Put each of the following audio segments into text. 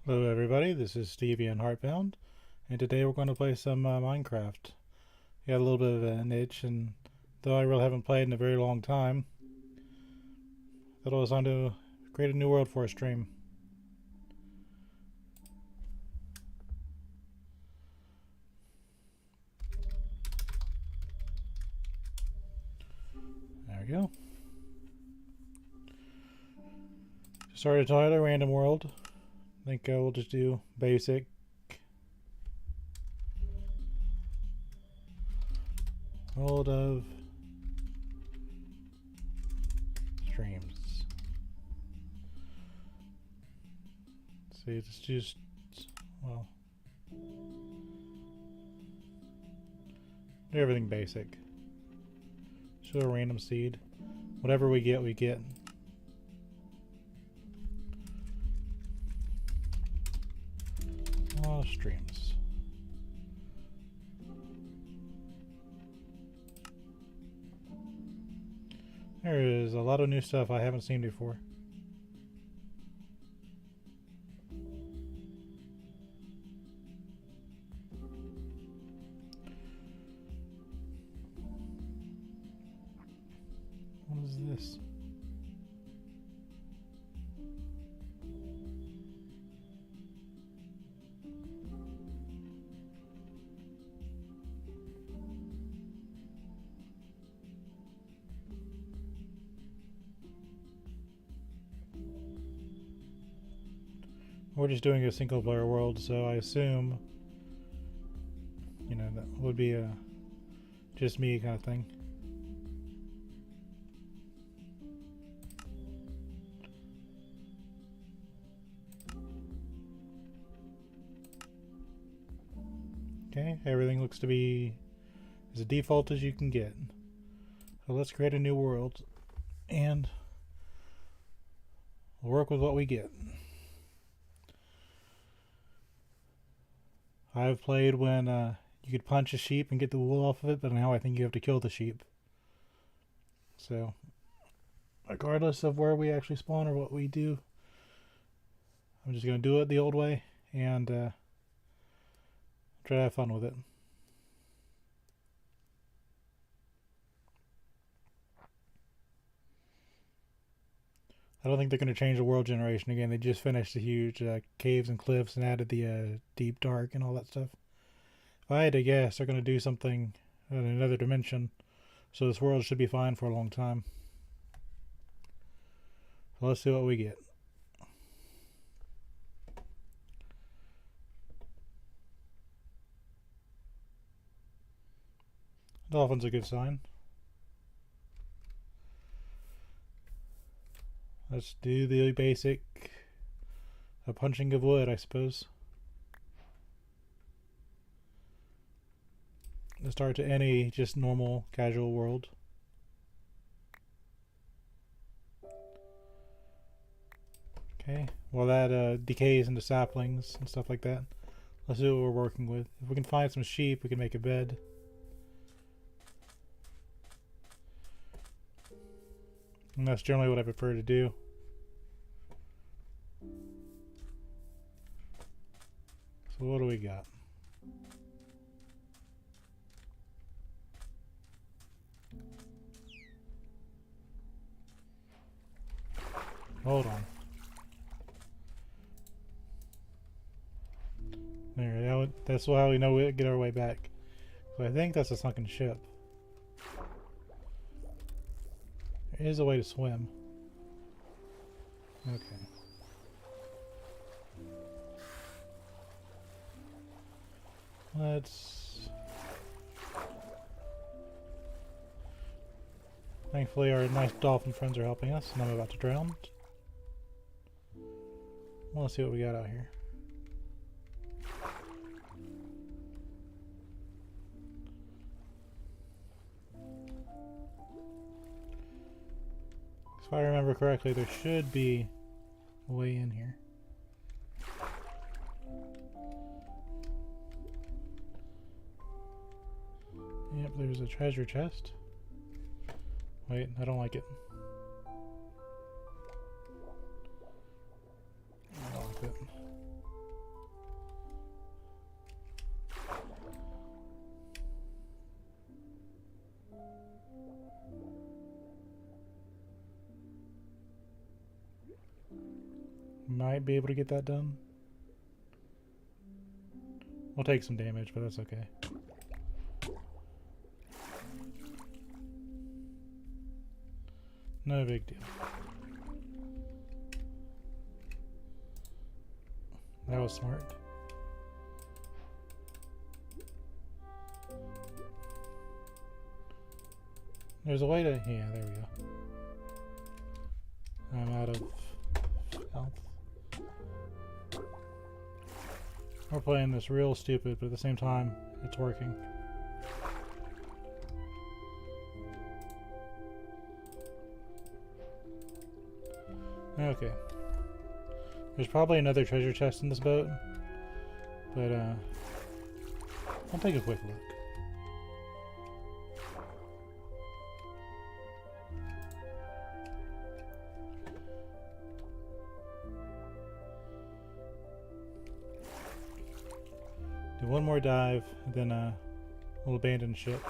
Hello everybody, this is Stevie and Heartbound, and today we're going to play some Minecraft. We got a little bit of an itch, and though I really haven't played in a very long time, thought it was time to create a new world for a stream. There we go. Start a title, random world. I think we'll just do basic. World of streams. Let's see, it's just, well, do everything basic. Show a random seed. Whatever we get, we get. Streams. There is a lot of new stuff I haven't seen before. What is this? We're just doing a single player world, so I assume, you know, that would be a just me kind of thing. Okay, everything looks to be as default as you can get. So let's create a new world and we'll work with what we get. I've played when you could punch a sheep and get the wool off of it, but now I think you have to kill the sheep. So, regardless of where we actually spawn or what we do, I'm just going to do it the old way and try to have fun with it. I don't think they're going to change the world generation again. They just finished the huge caves and cliffs and added the deep dark and all that stuff. If I had to guess, they're going to do something in another dimension. So this world should be fine for a long time. So let's see what we get. Dolphin's a good sign. Let's do the basic punching of wood, I suppose. Let's start to any just normal, casual world. Okay, well that decays into saplings and stuff like that. Let's see what we're working with. If we can find some sheep, we can make a bed. And that's generally what I prefer to do. So what do we got? Hold on. There, that's how we know we get our way back. So I think that's a sunken ship. There is a way to swim. Okay. Let's... Thankfully our nice dolphin friends are helping us, and I'm about to drown. Let's see what we got out here. If I remember correctly, there should be a way in here. Yep, there's a treasure chest. Wait, I don't like it. I don't like it. Might be able to get that done. We'll take some damage, but that's okay. No big deal. That was smart. There's a way to... yeah, there we go. I'm out of health. We're playing this real stupid, but at the same time, it's working. Okay. There's probably another treasure chest in this boat, but I'll take a quick look. Do one more dive, then we'll abandon ship.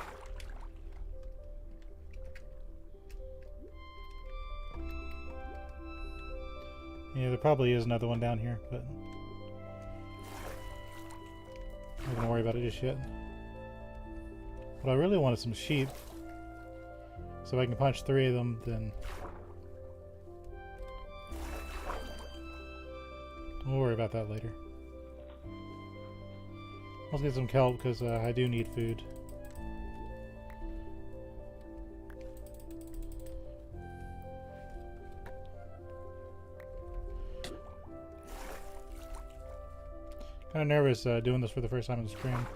Yeah, there probably is another one down here, but I'm not gonna worry about it just yet. But I really wanted some sheep, so if I can punch 3 of them, then we'll worry about that later. Let's get some kelp because I do need food. Kind of nervous doing this for the first time in the stream.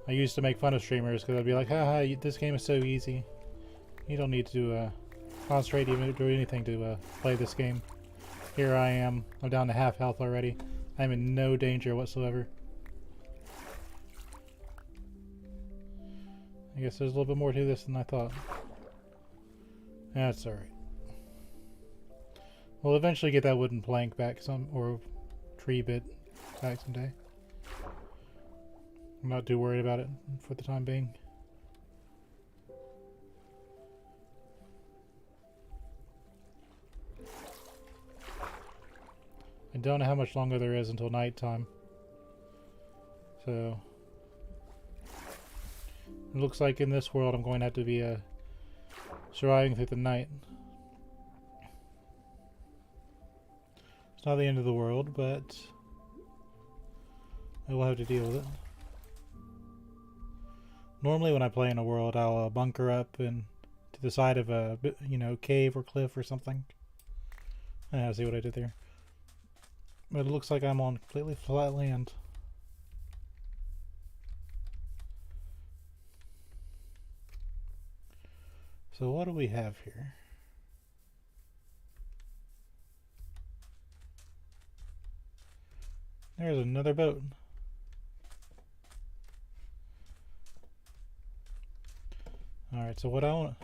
I used to make fun of streamers because I'd be like, haha, this game is so easy. You don't need to concentrate even do anything to play this game. Here I am. I'm down to half health already. I'm in no danger whatsoever. I guess there's a little bit more to this than I thought. That's alright. We'll eventually get that wooden plank back or tree bit back someday. I'm not too worried about it for the time being. I don't know how much longer there is until nighttime. So it looks like in this world I'm going to have to be surviving through the night. It's not the end of the world, but I will have to deal with it. Normally when I play in a world, I'll bunker up and to the side of a cave or cliff or something. See what I did there. But it looks like I'm on completely flat land. So what do we have here? There's another boat. Alright, so what I want...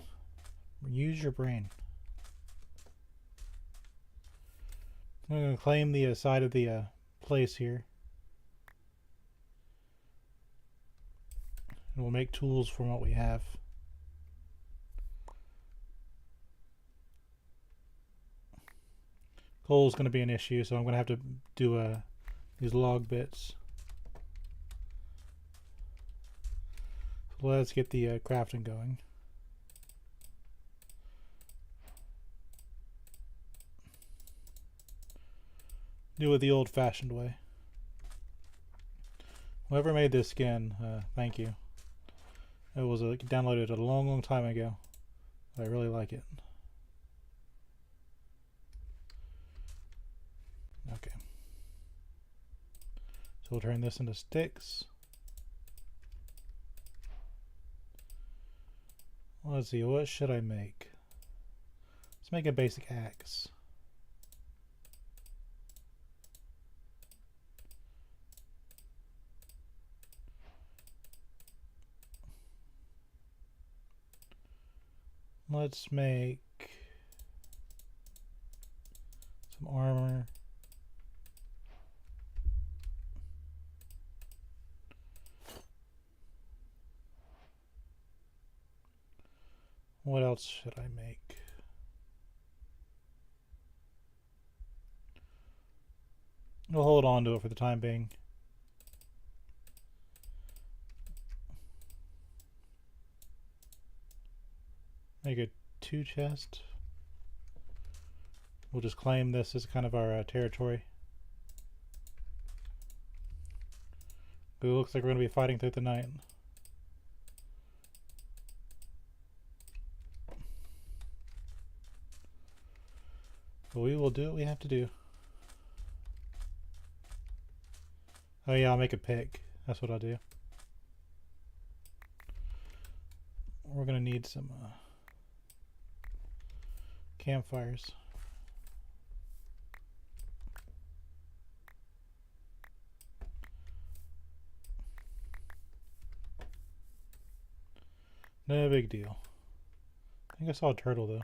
use your brain. I'm going to claim the side of the place here. And we'll make tools from what we have. Coal is going to be an issue, so I'm going to have to do these log bits. So let's get the crafting going. Do it the old-fashioned way. Whoever made this skin, thank you. It was downloaded a long, long time ago. I really like it. Okay. So we'll turn this into sticks. Let's see, what should I make? Let's make a basic axe. Let's make some armor. What else should I make? We'll hold on to it for the time being. Make it 2 chests. We'll just claim this as kind of our territory. It looks like we're going to be fighting through the night. But we will do what we have to do. Oh yeah, I'll make a pick. That's what I'll do. We're going to need some campfires. No big deal. I think I saw a turtle though.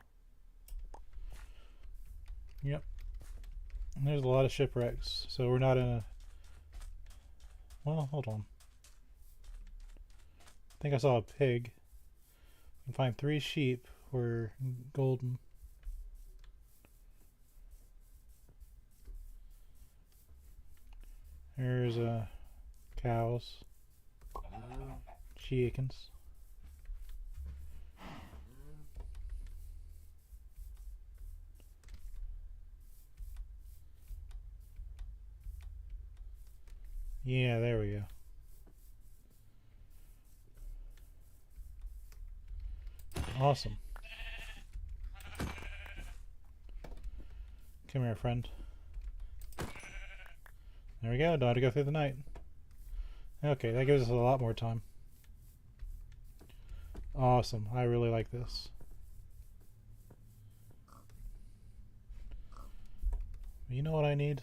Yep. And there's a lot of shipwrecks, so we're not in a... Well, hold on. I think I saw a pig. We can find 3 sheep. We're golden. There's cows. Chickens. Yeah, there we go. Awesome. Come here, friend. There we go. Don't have to go through the night. Okay, that gives us a lot more time. Awesome. I really like this. You know what I need?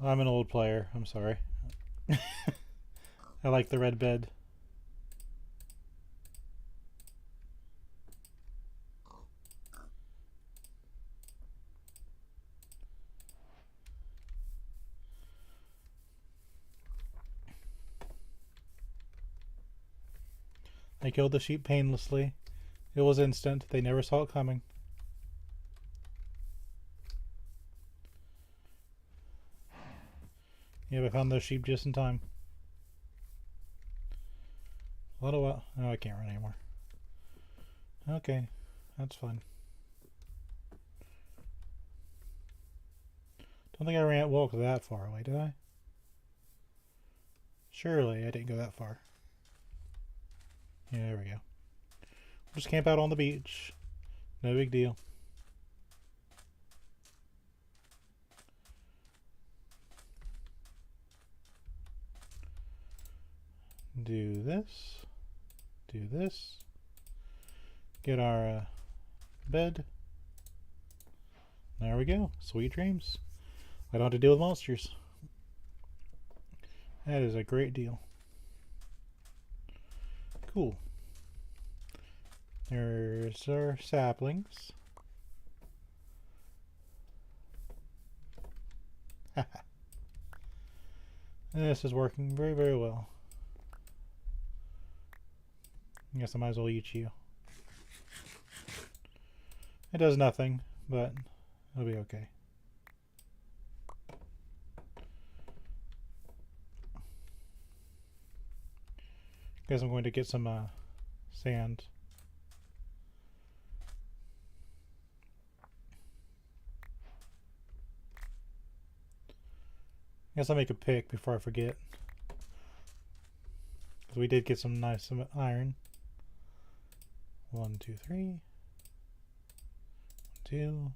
I'm an old player. I'm sorry. I like the red bed. I killed the sheep painlessly. It was instant. They never saw it coming. Yeah, I found those sheep just in time. What do I... Oh, I can't run anymore. Okay, that's fine. Don't think I walked that far away, did I? Surely I didn't go that far. Yeah, there we go. We'll just camp out on the beach. No big deal. Do this. Do this. Get our bed. There we go. Sweet dreams. I don't have to deal with monsters. That is a great deal. Cool. There's our saplings. This is working very, very well. I guess I might as well eat you. It does nothing, but it'll be okay. Guess I'm going to get some sand. Guess I'll make a pick before I forget. Because we did get some nice iron. 1, 2, 3. 1, 2.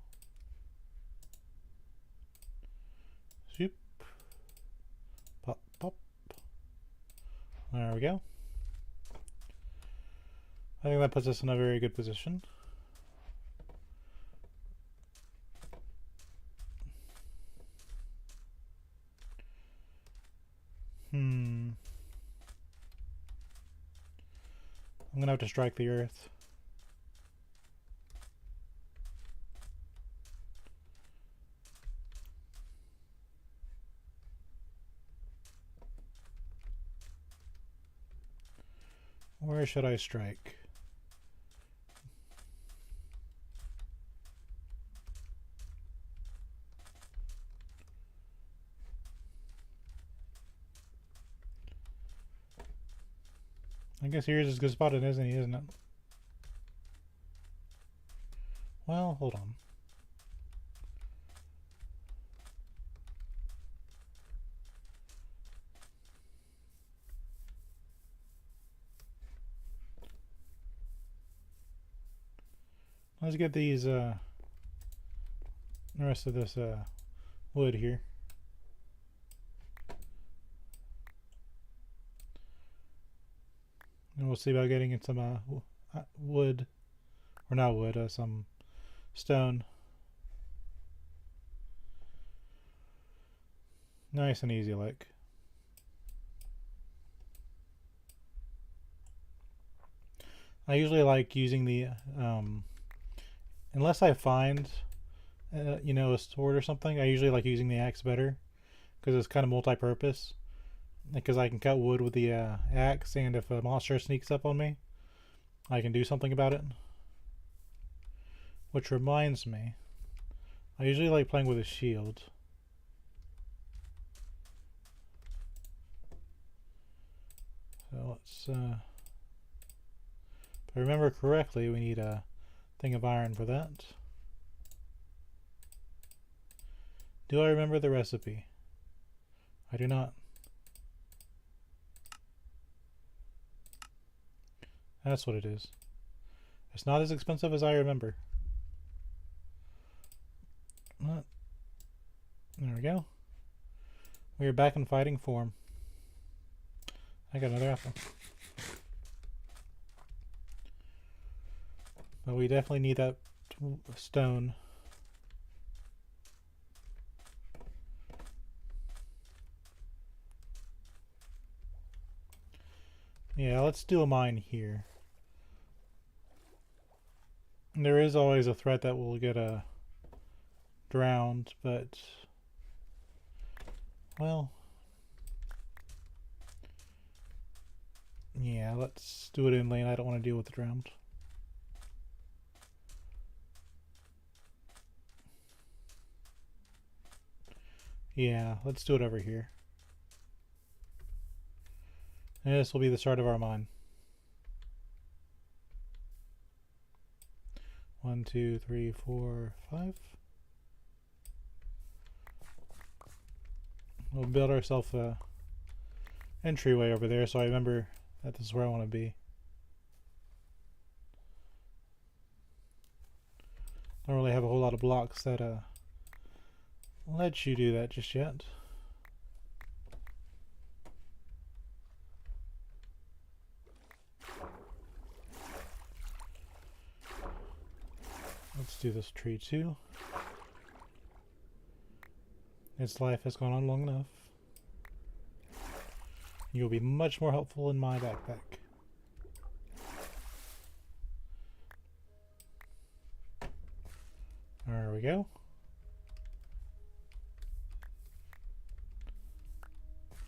Shoop. Pop, pop. There we go. I think that puts us in a very good position. I'm gonna have to strike the earth. Where should I strike? I guess here's as good spotted, isn't he? Isn't it? Well, hold on. Let's get these, the rest of this, wood here. And we'll see about getting in some, wood. Or not wood, some stone. Nice and easy, like. I usually like using the, unless I find, you know, a sword or something, I usually like using the axe better. Because it's kind of multi-purpose. Because I can cut wood with the axe, and if a monster sneaks up on me, I can do something about it. Which reminds me, I usually like playing with a shield. So let's, if I remember correctly, we need a thing of iron for that. Do I remember the recipe? I do not. That's what it is. It's not as expensive as I remember. There we go. We are back in fighting form. I got another apple. But we definitely need that stone. Yeah, let's do a mine here. There is always a threat that we'll get drowned, but well, yeah, let's do it in lane. I don't want to deal with the drowned. Yeah, let's do it over here. And this will be the start of our mine. 1, 2, 3, 4, 5. We'll build ourselves a entryway over there, so I remember that this is where I want to be. Don't really have a whole lot of blocks that let you do that just yet. Let's do this tree too. Its life has gone on long enough. You'll be much more helpful in my backpack. There we go.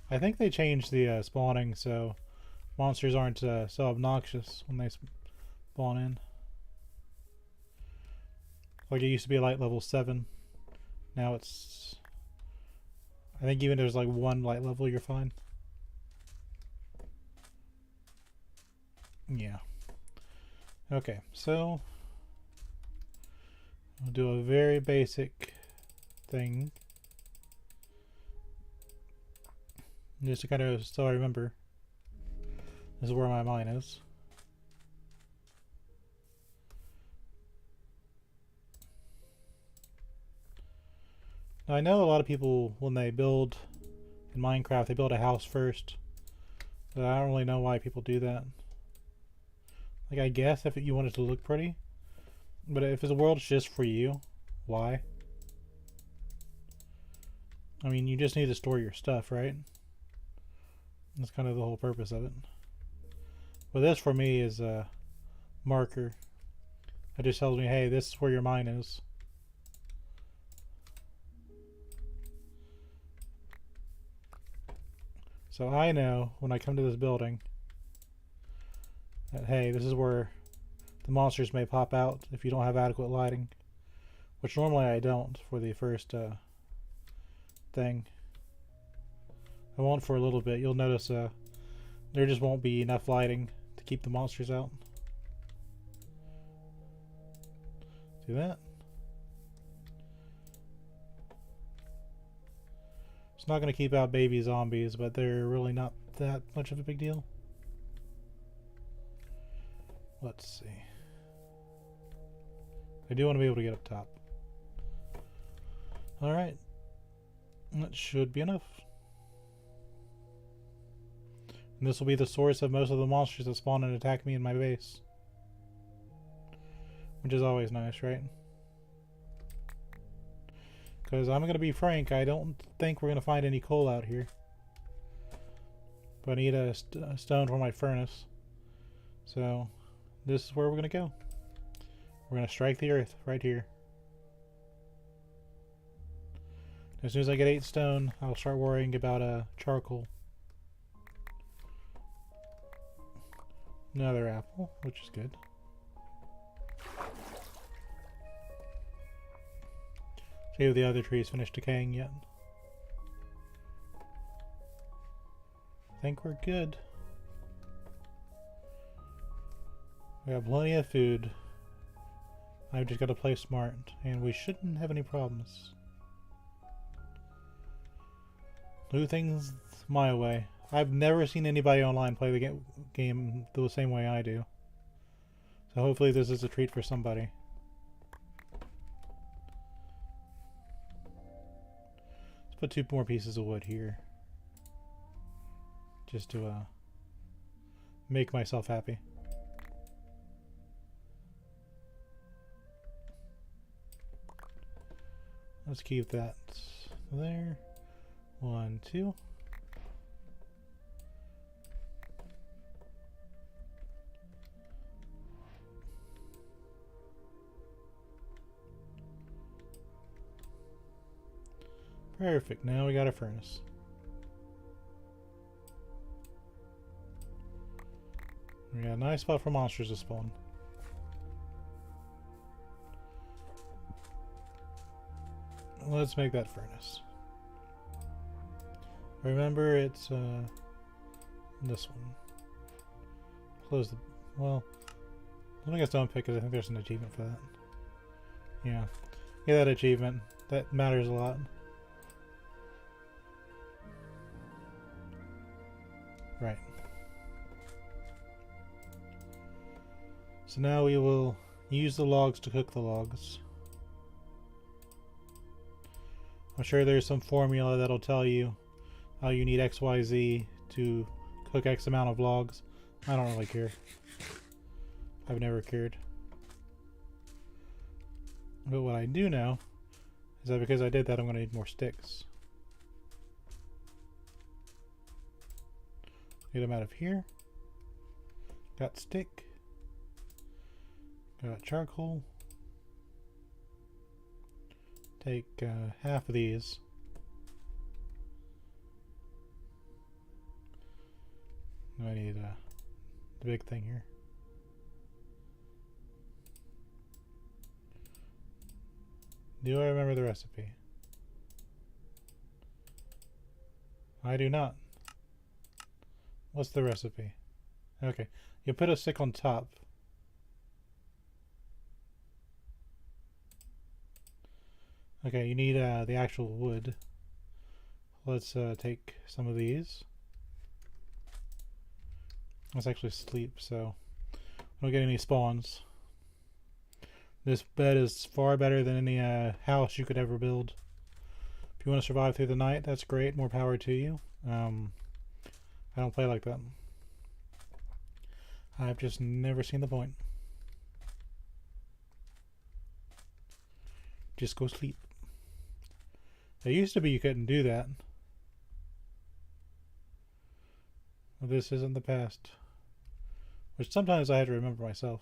I think they changed the spawning so monsters aren't so obnoxious when they spawn in. Like it used to be like level 7. Now it's... I think even there's like 1 light level, you're fine. Yeah. Okay, so we'll do a very basic thing. Just to kind of, so I remember, this is where my mine is. Now, I know a lot of people, when they build in Minecraft, they build a house first. But I don't really know why people do that. Like, I guess if you want it to look pretty. But if the world's just for you, why? I mean, you just need to store your stuff, right? That's kind of the whole purpose of it. But this, for me, is a marker. It just tells me, hey, this is where your mine is. So I know when I come to this building that, hey, this is where the monsters may pop out if you don't have adequate lighting. Which normally I don't for the first thing. I won't for a little bit. You'll notice there just won't be enough lighting to keep the monsters out. Do that. It's not going to keep out baby zombies, but they're really not that much of a big deal. Let's see. I do want to be able to get up top. Alright. That should be enough. And this will be the source of most of the monsters that spawn and attack me in my base. Which is always nice, right? Because I'm going to be frank, I don't think we're going to find any coal out here. But I need a stone for my furnace. So, this is where we're going to go. We're going to strike the earth right here. As soon as I get 8 stone, I'll start worrying about charcoal. Another apple, which is good. See if the other trees finished decaying yet. I think we're good. We have plenty of food. I've just got to play smart, and we shouldn't have any problems. Do things my way. I've never seen anybody online play the game the same way I do. So hopefully this is a treat for somebody. Let's put 2 more pieces of wood here. Just to make myself happy. Let's keep that there. 1, 2. Perfect. Now we got a furnace. We got a nice spot for monsters to spawn. Let's make that furnace. Remember, it's this one. Close the... well, I guess don't pick because I think there's an achievement for that. Yeah. Get that achievement. That matters a lot. Right. So now we will use the logs to cook the logs. I'm sure there's some formula that'll tell you how you need XYZ to cook X amount of logs. I don't really care. I've never cared. But what I do know is that because I did that, I'm going to need more sticks. Get them out of here. Got stick. Got charcoal. Take half of these. I need the big thing here. Do I remember the recipe? I do not. What's the recipe? Okay. You put a stick on top. Okay, you need the actual wood. Let's take some of these. Let's actually sleep, so we don't get any spawns. This bed is far better than any house you could ever build. If you want to survive through the night, that's great. More power to you. I don't play like that. I've just never seen the point. Just go sleep. It used to be you couldn't do that. Well, this isn't the past. Which sometimes I had to remember myself.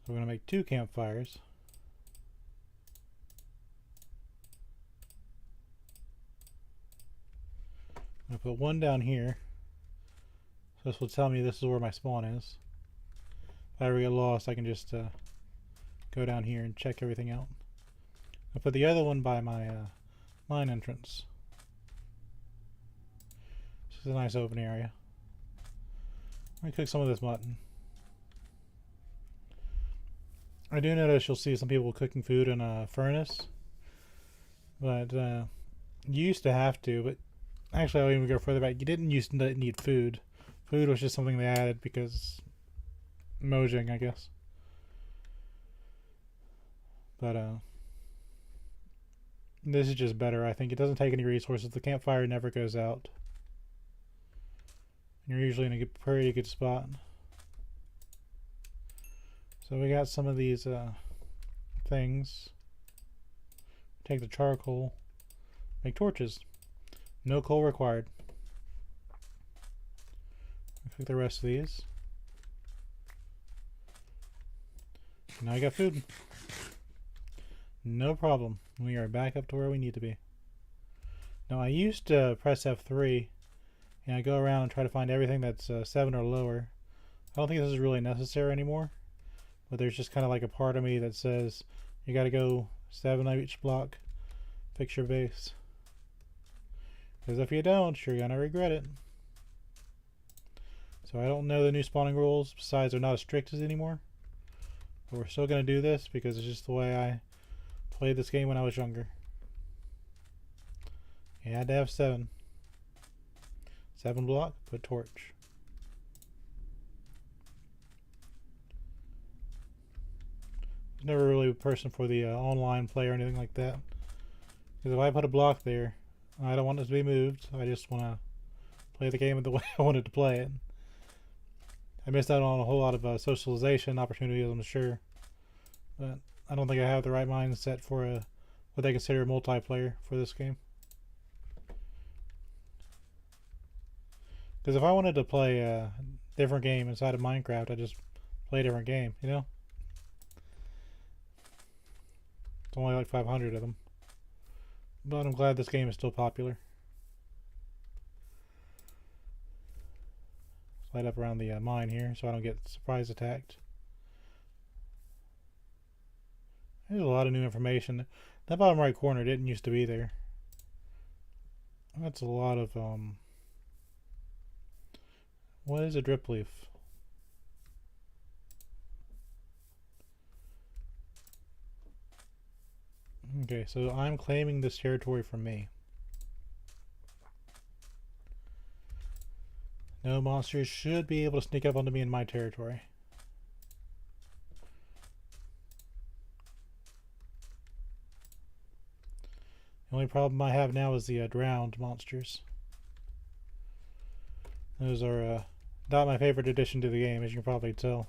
So we're going to make 2 campfires. I'm going to put 1 down here. So this will tell me this is where my spawn is. If I ever get lost, I can just go down here and check everything out. I'll put the other one by my mine entrance. This is a nice open area. Let me cook some of this mutton. I do notice you'll see some people cooking food in a furnace, but you used to have to, but actually I'll even go further back. You didn't used to need food. Food was just something they added because Mojang, I guess. But this is just better, I think. It doesn't take any resources. The campfire never goes out. You're usually in a pretty good spot. So we got some of these things. Take the charcoal, make torches. No coal required. Cook the rest of these. Now I got food. No problem. We are back up to where we need to be. Now I used to press F3 and I go around and try to find everything that's 7 or lower. I don't think this is really necessary anymore. But there's just kind of like a part of me that says you got to go 7 on each block, fix your base. Because if you don't, you're going to regret it. So I don't know the new spawning rules, besides they're not as strict as anymore. But we're still going to do this because it's just the way I played this game when I was younger. You had to have 7. 7 block, put torch. Never really a person for the online play or anything like that. Because if I put a block there, I don't want it to be moved. I just want to play the game the way I wanted to play it. I missed out on a whole lot of socialization opportunities, I'm sure. But I don't think I have the right mindset for what they consider multiplayer for this game. Because if I wanted to play a different game inside of Minecraft, I'd just play a different game, you know? It's only like 500 of them. But I'm glad this game is still popular. Slide up around the mine here so I don't get surprise attacked. There's a lot of new information. That bottom right corner didn't used to be there. That's a lot of what is a drip leaf? Okay, so I'm claiming this territory for me. No monsters should be able to sneak up onto me in my territory. The only problem I have now is the drowned monsters. Those are not my favorite addition to the game, as you can probably tell.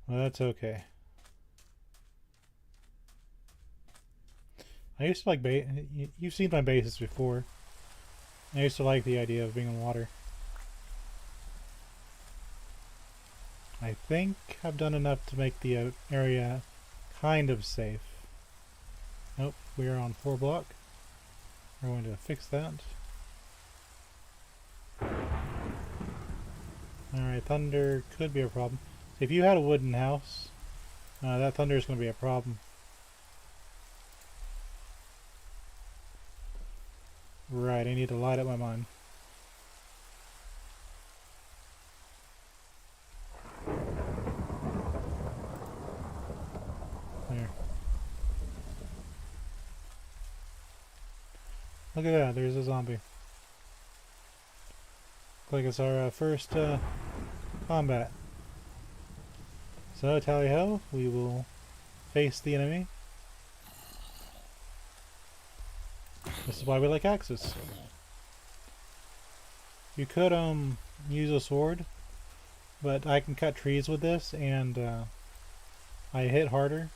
Well, that's okay. I used to like you've seen my bases before. I used to like the idea of being in water. I think I've done enough to make the area kind of safe. Nope, we are on 4 block. We're going to fix that. Alright, thunder could be a problem. If you had a wooden house, that thunder is going to be a problem. Right, I need to light up my mine. There. Look at that, there's a zombie. Looks like it's our first combat. So, tally-ho, we will face the enemy. This is why we like axes. You could use a sword, but I can cut trees with this, and I hit harder.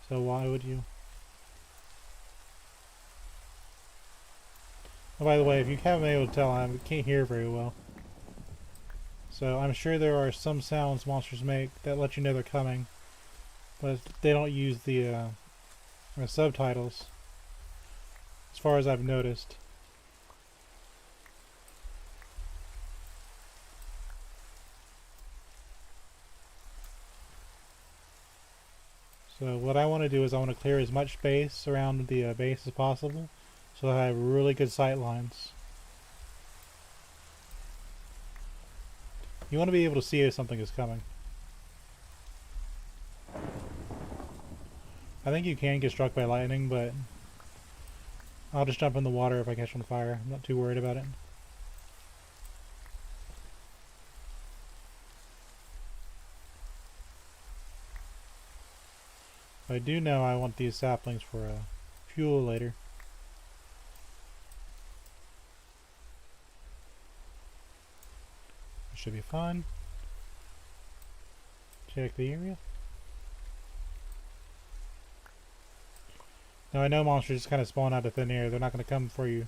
So why would you? Oh, by the way, if you haven't been able to tell, I can't hear very well. So I'm sure there are some sounds monsters make that let you know they're coming, but they don't use the subtitles, as far as I've noticed. So what I want to do is I want to clear as much space around the base as possible so that I have really good sight lines. You want to be able to see if something is coming. I think you can get struck by lightning, but I'll just jump in the water if I catch on fire. I'm not too worried about it. I do know I want these saplings for fuel later. It should be fine. Check the area. Now I know monsters just kind of spawn out of thin air. They're not going to come for you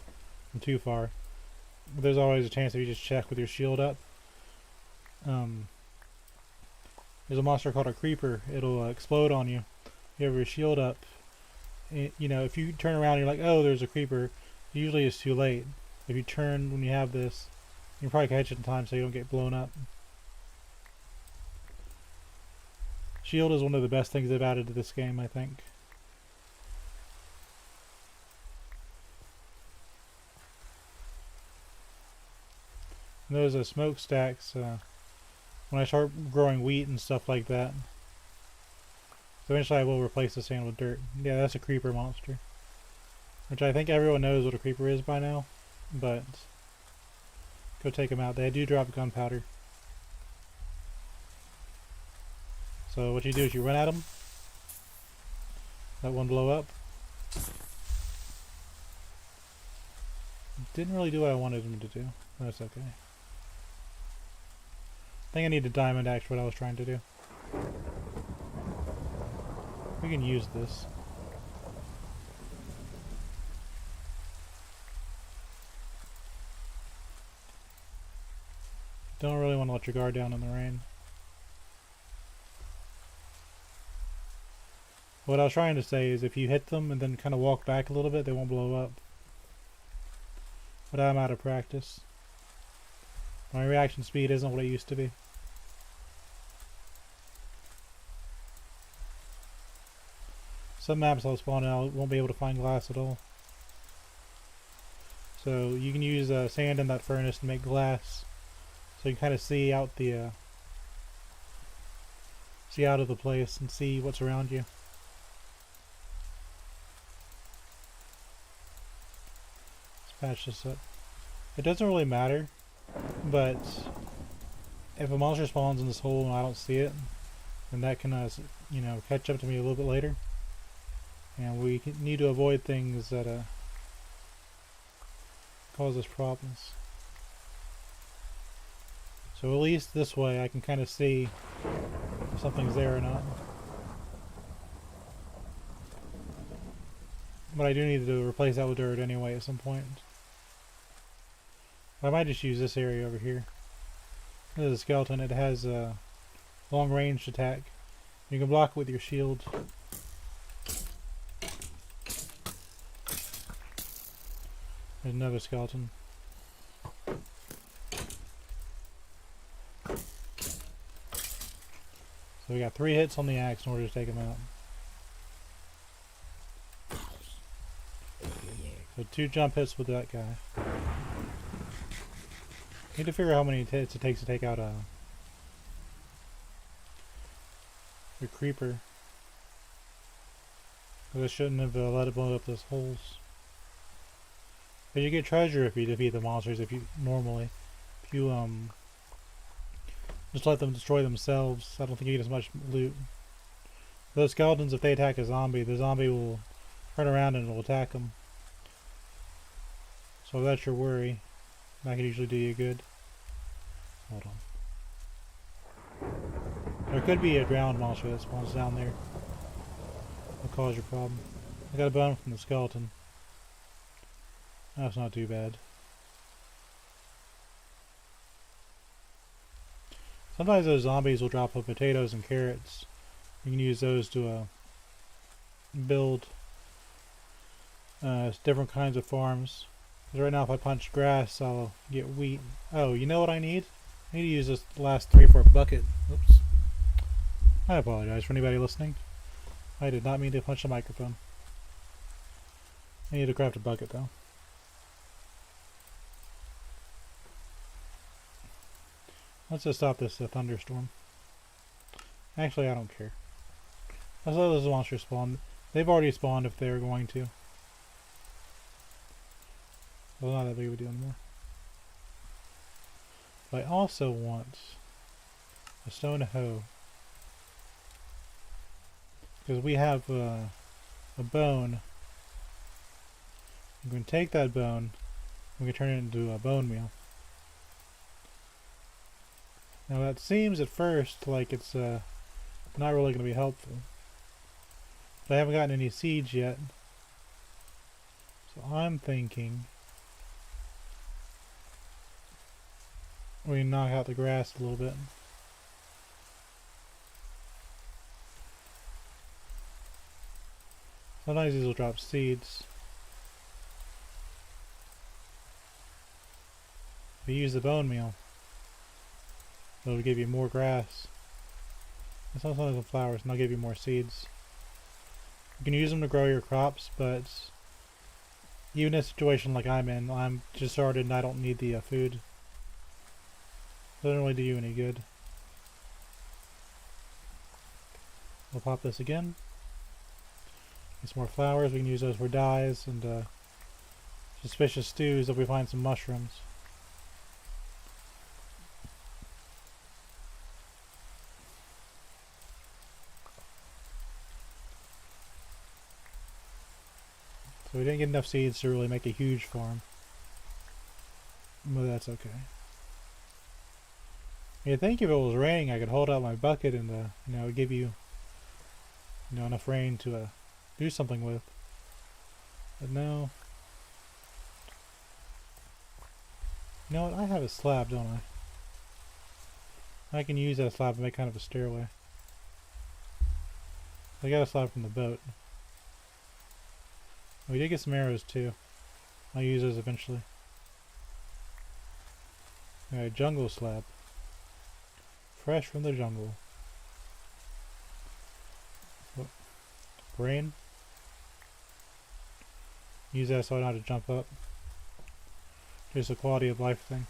from too far. But there's always a chance if you just check with your shield up. There's a monster called a creeper. It'll explode on you. You have your shield up. You know, if you turn around and you're like, oh, there's a creeper, usually it's too late. If you turn when you have this, you can probably catch it in time so you don't get blown up. Shield is one of the best things they've added to this game, I think. And those smokestacks, when I start growing wheat and stuff like that, eventually I will replace the sand with dirt. Yeah, that's a creeper monster. Which I think everyone knows what a creeper is by now. But go take them out. They do drop gunpowder. So what you do is you run at them. Let one blow up. Didn't really do what I wanted him to do. That's okay. I think I need a diamond axe for what I was trying to do. We can use this. Don't really want to let your guard down in the rain. What I was trying to say is if you hit them and then kind of walk back a little bit, they won't blow up. But I'm out of practice. My reaction speed isn't what it used to be. Some maps I'll spawn out won't be able to find glass at all. So you can use sand in that furnace to make glass. So you can kind of see out the of the place and see what's around you. Let's patch this up. It doesn't really matter, but if a monster spawns in this hole and I don't see it, then that can you know, catch up to me a little bit later. And we need to avoid things that cause us problems. So at least this way I can kind of see if something's there or not. But I do need to replace that with dirt anyway at some point. I might just use this area over here. This is a skeleton. It has a long range attack. You can block it with your shield. There's another skeleton. So we got 3 hits on the axe in order to take him out. So 2 jump hits with that guy. Need to figure out how many hits it takes to take out a creeper. Because I shouldn't have let it blow up those holes. But you get treasure if you defeat the monsters. If you just let them destroy themselves, I don't think you get as much loot. Those skeletons, if they attack a zombie, the zombie will turn around and it will attack them. So if that's your worry, that can usually do you good. Hold on. There could be a ground monster that spawns down there. That'll cause your problem. I got a bone from the skeleton. That's not too bad. Sometimes those zombies will drop potatoes and carrots. You can use those to build different kinds of farms. Because right now if I punch grass, I'll get wheat. Oh, you know what I need? I need to use this last 3 for a bucket. Oops. I apologize for anybody listening. I did not mean to punch the microphone. I need to craft a bucket though. Let's just stop this thunderstorm. Actually, I don't care. Let's let those monsters spawn. They've already spawned if they were going to. Well, not that big of a deal anymore. But I also want a stone hoe. Because we have a bone. We can take that bone, we can turn it into a bone meal. Now that seems at first like it's not really going to be helpful. But I haven't gotten any seeds yet. So I'm thinking we knock out the grass a little bit. Sometimes these will drop seeds. If you use the bone meal, it'll give you more grass. It's also some flowers, and they'll give you more seeds. You can use them to grow your crops, but even in a situation like I'm in, I'm just started and I don't need the food. It doesn't really do you any good. We'll pop this again. Get some more flowers, we can use those for dyes and suspicious stews if we find some mushrooms. So we didn't get enough seeds to really make a huge farm. But that's okay. You'd think if it was raining I could hold out my bucket and you know, give you enough rain to do something with. But no. You know what, I have a slab, don't I? I can use that slab to make kind of a stairway. I got a slab from the boat. We did get some arrows too. I'll use those eventually. Alright, jungle slab. Fresh from the jungle. Oh. Brain. Use that so I don't have to jump up. Just a quality of life thing.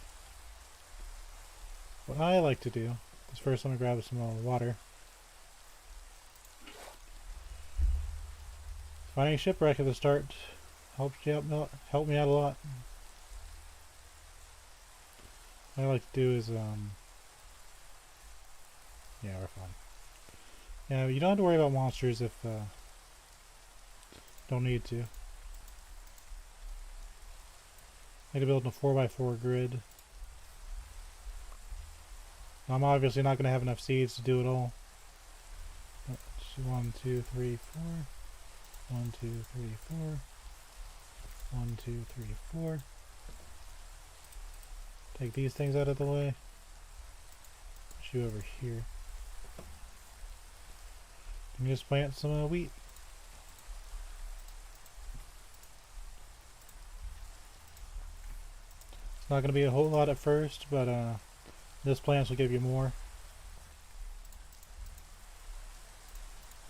What I like to do is first I'm going to grab some water. Finding shipwreck at the start helped help me out a lot. What I like to do is yeah, we're fine. Yeah, you don't have to worry about monsters if don't need to. I could build a 4x4 grid. I'm obviously not going to have enough seeds to do it all. 1, 2, 3, 4. 1, 2, 3, 4. 1, 2, 3, 4. Take these things out of the way. Put you over here. And just plant some wheat. It's not going to be a whole lot at first, but this plants will give you more.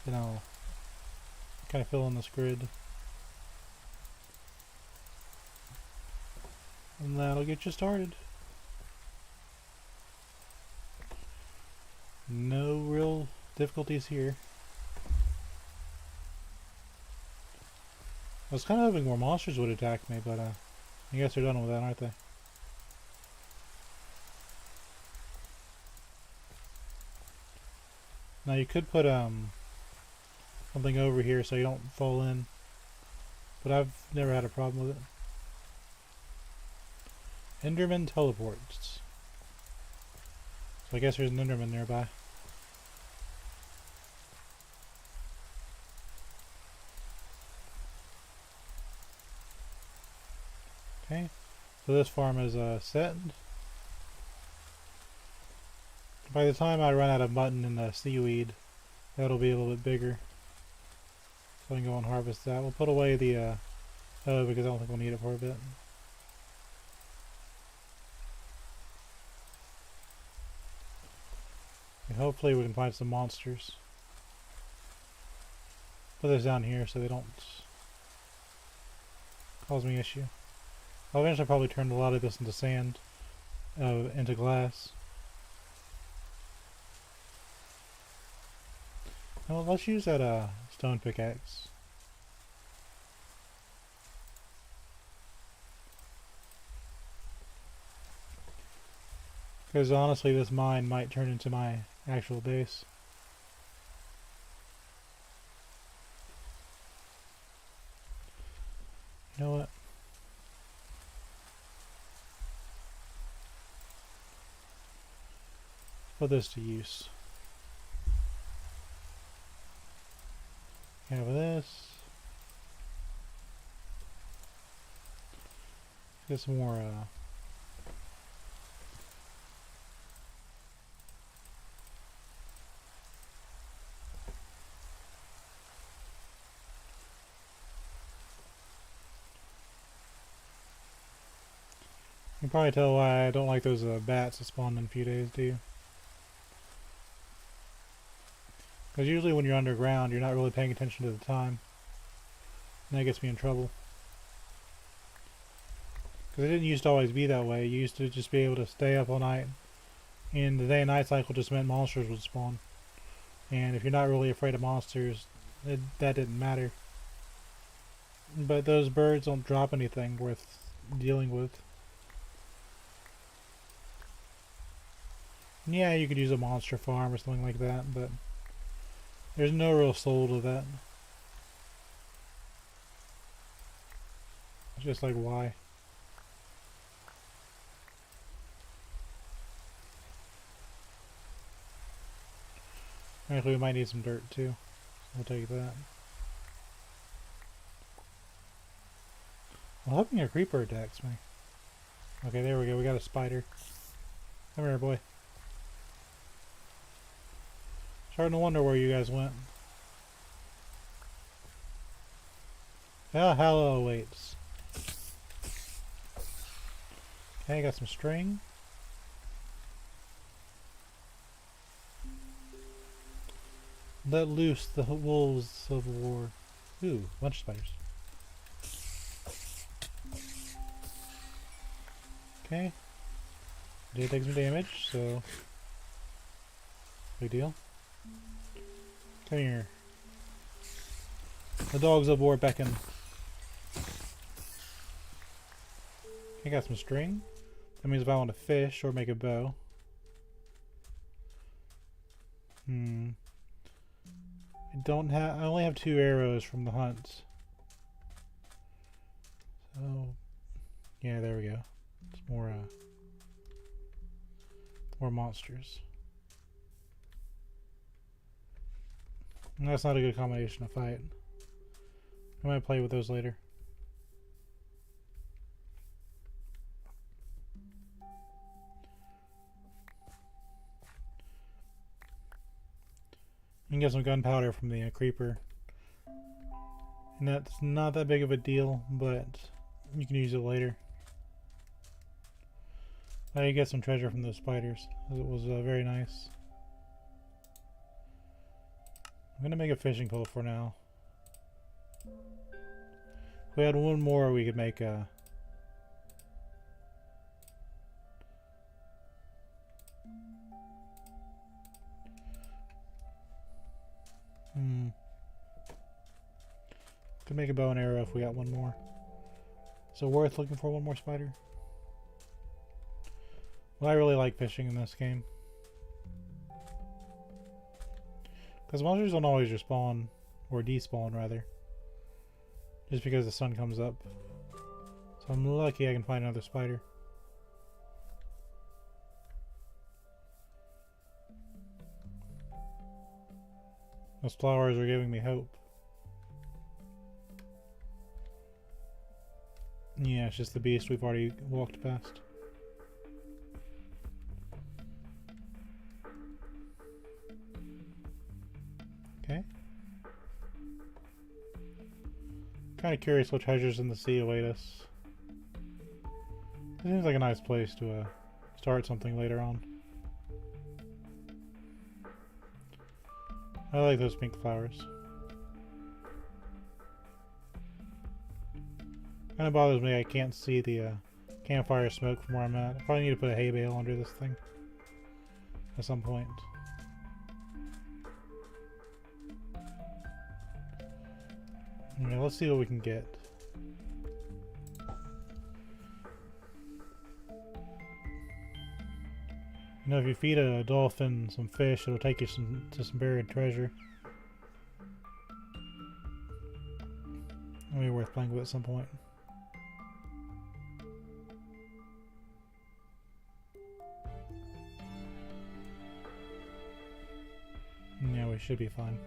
Then I'll kind of fill in this grid. And that'll get you started. No real difficulties here. I was kind of hoping more monsters would attack me, but I guess they're done with that, aren't they? Now you could put something over here so you don't fall in, but I've never had a problem with it. Enderman teleports. So I guess there's an Enderman nearby. Okay, so this farm is set. By the time I run out of mutton and seaweed, that'll be a little bit bigger. So I can go and harvest that. We'll put away the hoe because I don't think we'll need it for a bit. And hopefully we can find some monsters. put this down here so they don't cause me issue. I'll eventually probably turn a lot of this into sand, into glass. Well, let's use that stone pickaxe. Because honestly, this mine might turn into my actual base. You know what? Put this to use. Have this. Get some more you can probably tell why I don't like those bats that spawn in a few days, do you? Because usually when you're underground, you're not really paying attention to the time. And that gets me in trouble. Because it didn't used to always be that way. You used to just be able to stay up all night. And the day and night cycle just meant monsters would spawn. And if you're not really afraid of monsters, that didn't matter. But those birds don't drop anything worth dealing with. Yeah, you could use a monster farm or something like that, but there's no real soul to that. It's just like, why? Actually, we might need some dirt too. We'll take that. I'm hoping a creeper attacks me. Okay, there we go. We got a spider. Come here, boy. Starting to wonder where you guys went. Valhalla awaits. Okay, got some string. Let loose the wolves of war. Ooh, bunch of spiders. Okay. Did take some damage, so big deal. Come here. The dogs of war beckon. I got some string. That means if I want to fish or make a bow. I don't have. I only have 2 arrows from the hunt. So, yeah, there we go. It's more monsters. And that's not a good combination to fight. I might play with those later. You can get some gunpowder from the creeper. And that's not that big of a deal, but you can use it later. You get some treasure from those spiders. It was very nice. I'm gonna make a fishing pole for now. If we had one more, we could make a... Could make a bow and arrow if we got one more. So worth looking for one more spider? Well, I really like fishing in this game. Because monsters don't always respawn, or despawn rather. Just because the sun comes up. So I'm lucky I can find another spider. Those flowers are giving me hope. Yeah, it's just the beast we've already walked past. Okay. Kind of curious what treasures in the sea await us. It seems like a nice place to start something later on. I like those pink flowers. Kind of bothers me I can't see the campfire smoke from where I'm at. I probably need to put a hay bale under this thing at some point. Yeah, let's see what we can get. You know, if you feed a dolphin some fish, it'll take you to some buried treasure. It'll be worth playing with at some point. Yeah, we should be fine.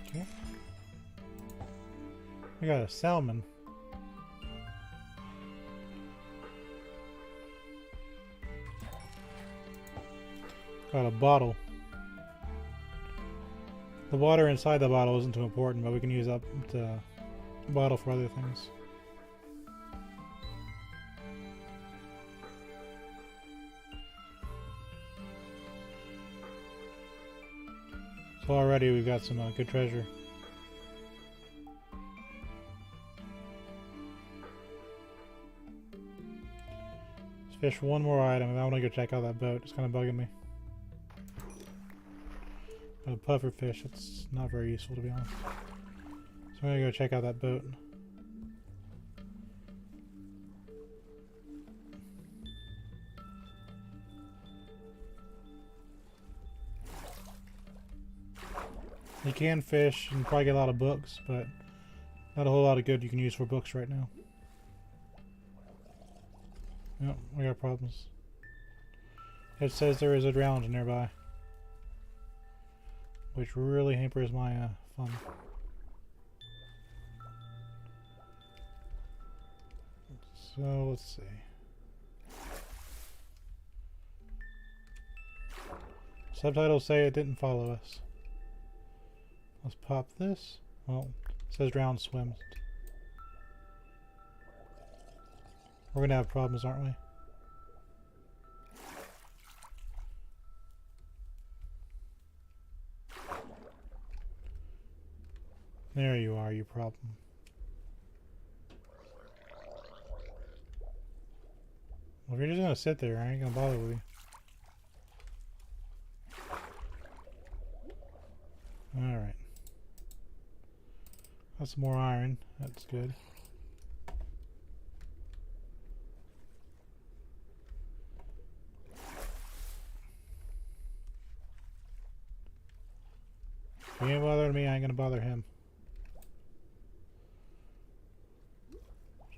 Okay. We got a salmon. Got a bottle. The water inside the bottle isn't too important, but we can use up the bottle for other things. So already we've got some good treasure. Let's fish one more item, and I want to go check out that boat. It's kind of bugging me. A puffer fish, it's not very useful to be honest. So I'm gonna go check out that boat. You can fish and probably get a lot of books, but not a whole lot of good you can use for books right now. Yep, we got problems. It says there is a drowned nearby, which really hampers my fun. So let's see. Subtitles say it didn't follow us. Let's pop this. Well, it says drowned swims. We're gonna have problems, aren't we? There you are, you problem. Well, if you're just gonna sit there, I ain't gonna bother with you. Alright. That's some more iron. That's good. If he ain't bothering me, I ain't gonna bother him.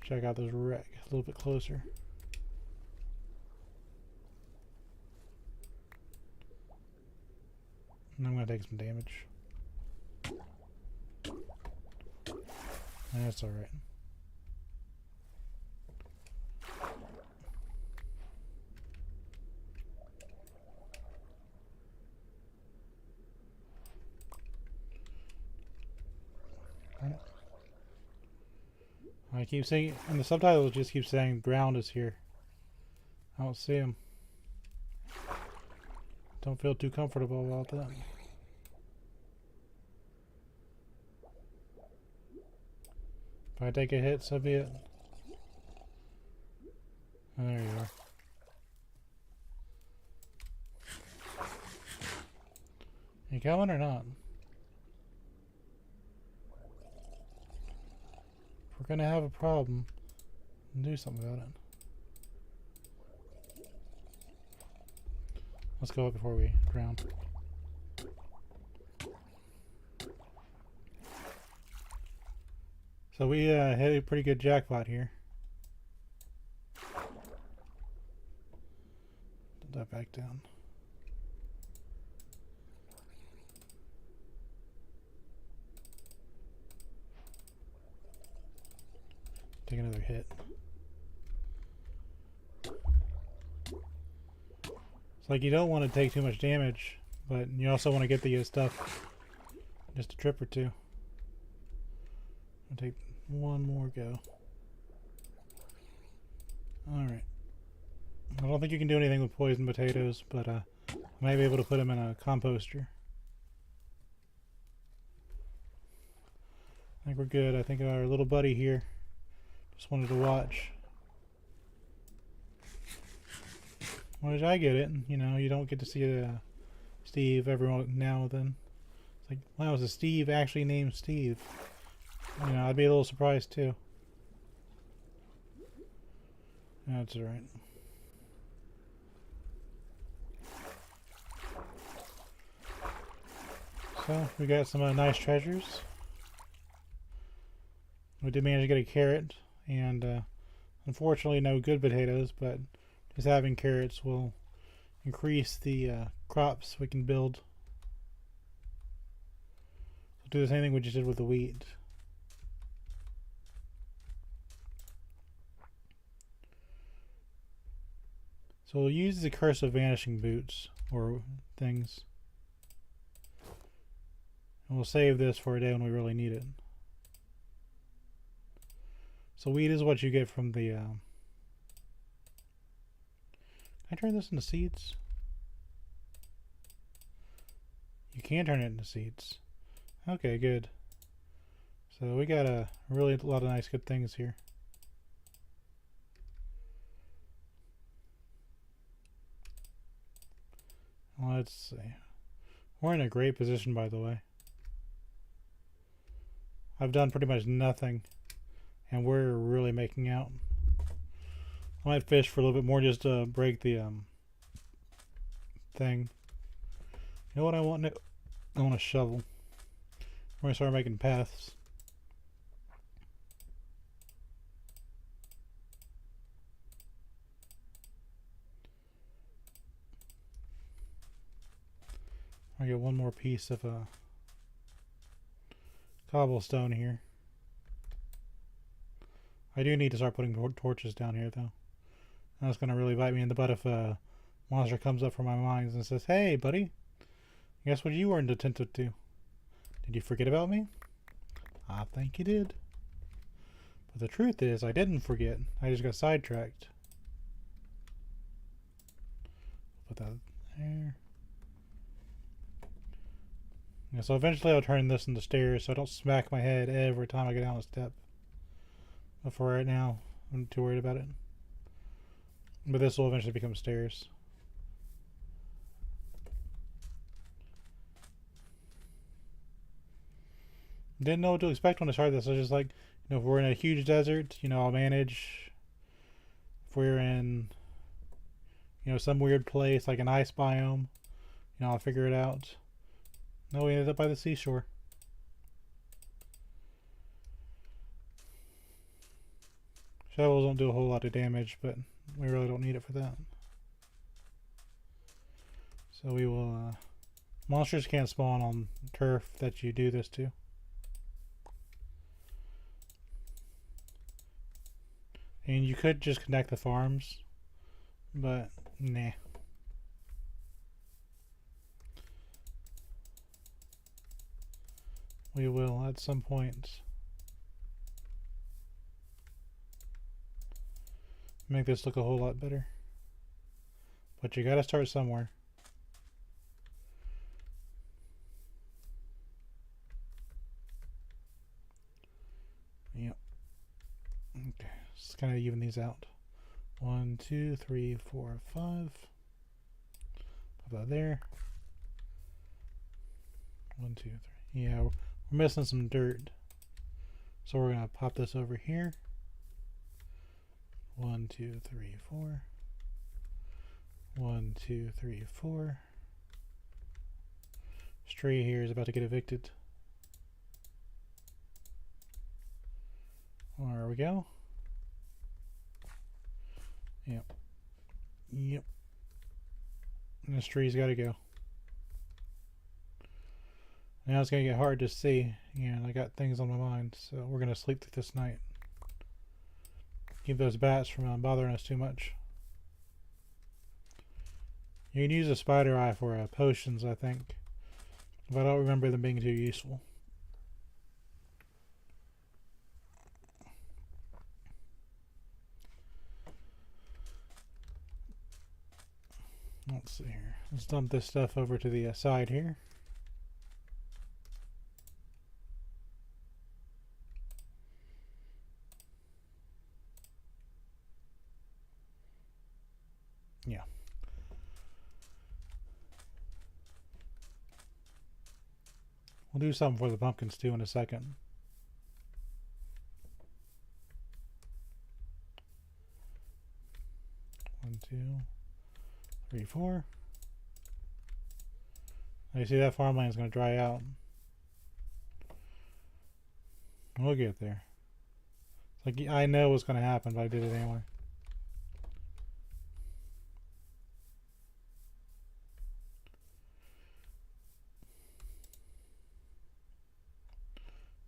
Check out this wreck a little bit closer. And I'm gonna take some damage. That's alright. I keep saying, and the subtitles just keep saying ground is here. I don't see him. Don't feel too comfortable about that. If I take a hit, so be it. Oh, there you are. You coming or not? If we're gonna have a problem, do something about it. Let's go up before we drown. So we hit a pretty good jackpot here. Put that back down. Take another hit. It's like you don't want to take too much damage, but you also want to get the stuff just a trip or two. I'll take one more go. Alright. I don't think you can do anything with poisoned potatoes, but I might be able to put them in a composter. I think we're good. I think our little buddy here just wanted to watch. Well, I get it. You know, you don't get to see Steve every now and then. It's like, wow, is a Steve actually named Steve? You know, I'd be a little surprised too. That's alright. So, we got some nice treasures. We did manage to get a carrot, and unfortunately no good potatoes, but just having carrots will increase the crops we can build. We'll do the same thing we just did with the wheat. So we'll use the curse of vanishing boots or things. And we'll save this for a day when we really need it. So wheat is what you get from the... Can I turn this into seeds? You can turn it into seeds. Okay, good. So we got a really lot of nice good things here. Let's see. We're in a great position, by the way. I've done pretty much nothing, and we're really making out. I might fish for a little bit more just to break the thing. You know what I want? I want a shovel. We're gonna start making paths. I get one more piece of cobblestone here. I do need to start putting torches down here, though. That's going to really bite me in the butt if a monster comes up from my mines and says, "Hey, buddy, guess what you weren't attentive to? Did you forget about me?" I think you did. But the truth is, I didn't forget. I just got sidetracked. Put that there. Yeah, so eventually I'll turn this into stairs so I don't smack my head every time I get down a step. But for right now, I'm not too worried about it. But this will eventually become stairs. Didn't know what to expect when I started this. I was just like, you know, if we're in a huge desert, you know, I'll manage. If we're in, you know, some weird place like an ice biome, you know, I'll figure it out. No, we ended up by the seashore. Shovels don't do a whole lot of damage, but we really don't need it for that. So we will, monsters can't spawn on turf that you do this to. And you could just connect the farms, but nah. We will at some point make this look a whole lot better. But you gotta start somewhere. Yep. Okay, just kind of even these out. 1, 2, 3, 4, 5. Put that there. 1, 2, 3. Yeah, we're missing some dirt. So we're gonna pop this over here. 1, 2, 3, 4. 1, 2, 3, 4. Stray here is about to get evicted. There we go. Yep. Yep. And this tree's got to go. Now it's going to get hard to see. And I got things on my mind, so we're going to sleep through this night. Keep those bats from bothering us too much. You can use a spider eye for potions, I think. But I don't remember them being too useful. Let's see here. Let's dump this stuff over to the side here. We'll do something for the pumpkins too in a second. One, two, three, four. Now you see that farmland's going to dry out. We'll get there. It's like, I know what's going to happen, but I did it anyway.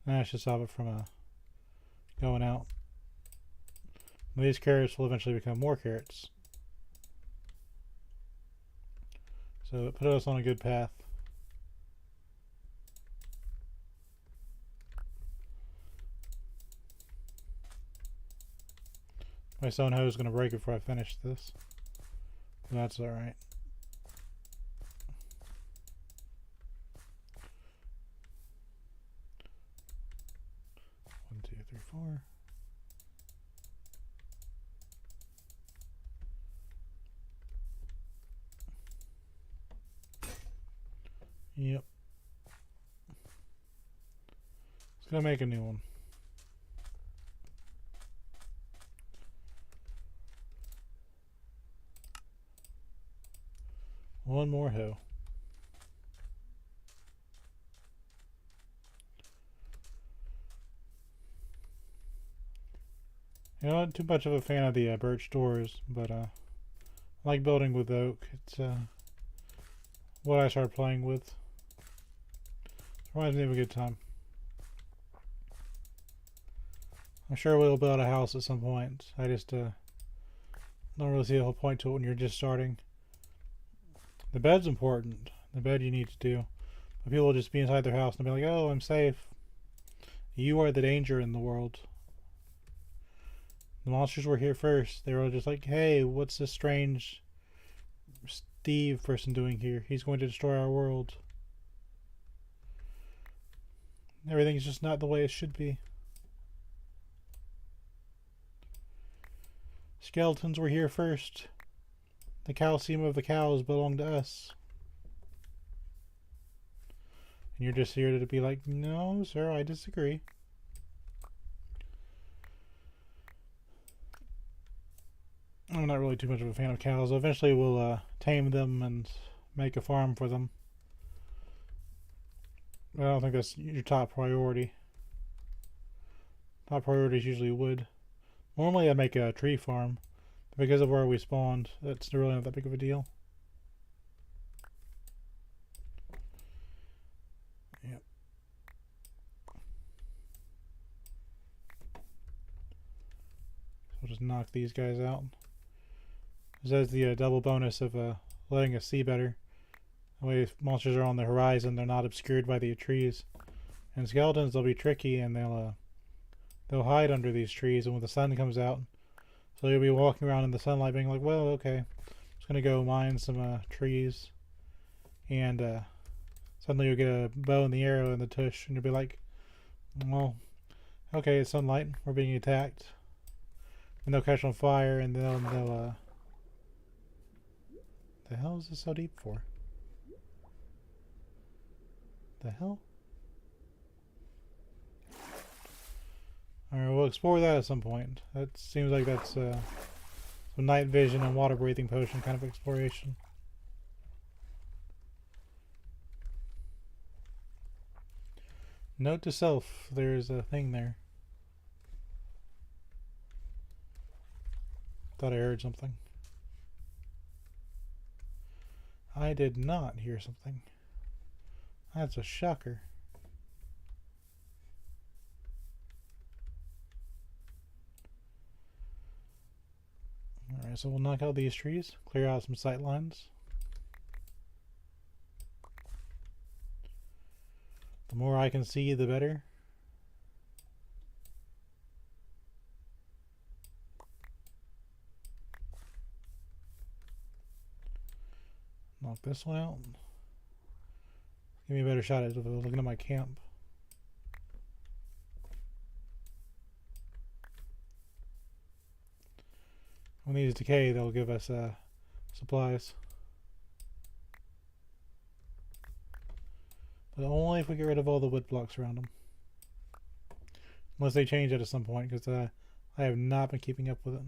Now I should stop it from going out. These carrots will eventually become more carrots. So it put us on a good path. My stone hoe is going to break it before I finish this. But that's alright. One, two, three, four. Yep. It's going to make a new one. One more hoe. You know, not too much of a fan of the birch doors, but I like building with oak. It's what I started playing with. Reminds me of a good time. I'm sure we'll build a house at some point. I just don't really see the whole point to it when you're just starting. The bed's important. The bed you need to do. But people will just be inside their house and be like, oh, I'm safe. You are the danger in the world. The monsters were here first. They were just like, hey, what's this strange Steve person doing here? He's going to destroy our world. Everything's just not the way it should be. Skeletons were here first. The calcium of the cows belong to us. And you're just here to be like, no, sir, I disagree. I'm not really too much of a fan of cows. Eventually we'll tame them and make a farm for them. But I don't think that's your top priority. Top priority is usually wood. Normally I make a tree farm. Because of where we spawned, that's really not that big of a deal. Yep. So we'll just knock these guys out. This has the double bonus of letting us see better. That way if monsters are on the horizon, they're not obscured by the trees. And skeletons, they'll be tricky and they'll hide under these trees, and when the sun comes out, so you'll be walking around in the sunlight being like, well, okay, I'm just going to go mine some trees. And suddenly you'll get a bow and the arrow and the tush, and you'll be like, well, okay, it's sunlight, we're being attacked. And they'll catch on fire, and then they'll the hell is this so deep for? The hell? Alright, we'll explore that at some point. That seems like that's some night vision and water breathing potion kind of exploration. Note to self, there's a thing there. Thought I heard something. I did not hear something. That's a shocker. Alright, so we'll knock out these trees, clear out some sight lines. The more I can see, the better. Knock this one out. Give me a better shot at looking at my camp. When these decay, they'll give us supplies. But only if we get rid of all the wood blocks around them. Unless they change it at some point, because I have not been keeping up with it.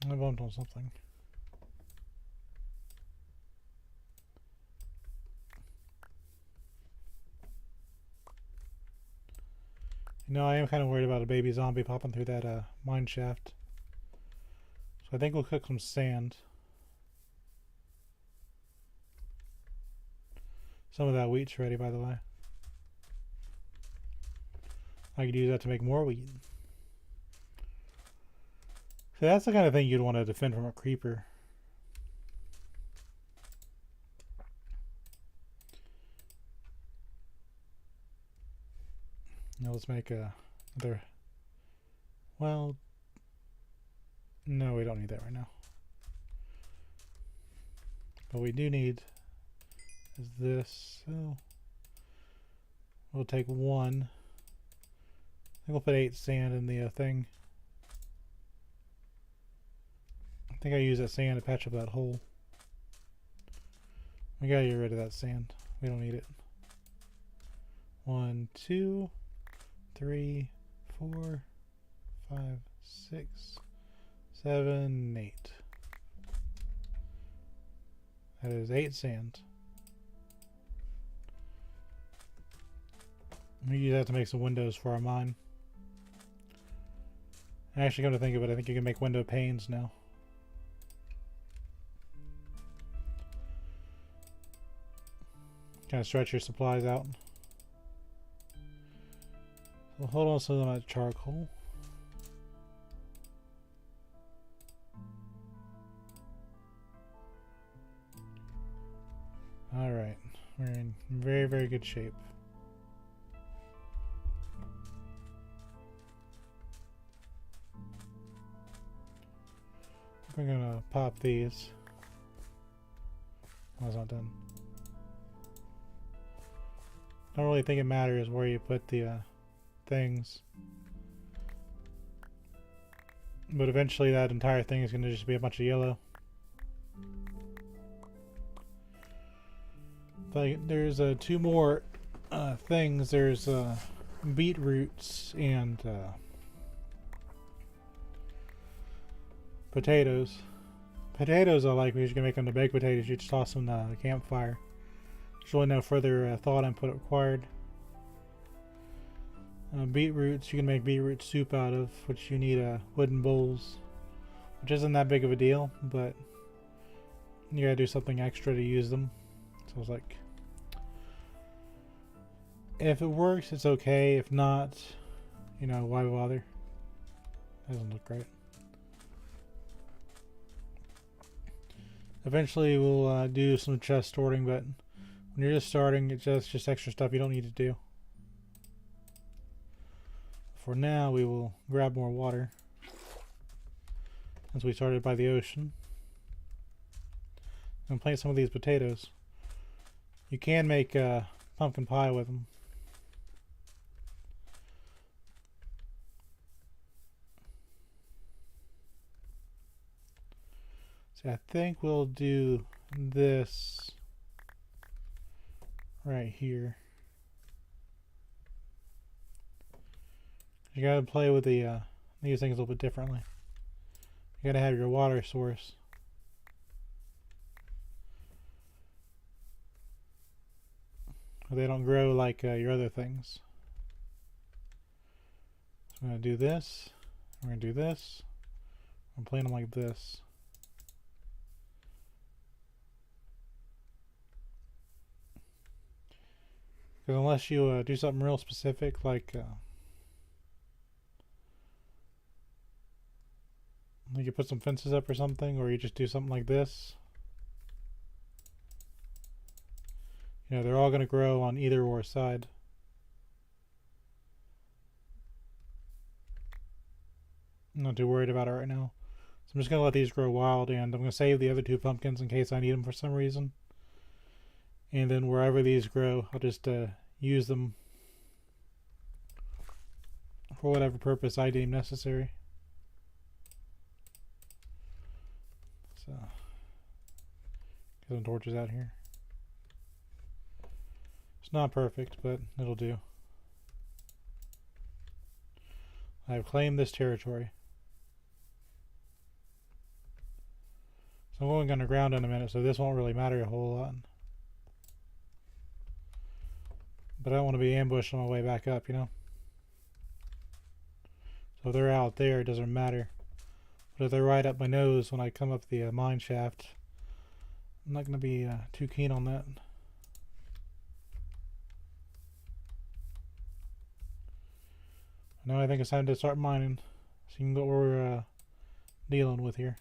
I bumped on something. You know, I am kind of worried about a baby zombie popping through that mine shaft. So I think we'll cook some sand. Some of that wheat's ready, by the way. I could use that to make more wheat. So that's the kind of thing you'd want to defend from a creeper. Now let's make another. Well, no, we don't need that right now. What we do need is this. So we'll take one. I think we'll put 8 sand in the thing. I think I use that sand to patch up that hole. We gotta get rid of that sand. We don't need it. 1, 2, 3, 4, 5, 6, 7, 8. That is 8 sand. We use that to make some windows for our mine. Actually, come to think of it, I think you can make window panes now. Kind of stretch your supplies out. So hold on some of that charcoal. Alright, we're in very, very good shape. We're gonna pop these. Oh, it's not done. Don't really think it matters where you put the things. But eventually that entire thing is gonna just be a bunch of yellow. But there's 2 more things. There's beetroots and potatoes. Potatoes I like because you can make them to baked potatoes. You just toss them in the campfire. There's really no further thought input required. Beetroots, you can make beetroot soup out of, which you need wooden bowls, which isn't that big of a deal, but you gotta do something extra to use them. So I was like, if it works, it's okay. If not, you know, why bother? Doesn't look great. Eventually we'll do some chest sorting, but when you're just starting, it's just extra stuff you don't need to do. For now, we will grab more water, since we started by the ocean, and plant some of these potatoes. You can make pumpkin pie with them. So I think we'll do this right here. You gotta play with the these things a little bit differently. You gotta have your water source. They don't grow like your other things. So I'm gonna do this. We're gonna do this. I'm playing them like this. Because unless you do something real specific, like you put some fences up or something, or you just do something like this, you know, they're all going to grow on either or side. I'm not too worried about it right now. So I'm just going to let these grow wild, and I'm going to save the other 2 pumpkins in case I need them for some reason. And then wherever these grow, I'll just use them for whatever purpose I deem necessary. So Get some torches out here. It's not perfect, but it'll do. I've claimed this territory. So I'm going underground in a minute, so this won't really matter a whole lot. But I don't want to be ambushed on my way back up, you know? So if they're out there, it doesn't matter. But if they're right up my nose when I come up the mine shaft, I'm not going to be too keen on that. Now I think it's time to start mining, so you can go what we're dealing with here.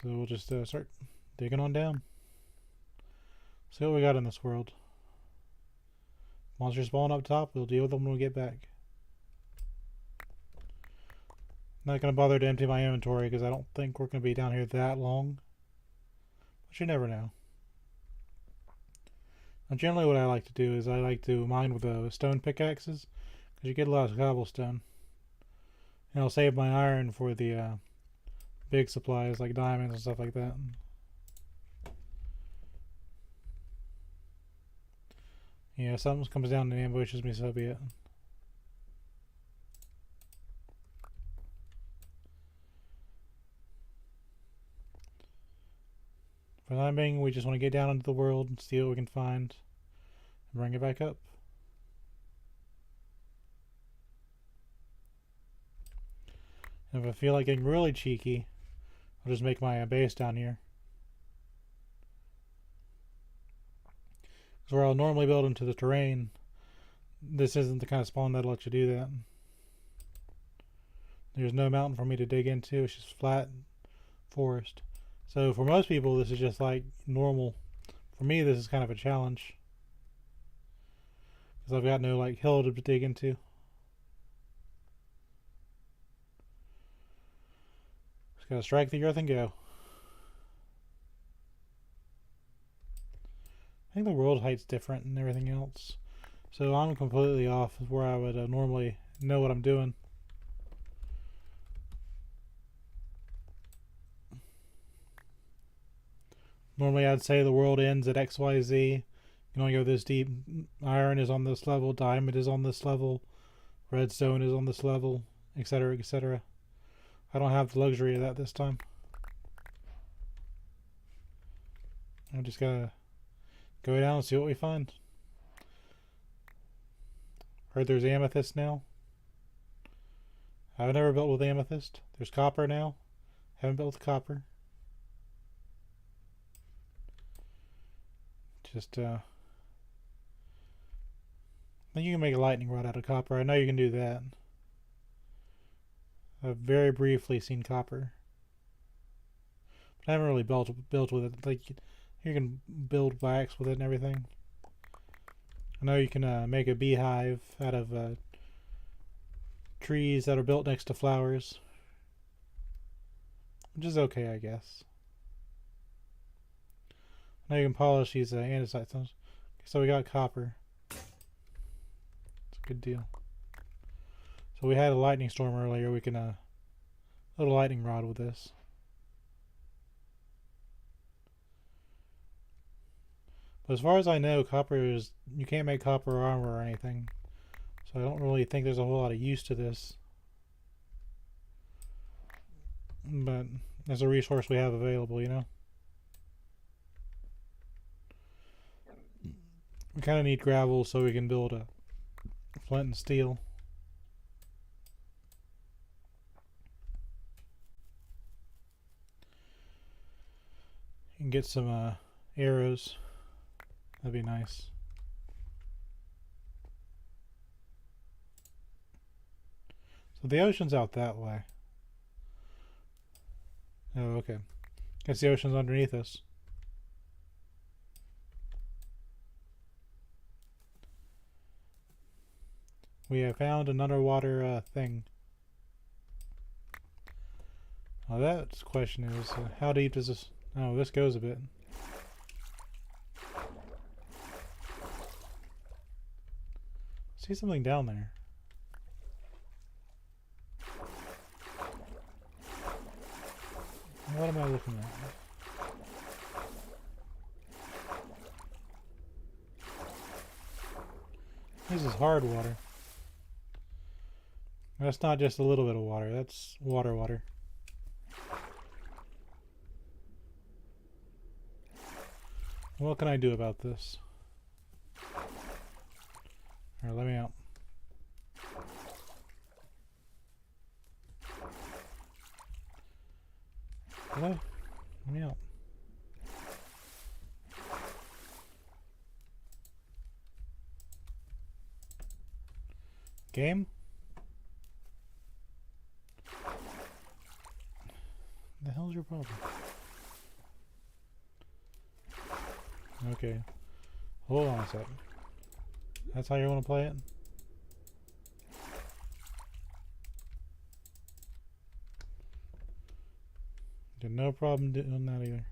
So we'll just start digging on down. See what we got in this world. Monsters spawn up top, we'll deal with them when we get back. Not going to bother to empty my inventory because I don't think we're going to be down here that long. But you never know. Now generally what I like to do is I like to mine with stone pickaxes because you get a lot of cobblestone. And I'll save my iron for the big supplies like diamonds and stuff like that. Yeah, if something comes down and ambushes me, so be it. For the time being, we just want to get down into the world and see what we can find and bring it back up. And if I feel like getting really cheeky, I'll just make my base down here. Because where I'll normally build into the terrain, this isn't the kind of spawn that'll let you do that. There's no mountain for me to dig into, it's just flat forest. So for most people this is just like normal. For me this is kind of a challenge. Because I've got no like hill to dig into. Just gotta strike the earth and go. I think the world height's different and everything else. So I'm completely off where I would normally know what I'm doing. Normally I'd say the world ends at XYZ. You can only go this deep. Iron is on this level, diamond is on this level, redstone is on this level, etc., etc. I don't have the luxury of that this time. I just gotta go down and see what we find. Heard there's amethyst now. I've never built with amethyst. There's copper now. Haven't built with copper. Just I think you can make a lightning rod out of copper. I know you can do that. I've very briefly seen copper, but I haven't really built with it. Like you can build wax with it and everything. I know you can make a beehive out of trees that are built next to flowers, which is okay, I guess. Now you can polish these andesite stones. So we got copper. It's a good deal. So we had a lightning storm earlier. We can load a lightning rod with this. But as far as I know, copper is, you can't make copper armor or anything. So I don't really think there's a whole lot of use to this. But as a resource we have available, you know. We kind of need gravel so we can build a flint and steel. You can get some arrows. That'd be nice. So the ocean's out that way. Oh, okay. Guess the ocean's underneath us. We have found an underwater thing. Now that question is, how deep does this... Oh, this goes a bit. See something down there. What am I looking at? This is hard water. That's not just a little bit of water. That's water. What can I do about this? Alright, let me out. Hello? Let me out. Game? The hell's your problem? Okay. Hold on a sec. That's how you want to play it? Got no problem doing that either.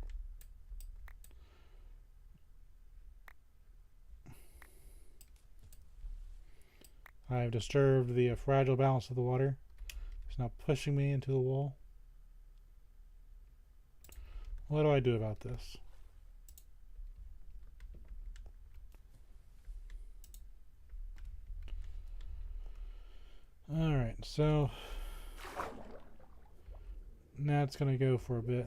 I've disturbed the fragile balance of the water. It's now pushing me into the wall. What do I do about this? Alright, so now it's going to go for a bit.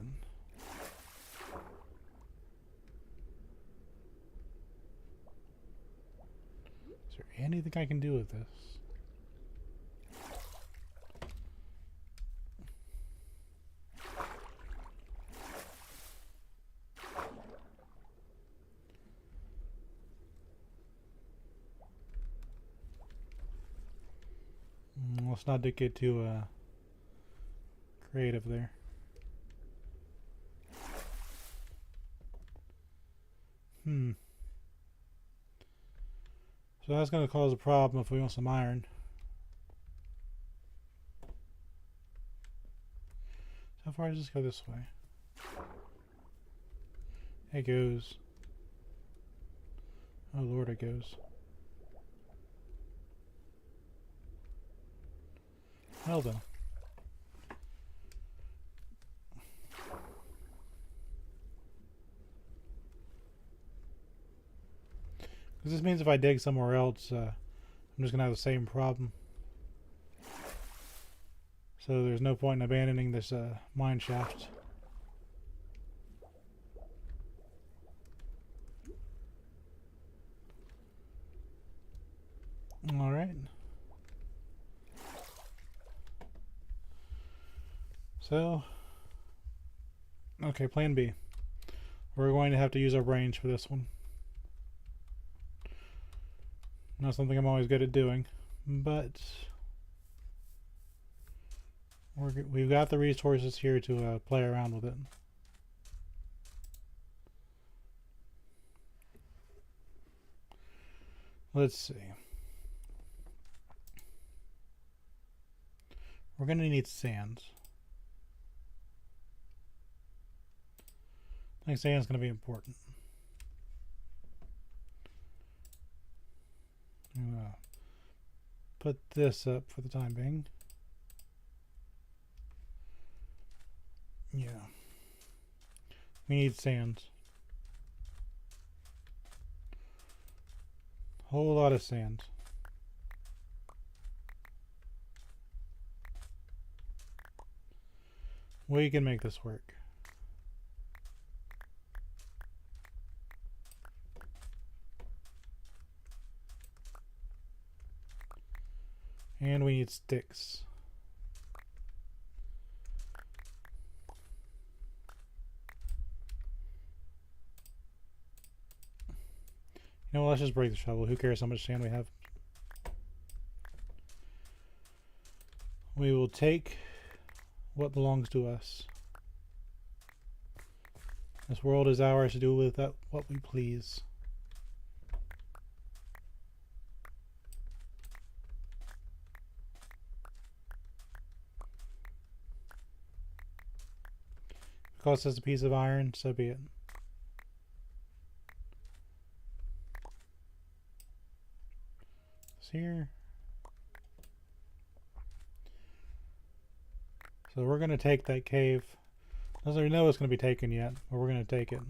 Is there anything I can do with this? Let's not get too creative there. So that's going to cause a problem if we want some iron. How far does this go this way? It goes. Oh Lord, it goes. Well then. Because this means if I dig somewhere else, I'm just going to have the same problem. So there's no point in abandoning this mine shaft. Alright. So, okay, plan B. We're going to have to use our brains for this one. Not something I'm always good at doing, but we've got the resources here to play around with it. Let's see. We're going to need sand. I think sand's going to be important. I'm going to put this up for the time being. Yeah. We need sand. Whole lot of sand. We can make this work. And we need sticks. You know what, let's just break the shovel. Who cares how much sand we have? We will take what belongs to us. This world is ours to do with that what we please. If it costs us a piece of iron, so be it. It's here. So we're going to take that cave. Doesn't even know it's going to be taken yet, but we're going to take it.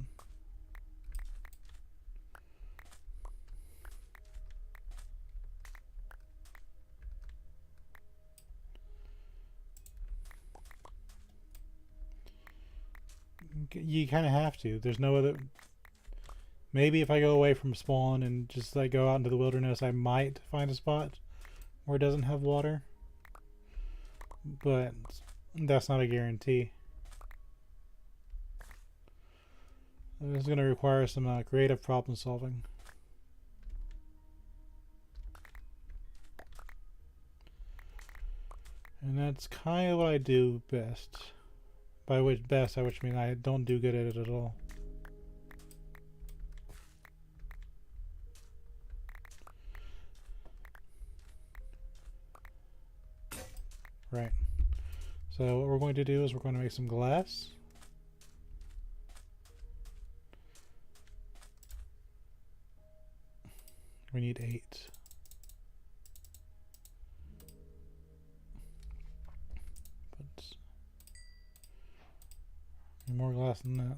You kind of have to. There's no other. Maybe if I go away from spawn and just like go out into the wilderness, I might find a spot where it doesn't have water. But that's not a guarantee. This is going to require some creative problem solving. And that's kind of what I do best. By which best, I which mean I don't do good at it at all. Right. So what we're going to do is we're going to make some glass. We need 8. But more glass than that.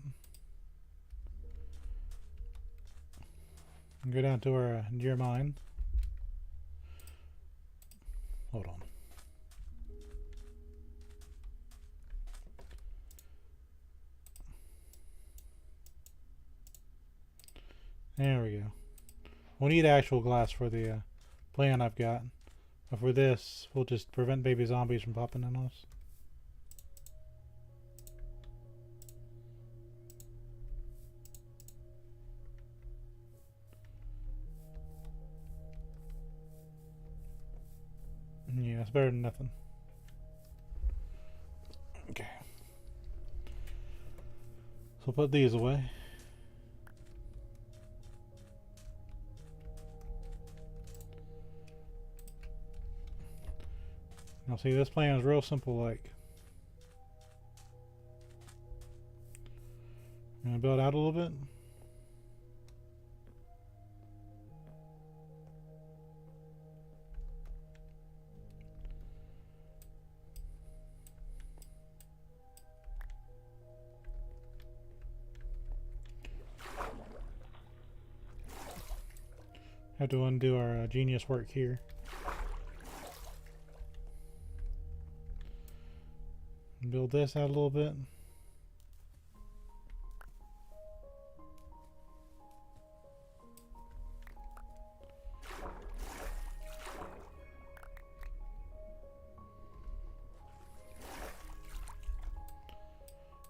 And go down to our near mine. Hold on. There we go. We'll need actual glass for the plan I've got. But for this, we'll just prevent baby zombies from popping in on us. Yeah, it's better than nothing. Okay. So we'll put these away. Now see, this plan is real simple. Like, I'm gonna build out a little bit. Have to undo our genius work here. Build this out a little bit.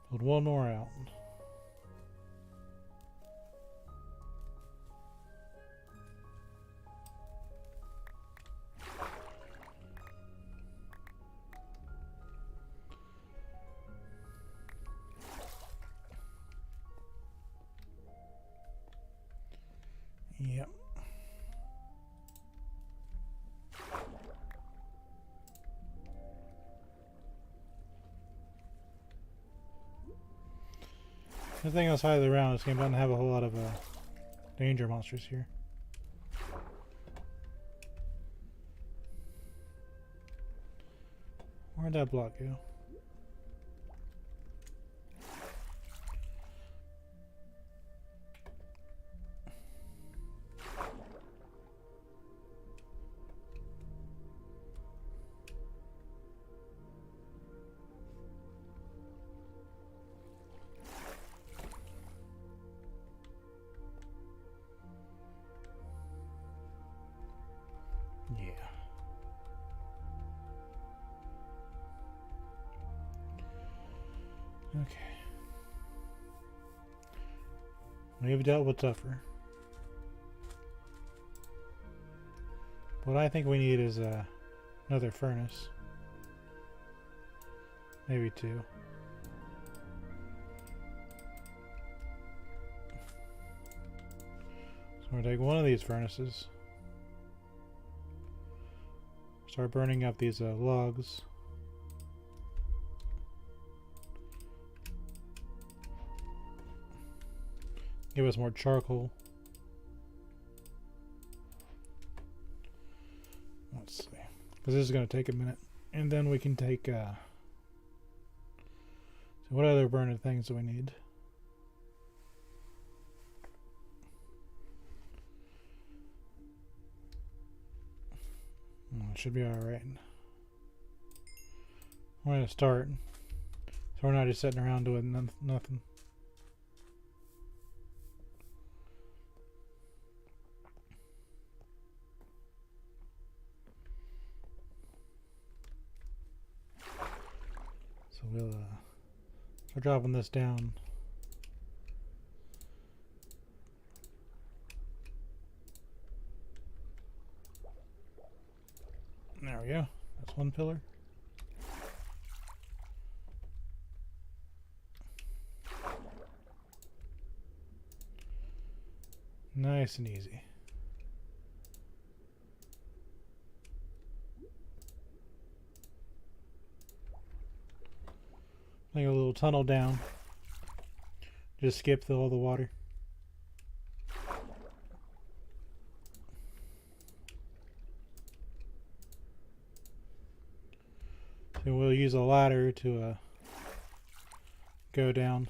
Build one more out. Yep. The thing outside of the round, this game doesn't have a whole lot of danger monsters here. Where'd that block go? Okay. We've dealt with tougher. What I think we need is another furnace. Maybe 2. So we're gonna take one of these furnaces. Start burning up these logs. Give us more charcoal. Let's see. Because this is going to take a minute. And then we can take... so So what other burner things do we need? It should be alright. We're going to start. So we're not just sitting around doing nothing. So we'll start dropping this down. There we go. That's one pillar. Nice and easy. Like a little tunnel down. Just skip all the water. So we'll use a ladder to go down.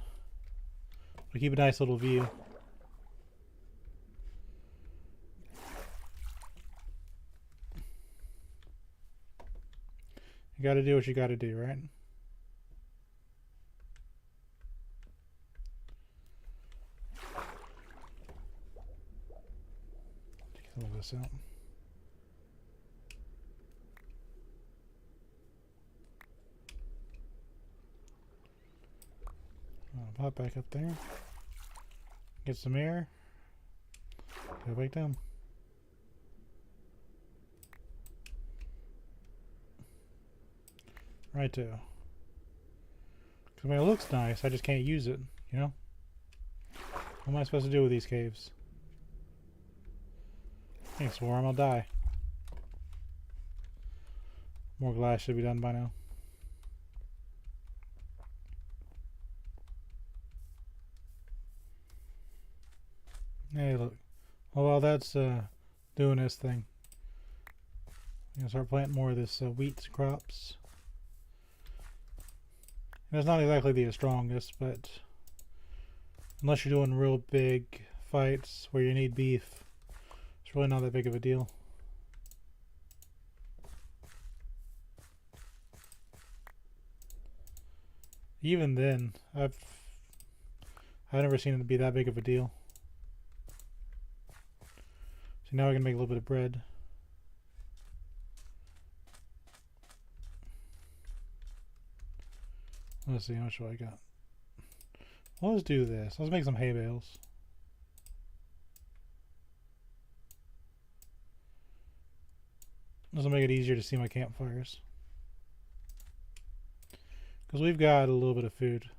We'll keep a nice little view. You gotta do what you gotta do, right? Take some of this out. Pop back up there. Get some air. Go back down. Right too. Because I mean, it looks nice, I just can't use it, you know? What am I supposed to do with these caves? Thanks, Worm, I'll die. More glass should be done by now. Hey, look. Oh, while that's doing this thing, I'm gonna start planting more of this wheat crops. And it's not exactly the strongest, but unless you're doing real big fights where you need beef, it's really not that big of a deal. Even then, I've never seen it to be that big of a deal. So now we're gonna make a little bit of bread. Let's see how much I got. Well, let's do this. Let's make some hay bales. This will make it easier to see my campfires. Because we've got a little bit of food.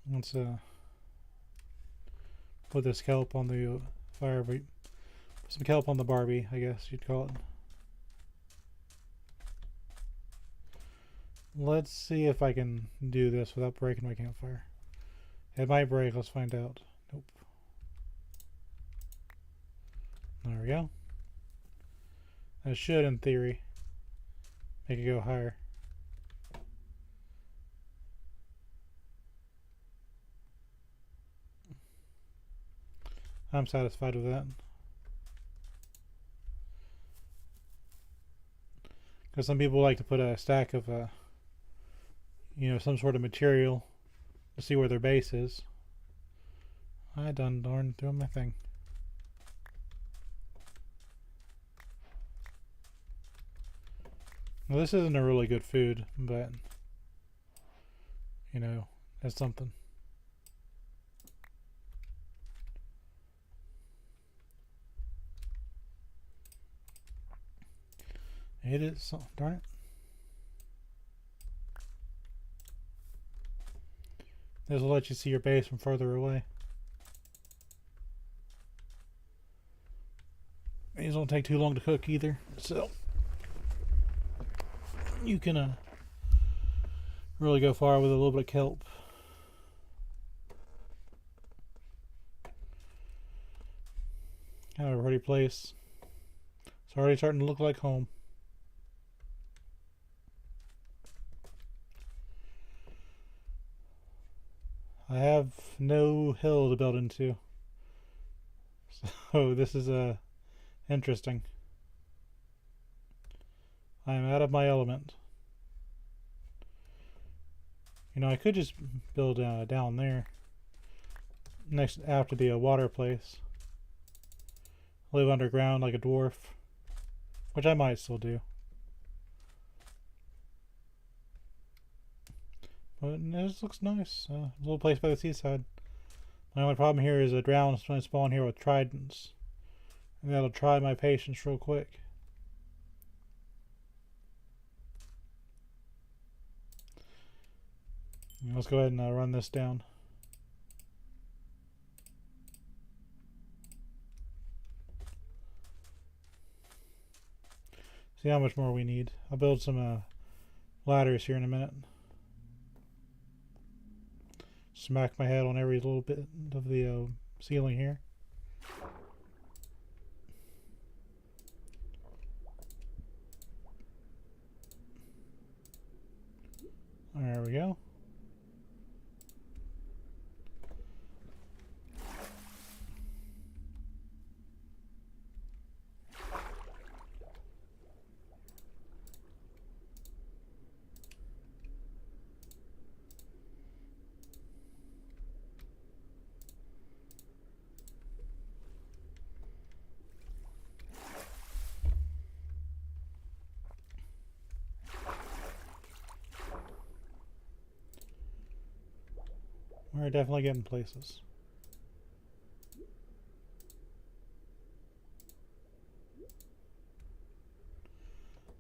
Let's put this kelp on the fire. Put some kelp on the Barbie, I guess you'd call it. Let's see if I can do this without breaking my campfire. It might break, let's find out. Nope. There we go. That should, in theory, make it go higher. I'm satisfied with that. Because some people like to put a stack of you know, some sort of material to see where their base is. I done darn doing my thing. Well, this isn't a really good food, but you know, it's something. It is, darn it. This will let you see your base from further away. These don't take too long to cook either, so you can really go far with a little bit of kelp. Kind of a pretty place. It's already starting to look like home. I have no hill to build into. So this is interesting. I am out of my element. You know, I could just build down there, next after the water place. Live underground like a dwarf, which I might still do. But this looks nice. A little place by the seaside. My only problem here is a drown's trying to spawn here with tridents. And that'll try my patience real quick. Let's go ahead and run this down. See how much more we need. I'll build some ladders here in a minute. Smack my head on every little bit of the ceiling here. There we go. We're definitely getting places.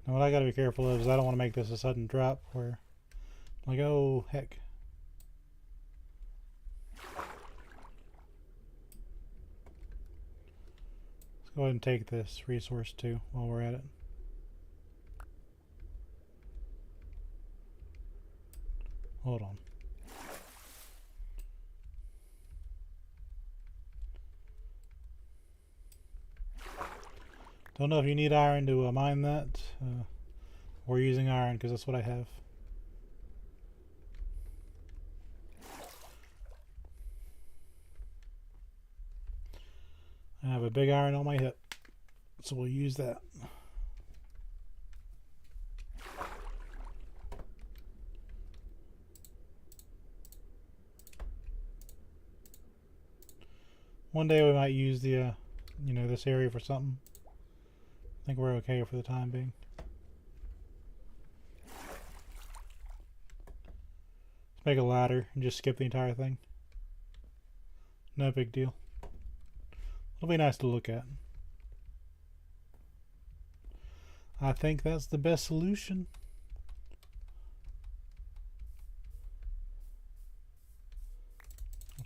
Now what I gotta be careful of is I don't want to make this a sudden drop where, like, oh heck. Let's go ahead and take this resource too while we're at it. Hold on. Don't know if you need iron to mine that. We're using iron because that's what I have. I have a big iron on my hip, so we'll use that. One day we might use the, you know, this area for something. I think we're okay for the time being. Let's make a ladder and just skip the entire thing. No big deal. It'll be nice to look at. I think that's the best solution.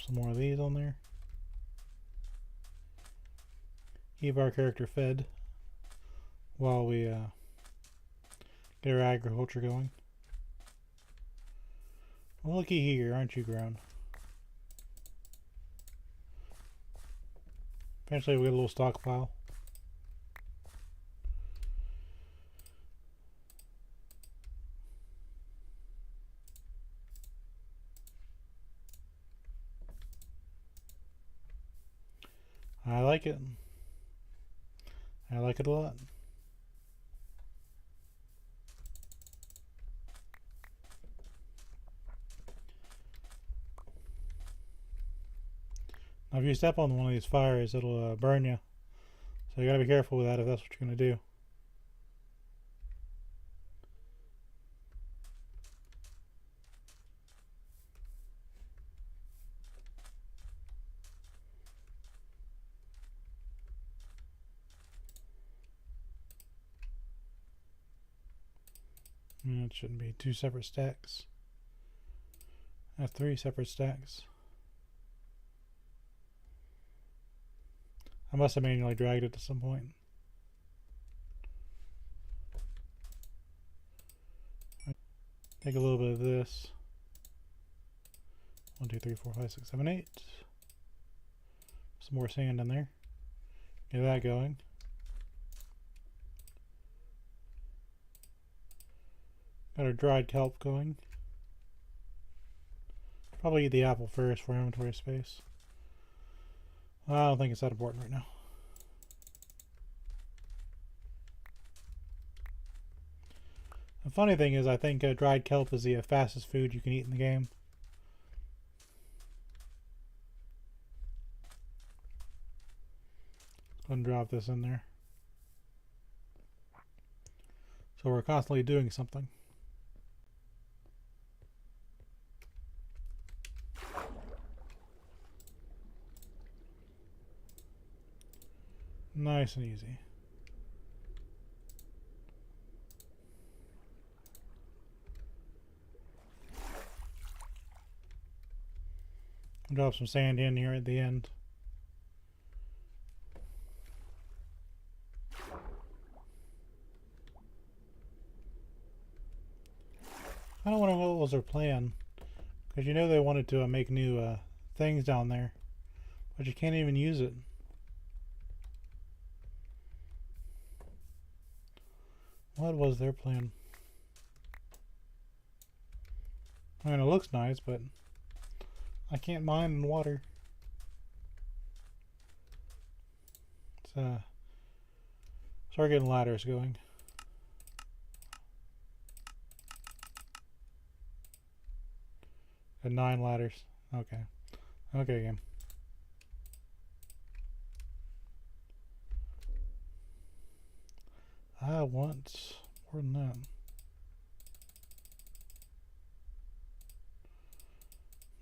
Some more of these on there. Keep our character fed while we get our agriculture going. Well, looky here, aren't you, grown? Eventually we'll get a little stockpile. I like it. I like it a lot. Now if you step on one of these fires, it'll burn you. So you gotta be careful with that if that's what you're gonna do. It shouldn't be 2 separate stacks. I have 3 separate stacks. I must have manually dragged it to some point. Take a little bit of this. 1, 2, 3, 4, 5, 6, 7, 8. Some more sand in there. Get that going. Got our dried kelp going. Probably eat the apple first for inventory space. I don't think it's that important right now. The funny thing is, I think dried kelp is the fastest food you can eat in the game. Go ahead and drop this in there. So we're constantly doing something. Nice and easy. Drop some sand in here at the end. I don't know what was their plan, because you know they wanted to make new things down there, but you can't even use it. What was their plan? I mean, it looks nice, but I can't mine in water. Let's start getting ladders going. Got 9 ladders. Okay. Okay, game. I want more than that.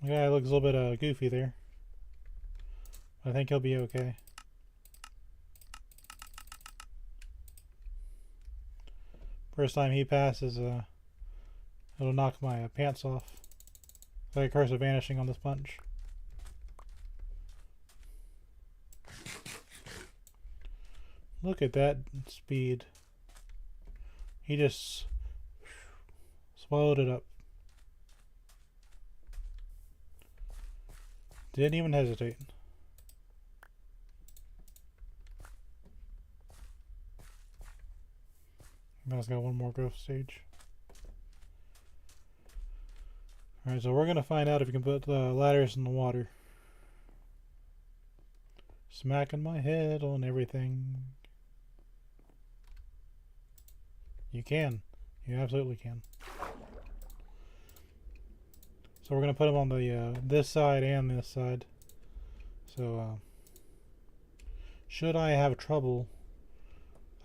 The guy looks a little bit goofy there. I think he'll be okay. First time he passes, it'll knock my pants off. It's like a curse of vanishing on this punch. Look at that speed. He just swallowed it up. Didn't even hesitate. Now it's got one more growth stage. Alright, so we're going to find out if you can put ladders in the water. Smacking my head on everything. You can. You absolutely can. So we're going to put them on the this side and this side. So should I have trouble,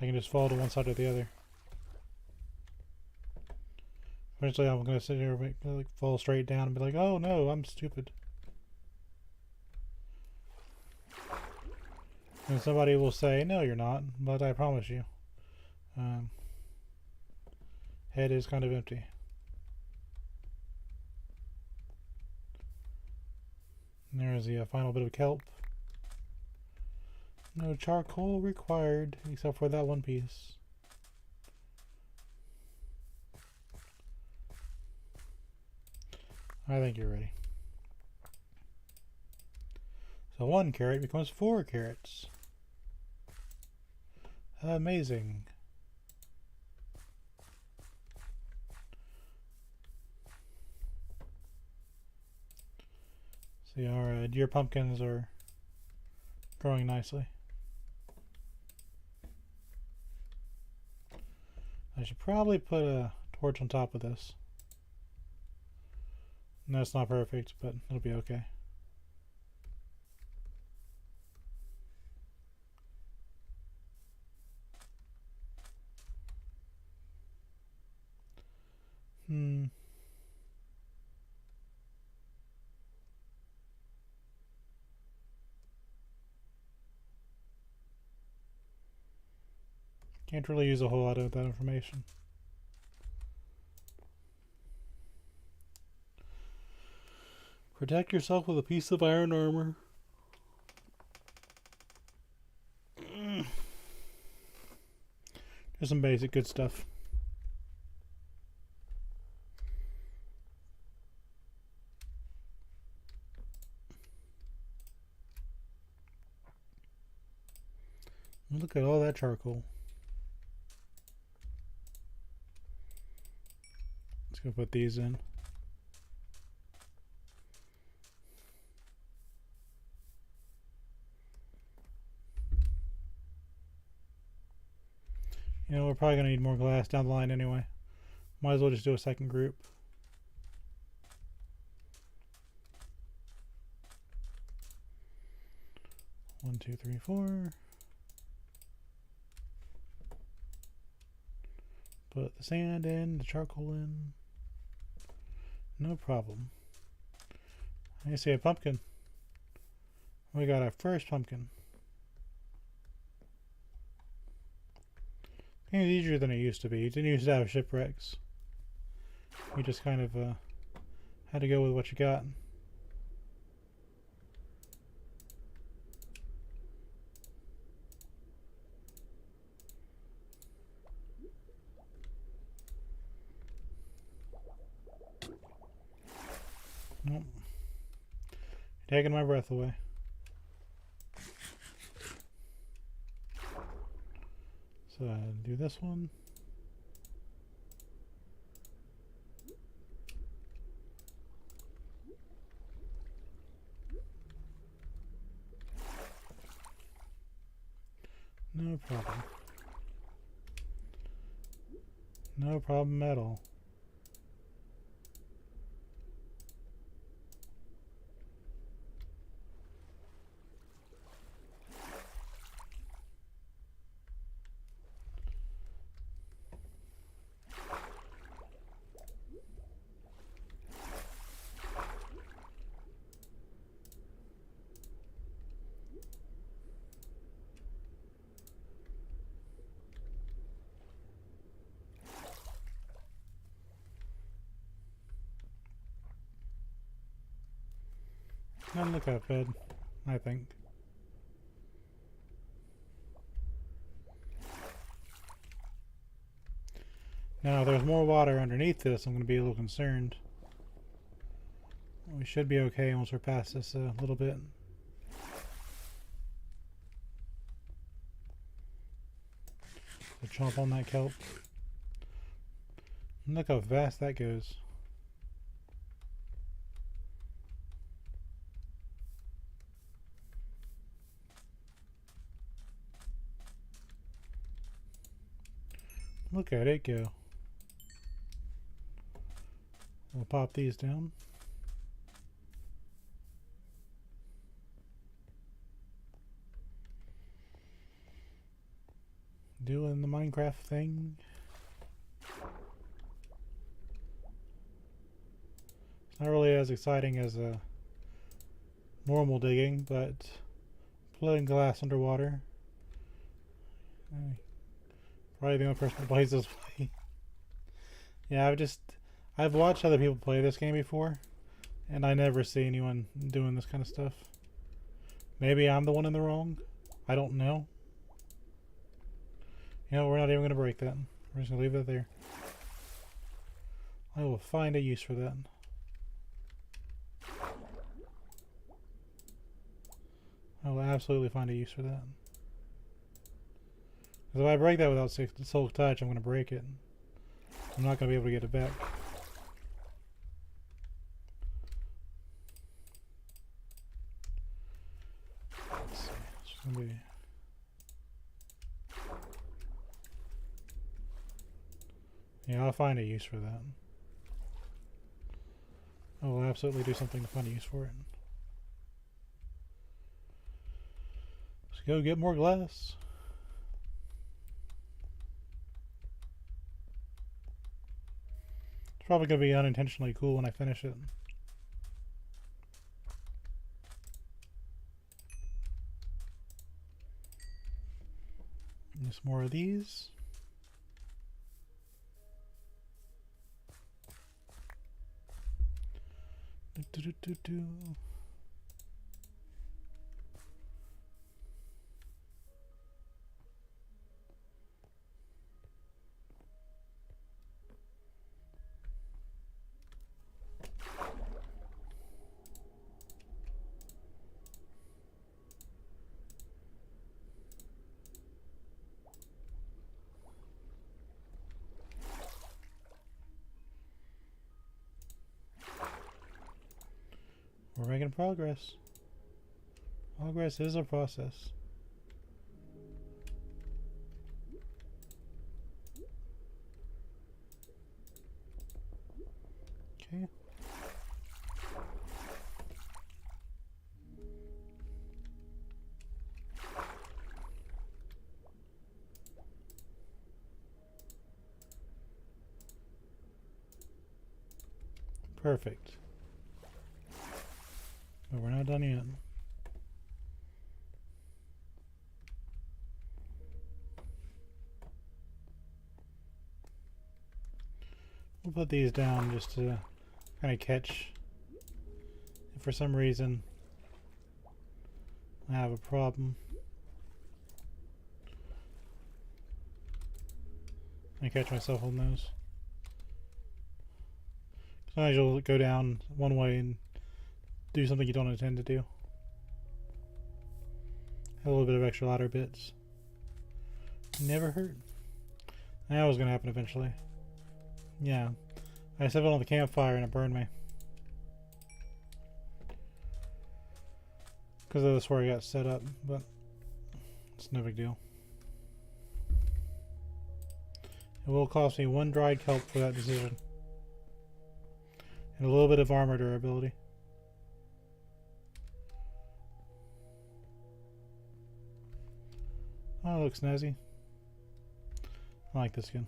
I can just fall to one side or the other. Eventually I'm going to sit here and like fall straight down and be like, oh no, I'm stupid. And somebody will say, no you're not, but I promise you. Head is kind of empty. And there's the final bit of kelp. No charcoal required, except for that one piece. I think you're ready. So 1 carrot becomes 4 carrots. Amazing. See, our deer pumpkins are growing nicely. I should probably put a torch on top of this. And that's not perfect, but it'll be okay. Can't really use a whole lot of that information. Protect yourself with a piece of iron armor. Just some basic good stuff. Look at all that charcoal. Let's go put these in. You know, we're probably going to need more glass down the line anyway. Might as well just do a second group. One, two, three, four. Put the sand in, the charcoal in. No problem. I see a pumpkin. We got our first pumpkin. It's easier than it used to be. You didn't used to have shipwrecks. You just kind of had to go with what you got. Nope. Taking my breath away. So do this one. No problem. No problem at all. Doesn't look that bad, I think. Now, if there's more water underneath this, I'm going to be a little concerned. We should be okay once we're past this a little bit. So chomp on that kelp. Look how fast that goes. Look at it go. We'll pop these down. Doing the Minecraft thing. It's not really as exciting as a normal digging, but putting glass underwater. Probably the only person that plays this way. Yeah, I've watched other people play this game before, and I never see anyone doing this kind of stuff. Maybe I'm the one in the wrong. I don't know. You know, we're not even going to break that. We're just going to leave that there. I will find a use for that. I will absolutely find a use for that. Because if I break that without silk touch, I'm going to break it. I'm not going to be able to get it back. Let's see. It's just going to be... Yeah, I'll find a use for that. I will absolutely do something to find a use for it. Let's go get more glass. It's probably going to be unintentionally cool when I finish it. Just more of these. Do. We're making progress. Progress is a process. Perfect. But we're not done yet. We'll put these down just to kind of catch if for some reason I have a problem. I catch myself on those. Sometimes you'll go down one way and do something you don't intend to do. Have a little bit of extra ladder bits. Never hurt. That was gonna happen eventually. Yeah. I set it on the campfire and it burned me. Because that's where I got set up, but it's no big deal. It will cost me 1 dried kelp for that decision. And a little bit of armor durability. Oh, it looks snazzy. I like this skin.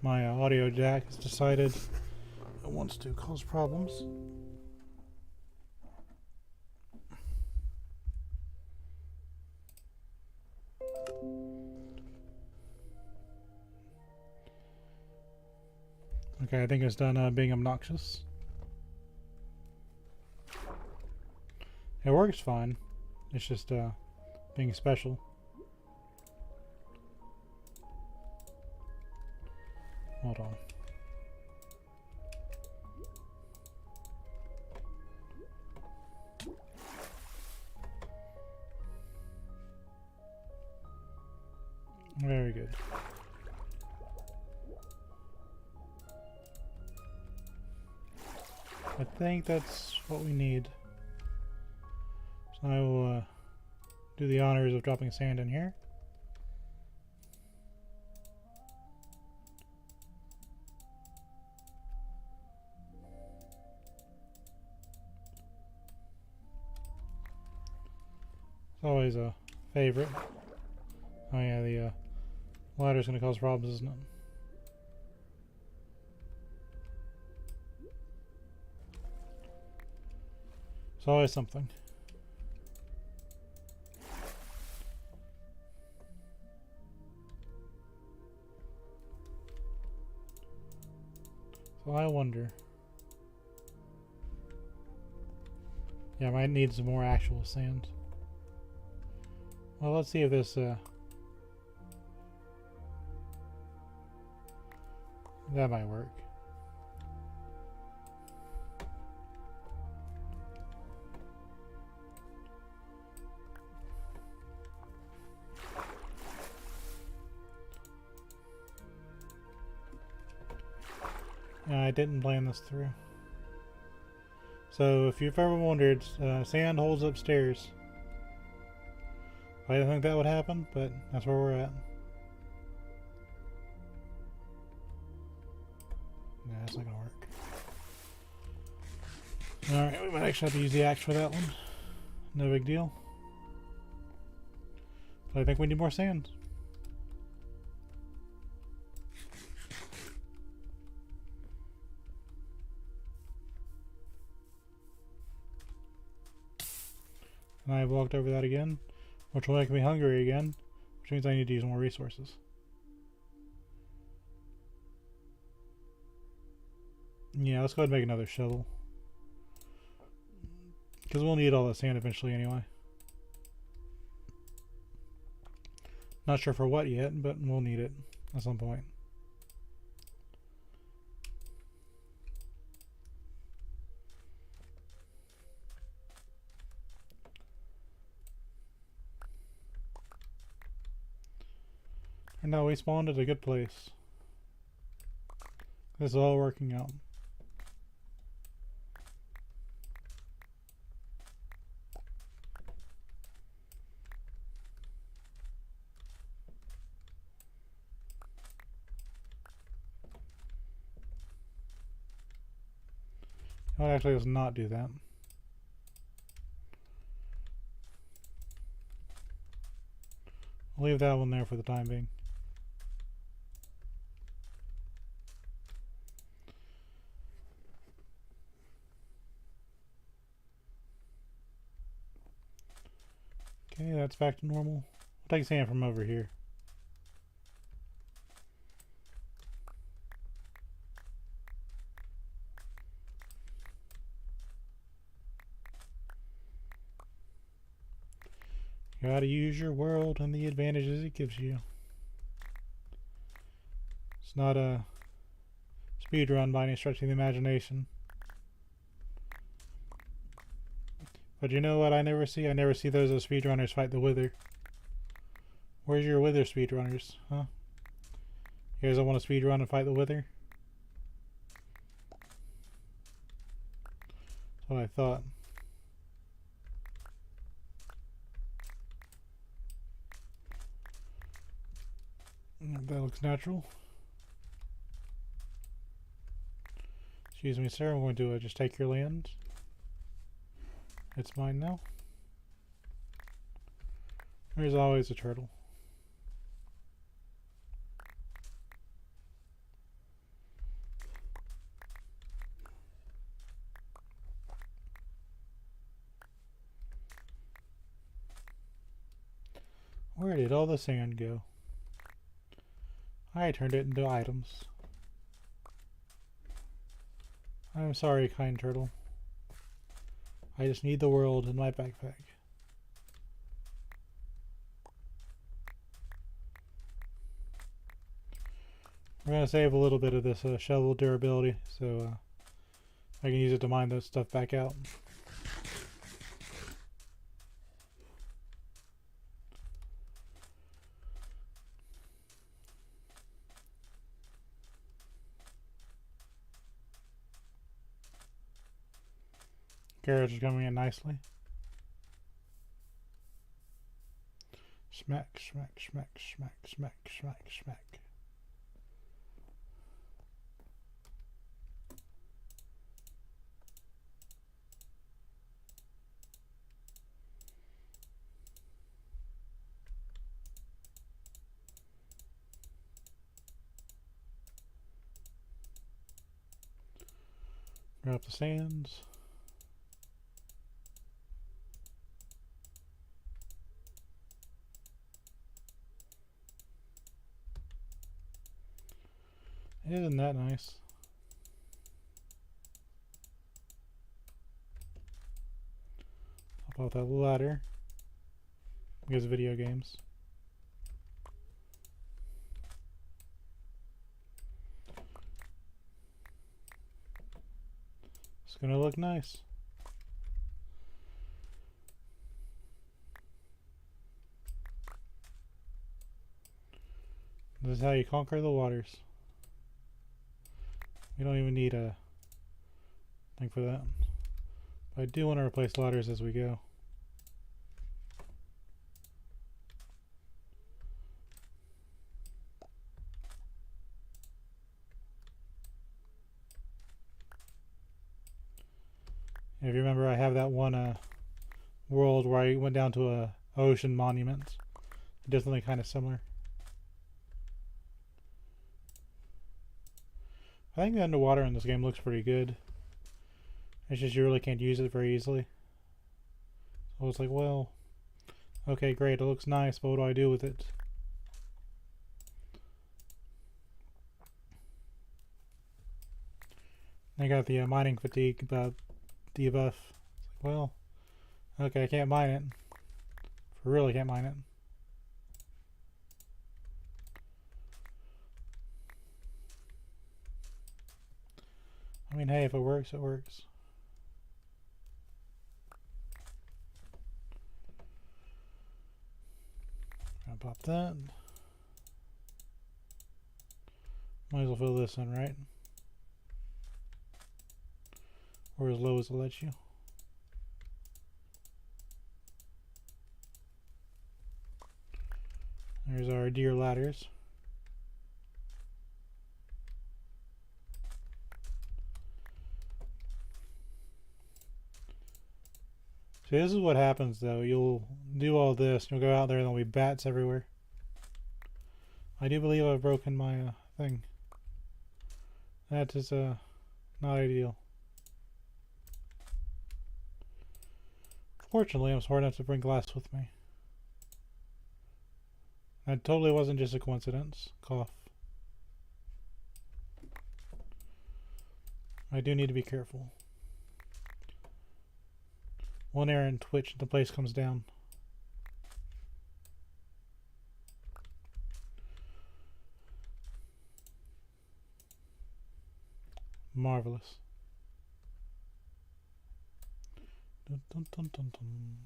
My audio jack has decided it wants to cause problems. Okay, I think it's done being obnoxious. It works fine. It's just being special. Hold on. Very good. I think that's what we need. So I will do the honors of dropping sand in here. It's always a favorite. Oh yeah, the ladder's gonna cause problems, isn't it? It's always something. So I wonder. Yeah, I might need some more actual sand. Well, let's see if this that might work. I didn't plan this through. So if you've ever wondered, sand holds upstairs. I didn't think that would happen, but that's where we're at. Yeah, that's not gonna work. Alright, we might actually have to use the axe for that one. No big deal. But I think we need more sand. And I've walked over that again, which will make me hungry again, which means I need to use more resources. Yeah, let's go ahead and make another shovel. Because we'll need all that sand eventually anyway. Not sure for what yet, but we'll need it at some point. And now we spawned at a good place. This is all working out. Oh, actually, let's not do that. I'll leave that one there for the time being. Okay, that's back to normal. I'll take sand from over here. You gotta use your world and the advantages it gives you. It's not a speedrun by any stretch of the imagination. But you know what I never see? I never see those as speedrunners fight the Wither. Where's your Wither speedrunners? Huh? You guys don't want to speedrun and fight the Wither? That's what I thought. That looks natural. Excuse me, sir. I'm going to just take your land. It's mine now. There's always a turtle. Where did all the sand go? I turned it into items. I'm sorry, kind turtle. I just need the world in my backpack. We're going to save a little bit of this shovel durability, so I can use it to mine that stuff back out. Carrots are coming in nicely. Smack, smack, smack, smack, smack, smack, smack. Grab the sands. Isn't that nice? How about that ladder? Because video games. It's gonna look nice. This is how you conquer the waters. We don't even need a thing for that. But I do want to replace ladders as we go. If you remember, I have that one world where I went down to a ocean monument. It does something kind of similar. I think the underwater in this game looks pretty good. It's just you really can't use it very easily. So it's like, well, okay, great, it looks nice, but what do I do with it? I got the mining fatigue debuff. It's like, well, okay, I can't mine it. For real, I can't mine it. I mean, hey, if it works, it works. I'll pop that. Might as well fill this in, right? Or as low as it lets you. There's our deer ladders. See, this is what happens though. You'll do all this, you'll go out there and there'll be bats everywhere. I do believe I've broken my thing. That is not ideal. Fortunately, I'm smart enough to bring glass with me. That totally wasn't just a coincidence. Cough. I do need to be careful. One error and twitch, the place comes down. Marvelous. Dun, dun, dun, dun, dun.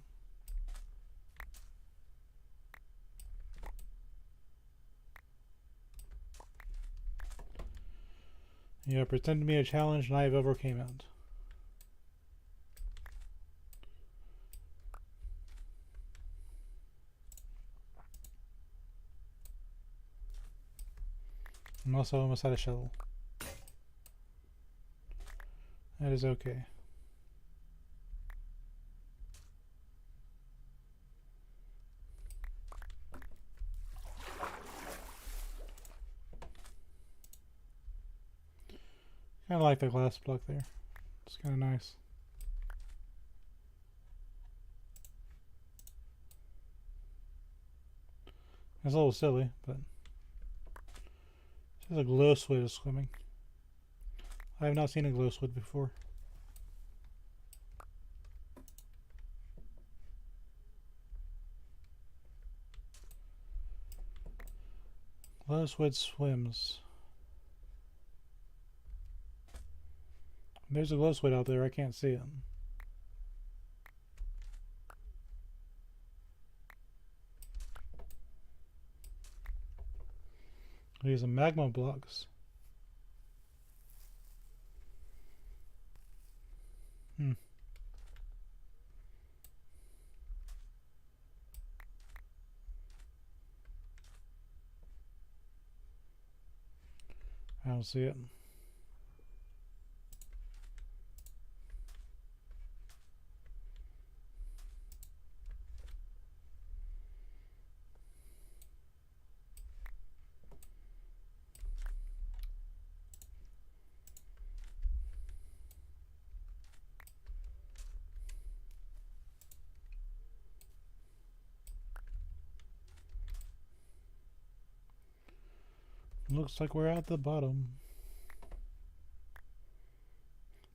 You have presented me a challenge and I have overcame it. I'm also almost out of shovel. That is okay. Kind of like the glass block there. It's kind of nice. It's a little silly, but it's just a glow squid is swimming. I have not seen a glow squid before. Glow squid swims. There's a glow squid out there. I can't see it. These are magma blocks. I don't see it. Looks like we're at the bottom.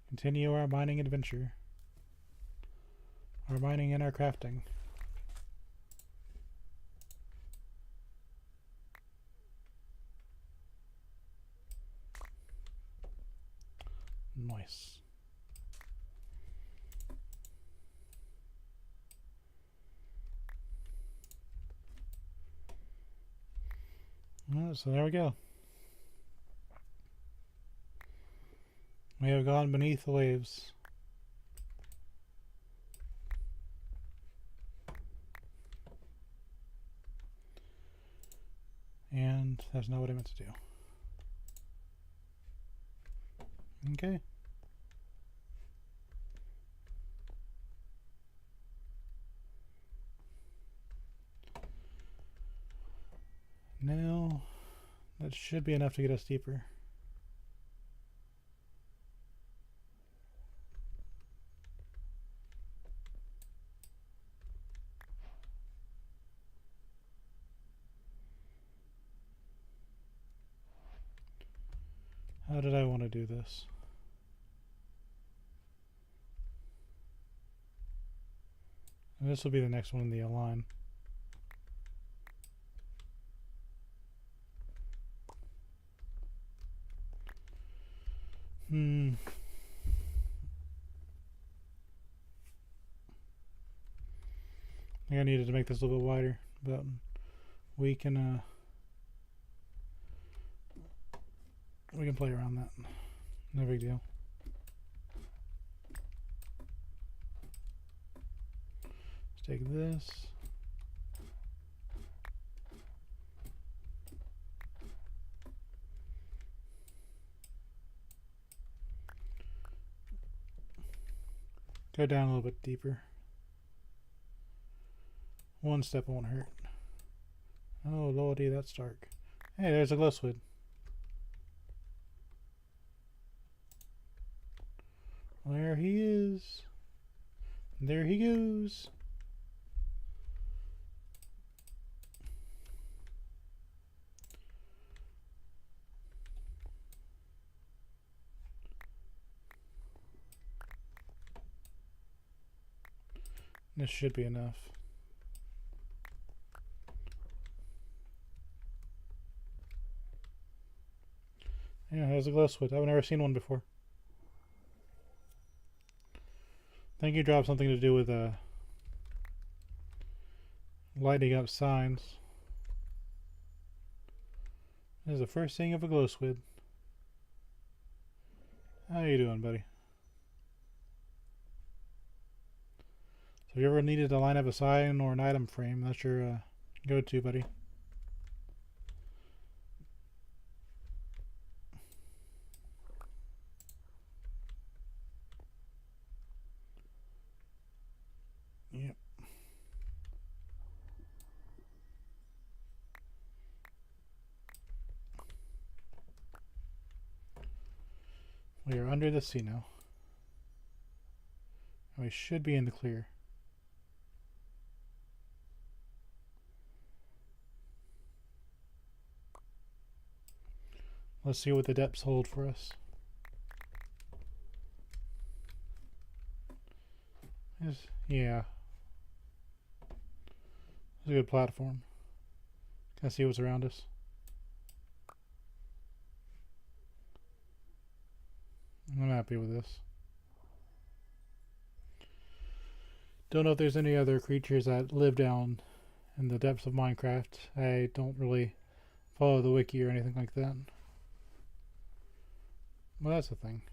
Continue our mining adventure. Our mining and our crafting. Nice. Alright, so there we go. We have gone beneath the waves. And that's not what I meant to do. Okay. Now, that should be enough to get us deeper. How did I want to do this? And this will be the next one in the align. I think I needed to make this a little bit wider, but we can play around that. No big deal. Let's take this. Go down a little bit deeper. One step won't hurt. Oh lordy, that's dark. Hey, there's a glow squid. There he is. There he goes. This should be enough. Yeah, there's a glow squid. I've never seen one before. I think you dropped something to do with lighting up signs. This is the first seeing of a glow squid. How you doing, buddy? So if you ever needed to line up a sign or an item frame, that's your go-to, buddy. Yep. We are under the sea now. We should be in the clear. Let's see what the depths hold for us. Yeah. It's a good platform. Can I see what's around us? I'm happy with this. Don't know if there's any other creatures that live down in the depths of Minecraft. I don't really follow the wiki or anything like that. Well, that's the thing.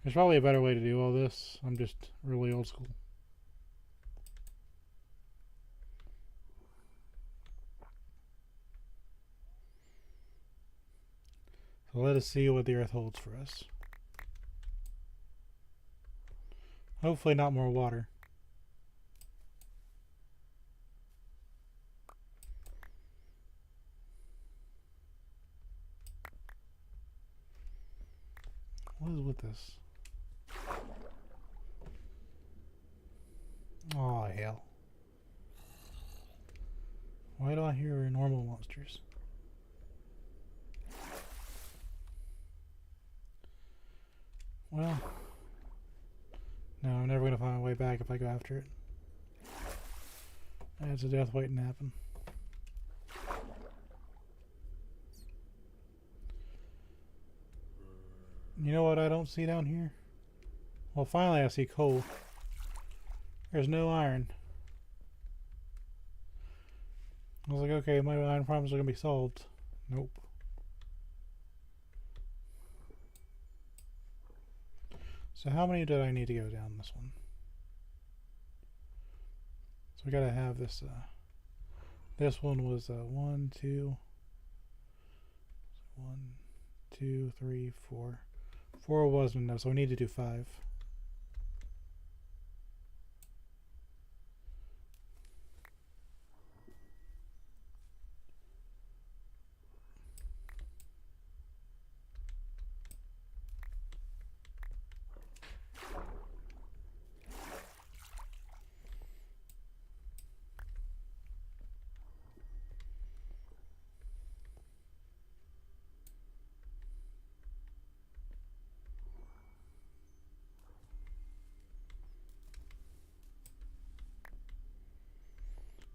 There's probably a better way to do all this. I'm just really old school. So let us see what the earth holds for us. Hopefully not more water. What is with this? Oh, hell. Why do I hear normal monsters? Well, no, I'm never going to find my way back if I go after it. That's a death waiting to happen. You know what I don't see down here? Well, finally I see coal. There's no iron. I was like, okay, my iron problems are going to be solved. Nope. So how many did I need to go down this one? So we gotta have this, this one was 1, 2, 1, 2, 3, 4. 4 wasn't enough, so we need to do 5.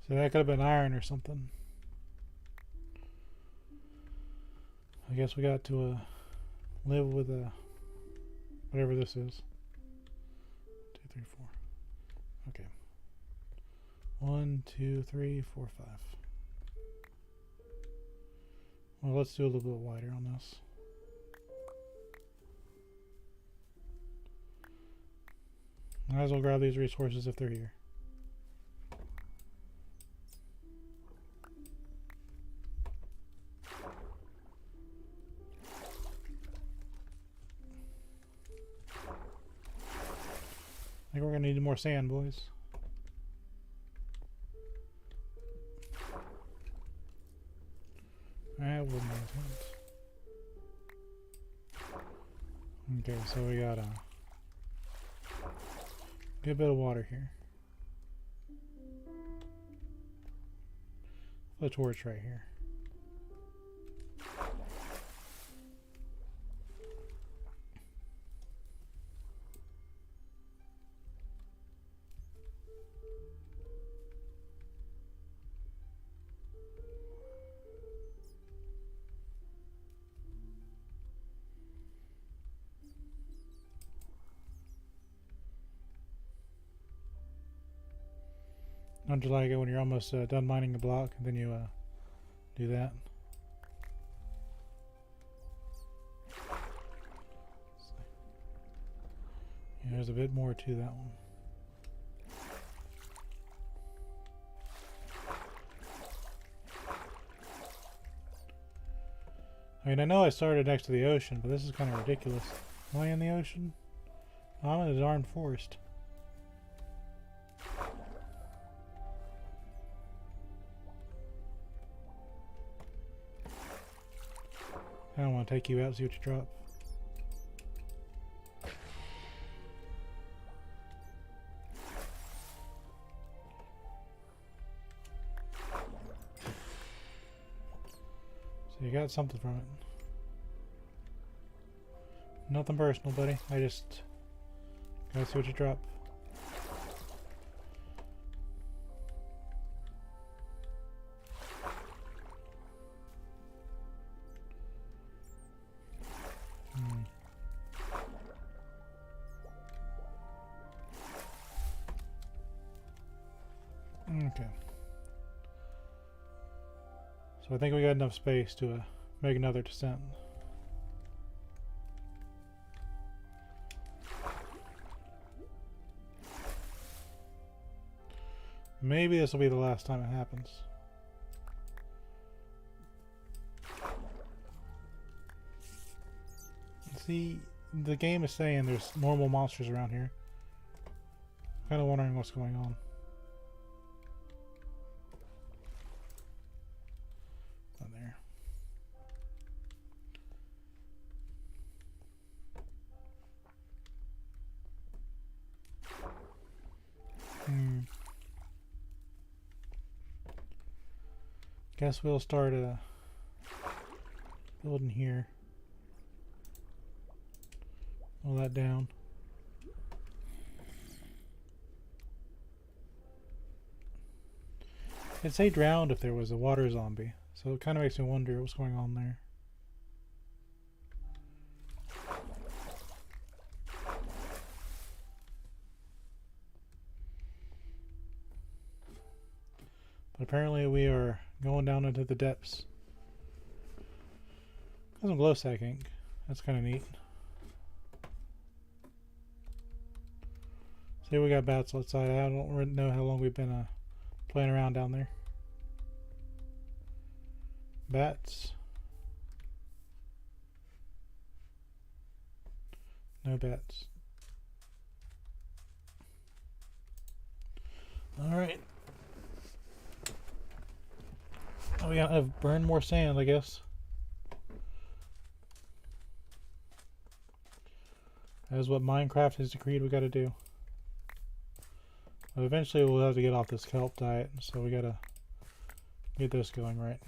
So that could have been iron or something. I guess we got to live with whatever this is. 2, 3, 4. Okay. 1, 2, 3, 4, 5. Well, let's do a little bit wider on this. Might as well grab these resources if they're here. I think we're gonna need more sand, boys. That wouldn't make sense. Okay, so we got a good bit of water here. A torch right here. Don't you like it when you're almost done mining a block and then you do that? Yeah, there's a bit more to that one. I mean, I know I started next to the ocean, but this is kind of ridiculous. Am I in the ocean? I'm in a darn forest. I don't want to take you out and see what you drop. So you got something from it. Nothing personal, buddy. I just gotta see what you drop. Okay. So I think we got enough space to make another descent. Maybe this will be the last time it happens. See, the game is saying there's normal monsters around here. Kind of wondering what's going on. Not there. Guess we'll start building here. All that down. It'd say drowned if there was a water zombie, so it kind of makes me wonder what's going on there. But apparently we are going down into the depths. Got some glow stack ink. That's kind of neat. See, we got bats outside. I don't really know how long we've been playing around down there. Bats. No bats. Alright. Oh, we gotta burn more sand, I guess. That is what Minecraft has decreed we gotta do. But eventually we'll have to get off this kelp diet, so we gotta get this going right.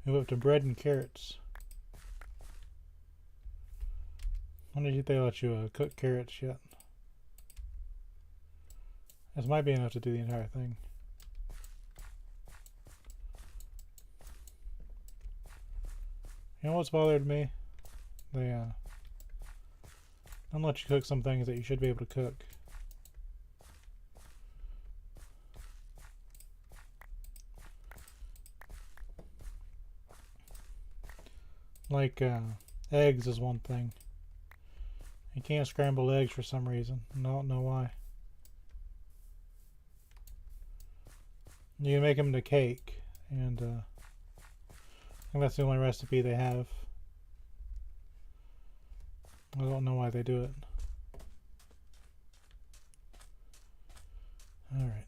Move up to bread and carrots. When did they let you cook carrots yet? This might be enough to do the entire thing. You know what's bothered me? They don't let you cook some things that you should be able to cook. Like eggs is one thing. You can't scramble eggs for some reason. I don't know why. You can make them into cake, and I think that's the only recipe they have. I don't know why they do it. Alright.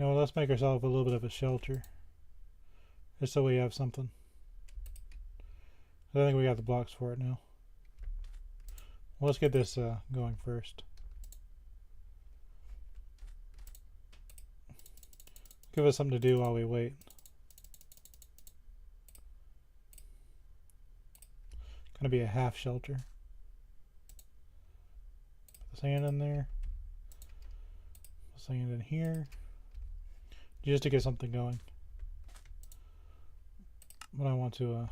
You know, let's make ourselves a little bit of a shelter. Just so we have something. I think we got the blocks for it now. Well, let's get this going first. Give us something to do while we wait. Gonna be a half shelter. Put the sand in there. Put sand in here. Just to get something going. But I want to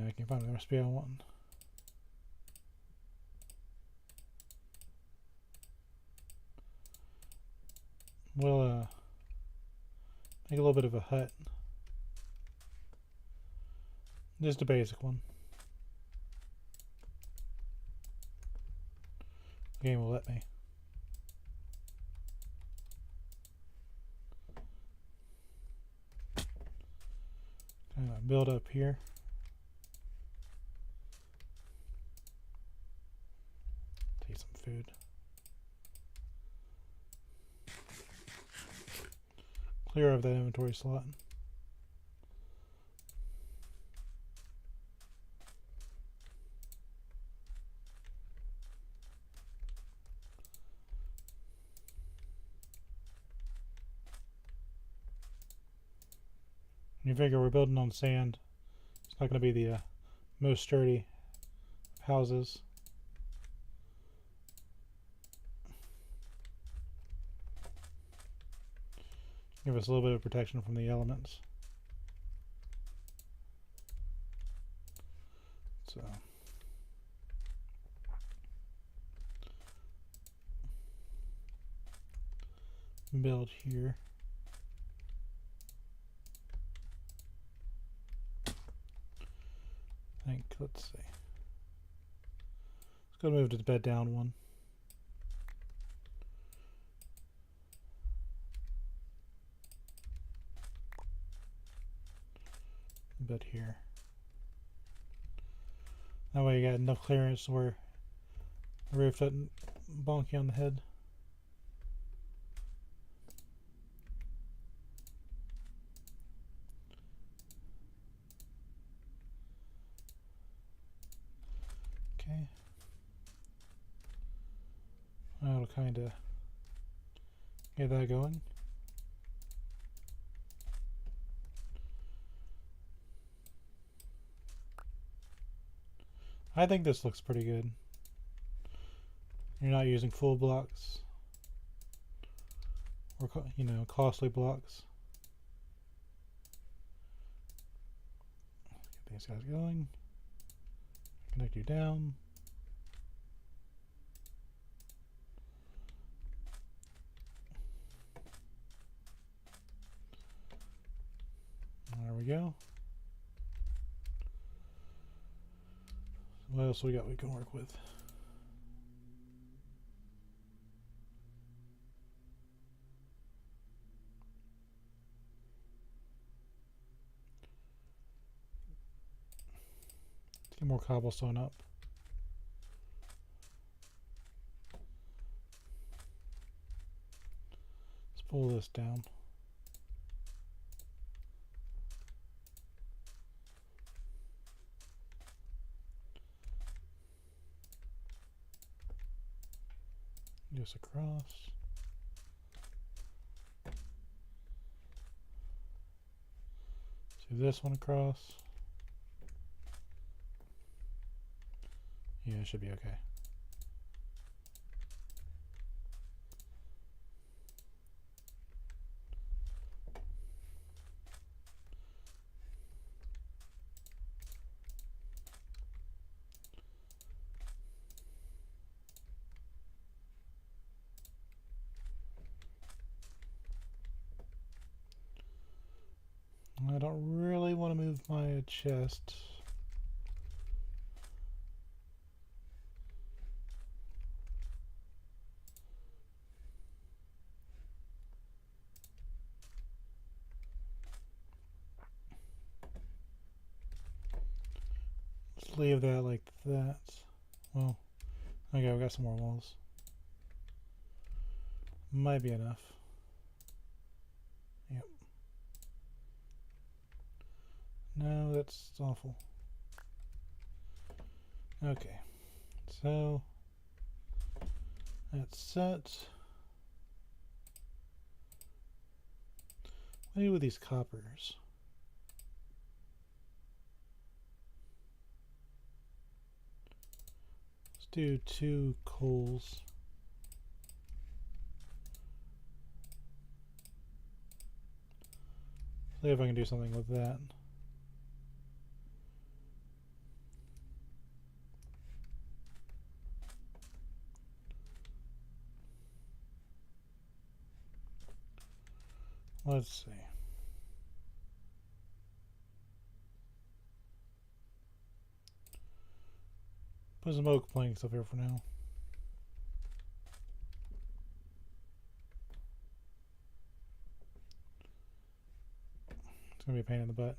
I can find the recipe I want. We'll make a little bit of a hut. Just a basic one. The game will let me. Kind of build up here. Take some food. Clear of that inventory slot. You figure we're building on sand. It's not going to be the most sturdy houses. Give us a little bit of protection from the elements. So build here. I think, let's see. Let's go move to the bed down one. Bed here. That way you got enough clearance where the roof doesn't bonk you on the head. Okay. That'll kind of get that going. I think this looks pretty good. You're not using full blocks or, you know, costly blocks. Get these guys going. Connect you down. There we go. What else we got we can work with? Let's get more cobblestone up. Let's pull this down. Just across. See this one across. Yeah, it should be okay. I don't really want to move my chest. Let's leave that like that. Well, Okay, we got some more walls. Might be enough. Yep. No, that's awful. Okay. So that's set. What do I do with these coppers? Let's do 2 coals. See if I can do something with that. Let's see. Put some oak planks up here for now. It's gonna be a pain in the butt.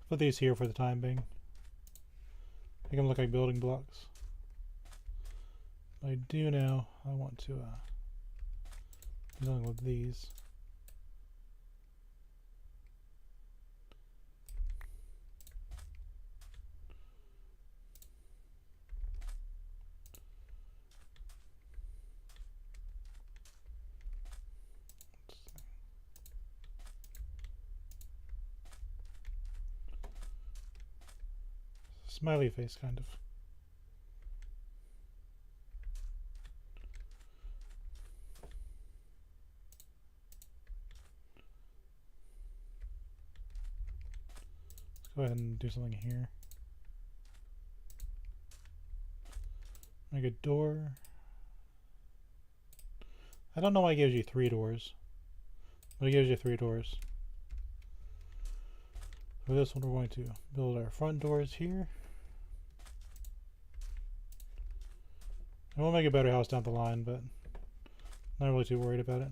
Put these here for the time being. Make them look like building blocks. I do now. I want to do something with these. Smiley face, kind of. Let's go ahead and do something here. Make a door. I don't know why it gives you 3 doors, but it gives you 3 doors. For this one, we're going to build our front doors here. And we'll make a better house down the line, but not really too worried about it.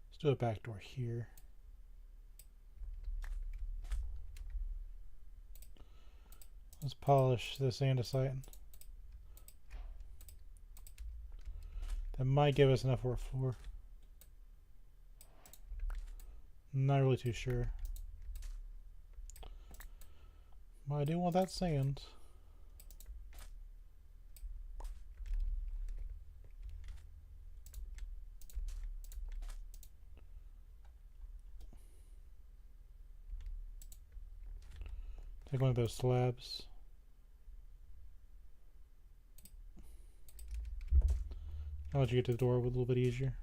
Let's do a back door here. Let's polish this andesite. That might give us enough for a floor. Not really too sure. But I do want that sand. Take one of those slabs. I'll let you get to the door a little bit easier.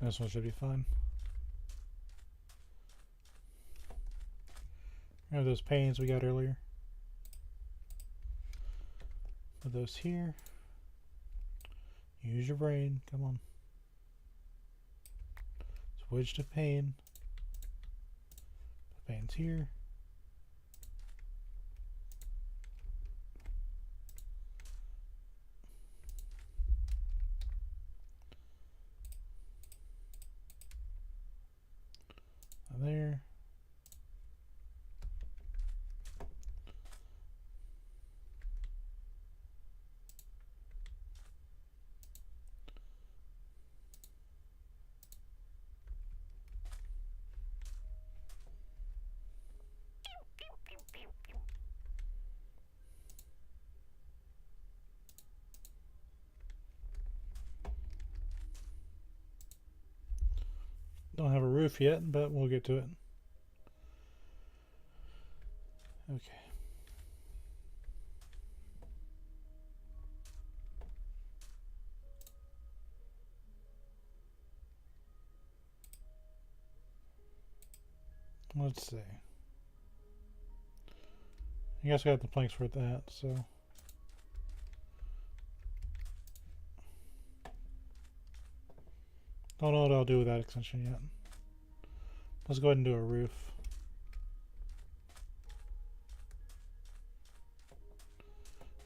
This one should be fine. Have those panes we got earlier. Put those here. Use your brain. Come on. Switch to pane. Put panes here. There. Don't have a roof yet, but we'll get to it. Okay. Let's see. I guess I got the planks for that, so. Don't know what I'll do with that extension yet. Let's go ahead and do a roof.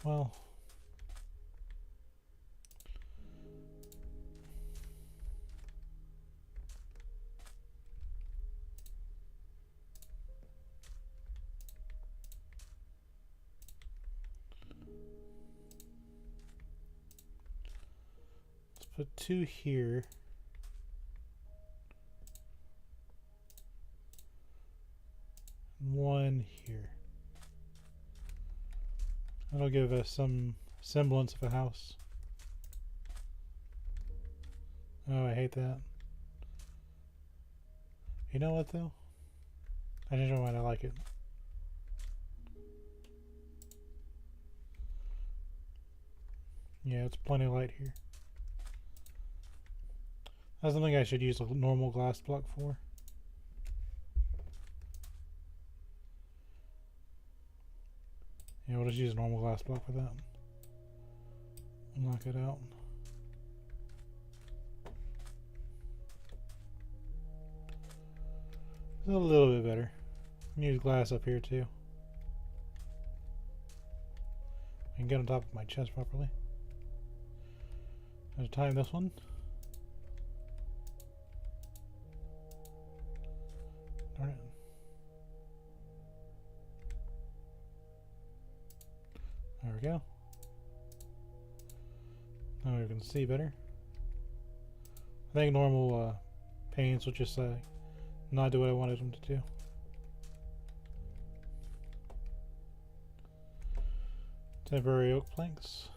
Well, let's put 2 here. And 1 here. That'll give us some semblance of a house. Oh, I hate that. You know what though? I changed my mind, I like it. Yeah, it's plenty of light here. That's something I should use a normal glass block for. Yeah, we'll just use a normal glass block for that. Knock it out. It's a little bit better. Use glass up here too. I can get on top of my chest properly. I'll time this one. Darn it. There we go. Now we can see better. I think normal paints will just not do what I wanted them to do. Temporary oak planks.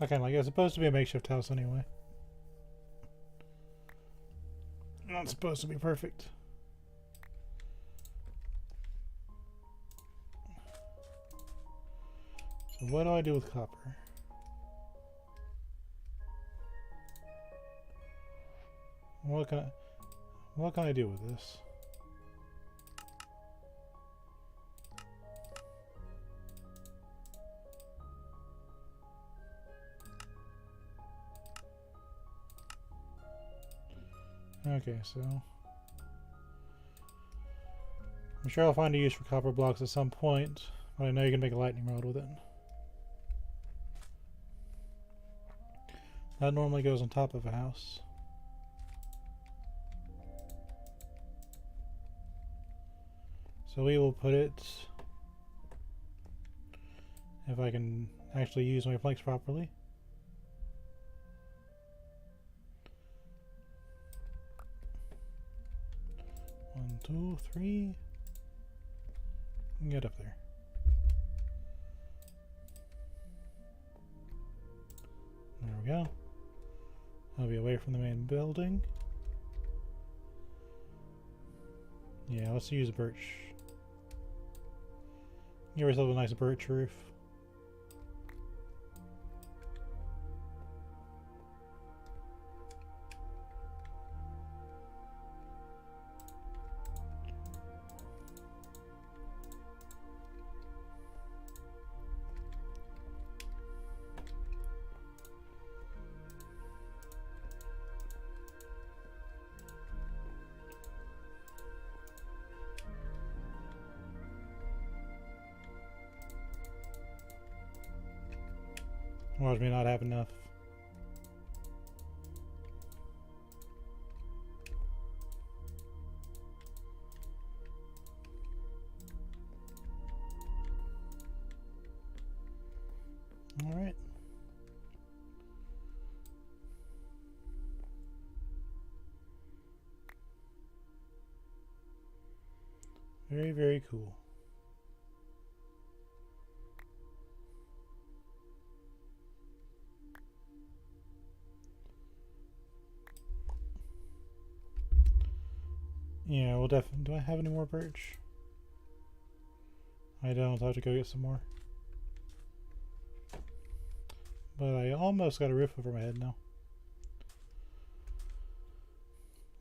I kind of like it. It's supposed to be a makeshift house anyway. Not supposed to be perfect. So what do I do with copper? What can I do with this? Okay, so I'm sure I'll find a use for copper blocks at some point, but I know you can make a lightning rod with it. That normally goes on top of a house. So we will put it, if I can actually use my planks properly. One, two, three. Get up there. There we go. I'll be away from the main building. Yeah, let's use a birch. Give yourself a nice birch roof. Watch me not have enough. All right. Very, very cool. Yeah, we'll definitely. Do I have any more birch? I don't. I'll have to go get some more. But I almost got a roof over my head now.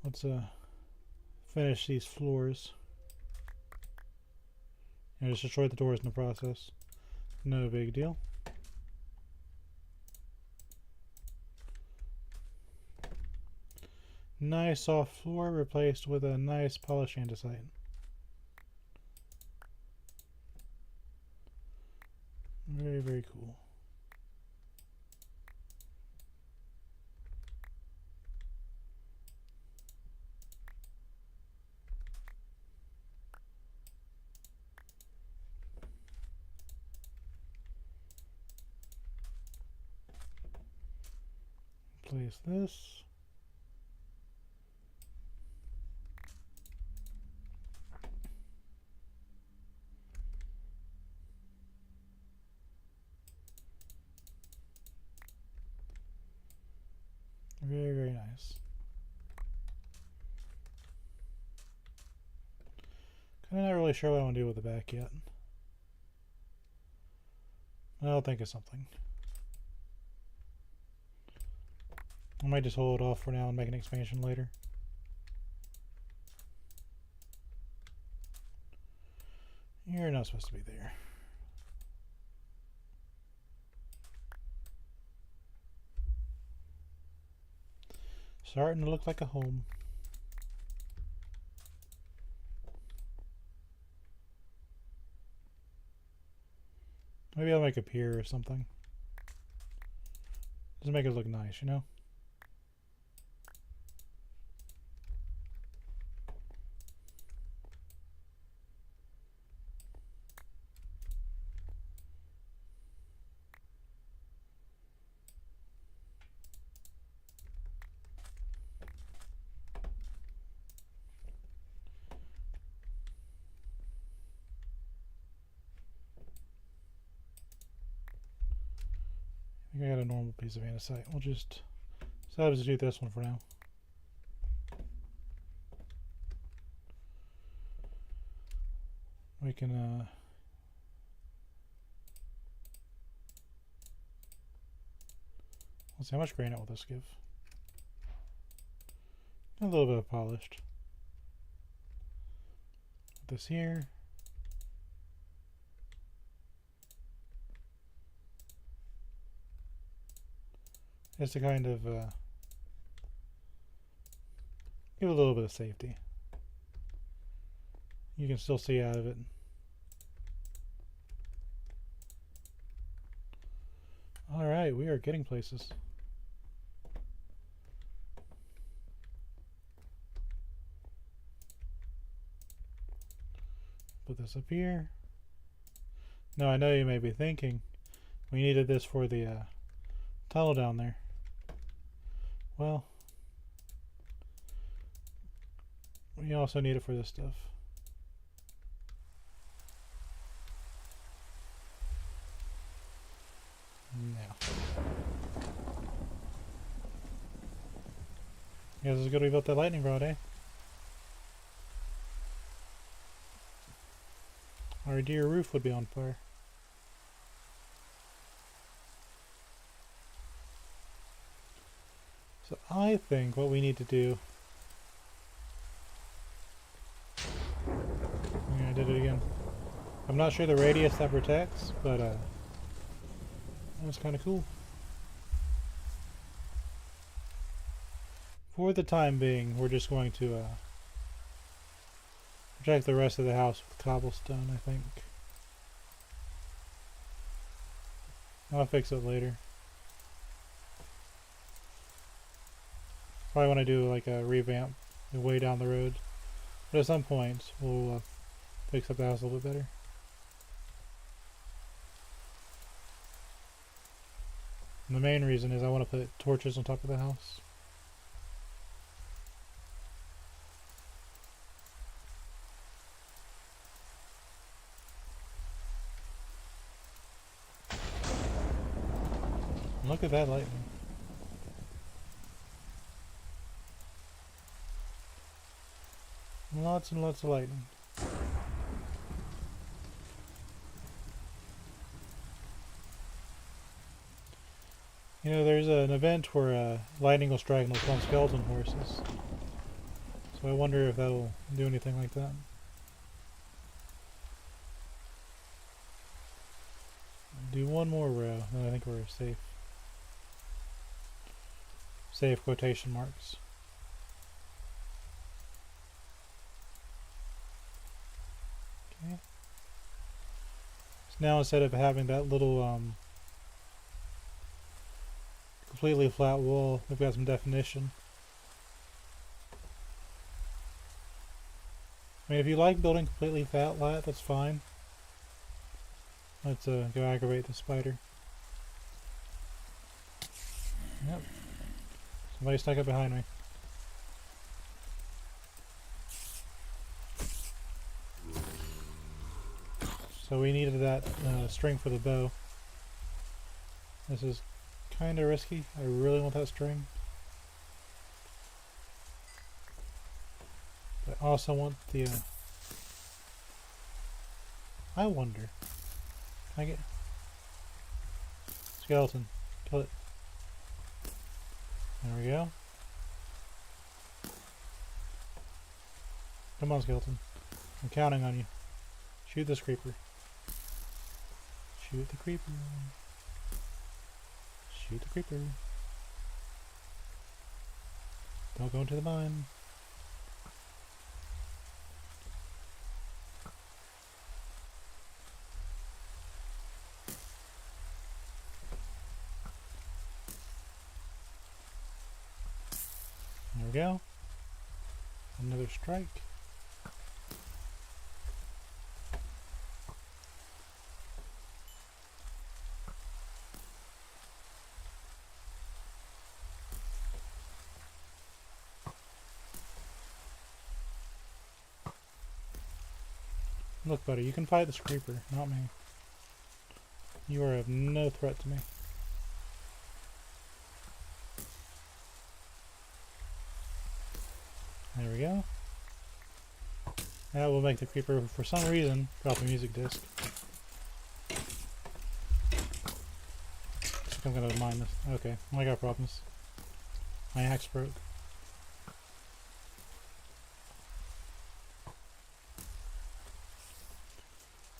Let's finish these floors. And just destroy the doors in the process. No big deal. Nice soft floor replaced with a nice polished andesite. Very, very cool. Place this. Very, very nice. Kind of not really sure what I want to do with the back yet. I'll think of something. I might just hold it off for now and make an expansion later. You're not supposed to be there. Starting to look like a home. Maybe I'll make a pier or something. Just make it look nice, you know? I got a normal piece of andesite. We'll just substitute this one for now. We can let's see, how much granite will this give? A little bit of polished. Put this here. Just to kind of give a little bit of safety. You can still see out of it. Alright, we are getting places. Put this up here. Now I know you may be thinking, we needed this for the tunnel down there. Well, we also need it for this stuff. Now, guess it's good we built that lightning rod, eh? Our dear roof would be on fire. So I think what we need to do... Yeah, I did it again. I'm not sure the radius that protects, but that's kind of cool. For the time being, we're just going to protect the rest of the house with cobblestone, I think. I'll fix it later. Probably want to do like a revamp way down the road. But at some point, we'll fix up the house a little bit better. And the main reason is I want to put torches on top of the house. Look at that lightning. Lots and lots of lightning. You know, there's an event where lightning will strike and will spawn skeleton horses. So I wonder if that'll do anything like that. Do one more row, then I think we're safe. Safe quotation marks. Okay. So now instead of having that little completely flat wall, we've got some definition. I mean, if you like building completely flat, that's fine. Let's go aggravate the spider. Yep. Somebody stuck up behind me. So we needed that string for the bow. This is kind of risky. I really want that string. But I also want the... I wonder. Can I get... Skeleton. Kill it. There we go. Come on, skeleton. I'm counting on you. Shoot this creeper. Shoot the creeper. Shoot the creeper. Don't go into the mine. There we go. Another strike. Look, buddy, you can fight this creeper, not me. You are of no threat to me. There we go. That will make the creeper, for some reason, drop a music disc. I think I'm gonna mine this. Okay, I got problems. My axe broke.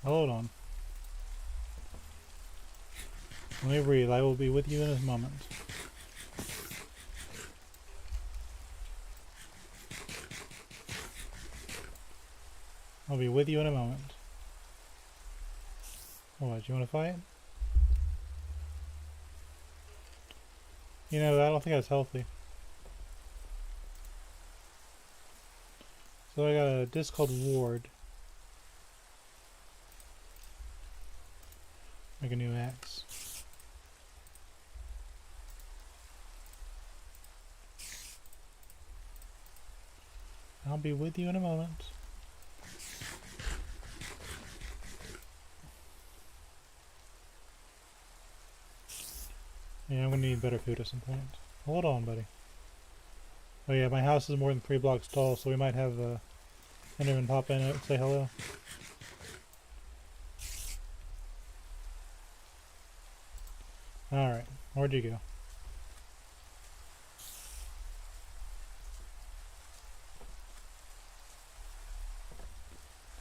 Hold on. Let me breathe. I will be with you in a moment. I'll be with you in a moment. What, you want to fight? You know, I don't think that's healthy. So I got a disc called Ward. Make a new axe. I'll be with you in a moment. Yeah, I'm gonna need better food at some point. Hold on, buddy. Oh yeah, my house is more than 3 blocks tall, so we might have Enderman pop in and say hello. Alright, where'd you go?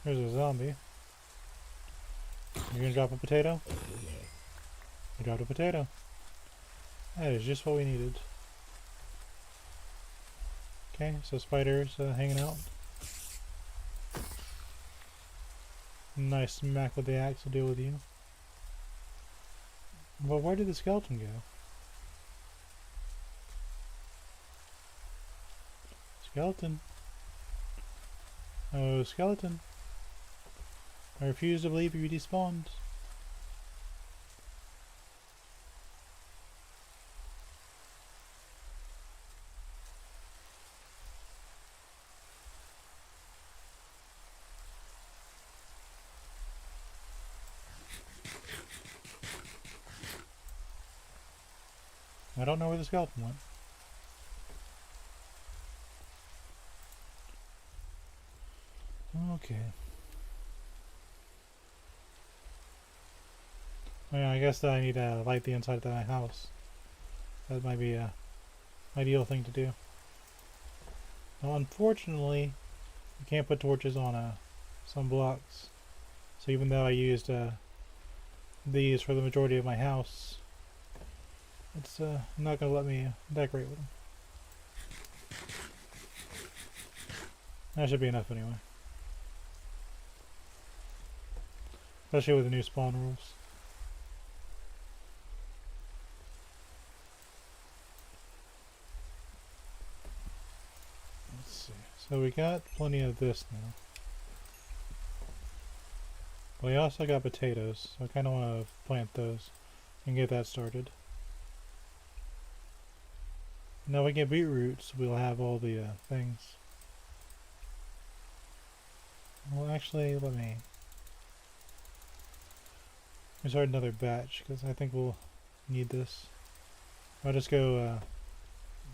There's a zombie. You're gonna drop a potato? You dropped a potato. That is just what we needed. Okay, so spiders hanging out. Nice smack with the axe will deal with you. Well, where did the skeleton go? Skeleton. Oh, skeleton. I refuse to believe you despawned. I don't know where the skeleton went. Okay. Well, yeah, I guess that I need to light the inside of my house. That might be a ideal thing to do. Now, unfortunately, you can't put torches on some blocks. So even though I used these for the majority of my house, it's not going to let me decorate with them. That should be enough anyway. Especially with the new spawn rules. Let's see. So we got plenty of this now. We also got potatoes, so I kind of want to plant those and get that started. Now we get beetroots, we'll have all the things. Well, actually, let me start another batch because I think we'll need this. I'll just go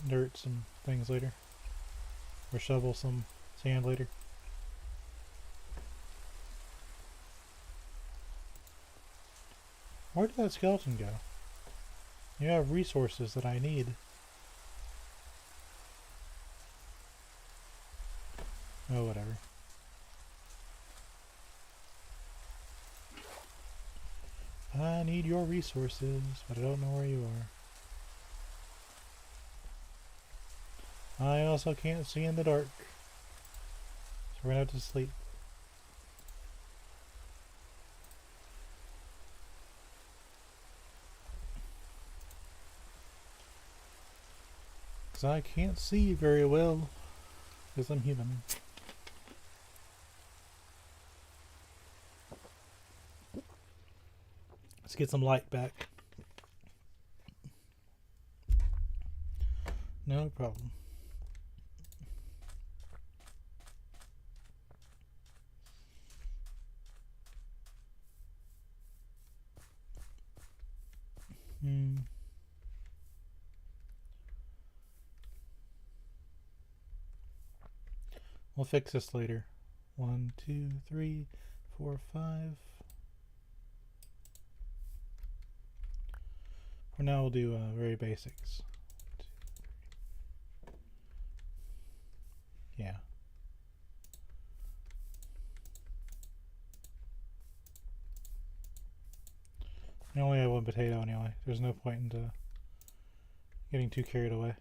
dirt some things later, or shovel some sand later. Where did that skeleton go? You have resources that I need. Oh, whatever. I need your resources, but I don't know where you are. I also can't see in the dark, so we're gonna have to sleep. Because I can't see very well, because I'm human. Let's get some light back. No problem. We'll fix this later. 1, 2, 3, 4, 5. For now, we'll do very basics. 2, 3. Yeah. I only have one potato anyway. There's no point in getting too carried away.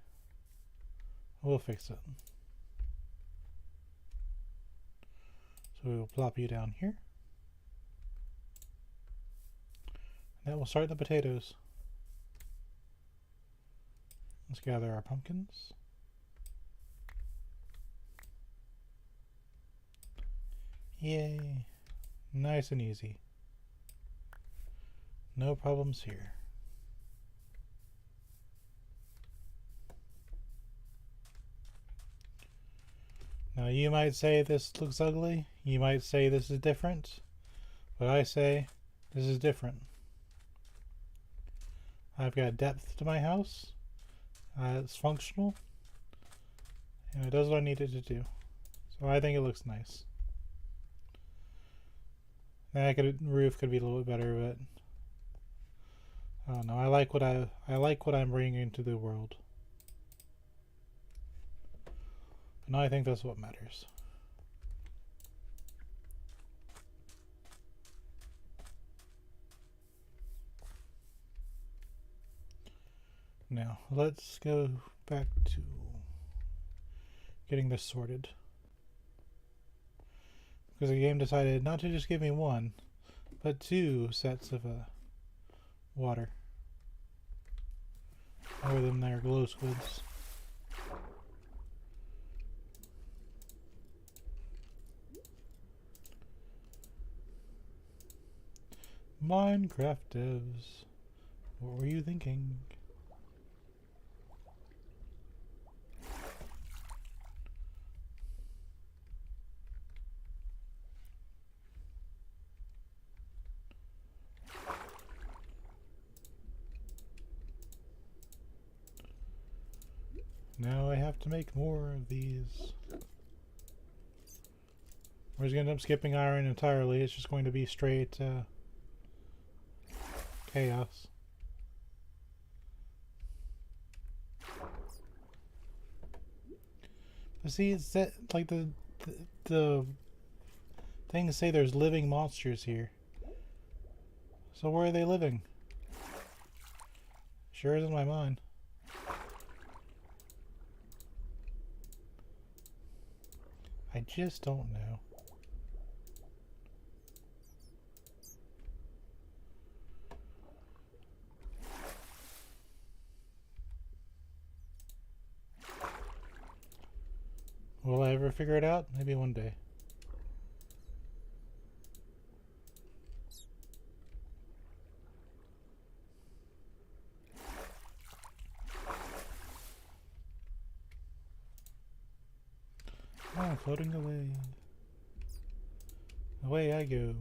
We'll fix it. So we will plop you down here. That will start the potatoes. Let's gather our pumpkins. Yay! Nice and easy. No problems here. Now you might say this looks ugly, you might say this is different, but I say this is different. I've got depth to my house, it's functional, and it does what I need it to do. So I think it looks nice. That roof could be a little bit better, but I don't know. I like what I'm bringing into the world. And I think that's what matters. Now, let's go back to getting this sorted. Because the game decided not to just give me one, but 2 sets of water. More than their glow squids. Minecraft devs, what were you thinking? Now I have to make more of these. We're just going to end up skipping iron entirely. It's just going to be straight chaos. But see, it's that, like the things say there's living monsters here. So where are they living? Sure isn't my mind. I just don't know. ever figure it out? Maybe one day. I'm floating away. Away I go.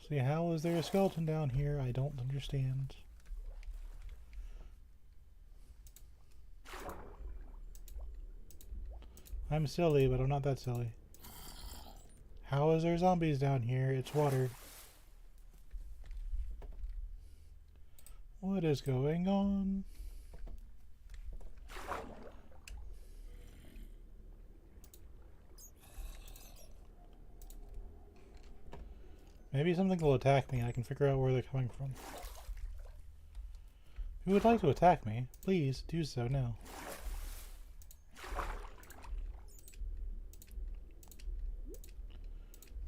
See, how is there a skeleton down here? I don't understand. I'm silly, but I'm not that silly. How is there zombies down here? It's water. What is going on? Maybe something will attack me and I can figure out where they're coming from. Who would like to attack me? Please do so now.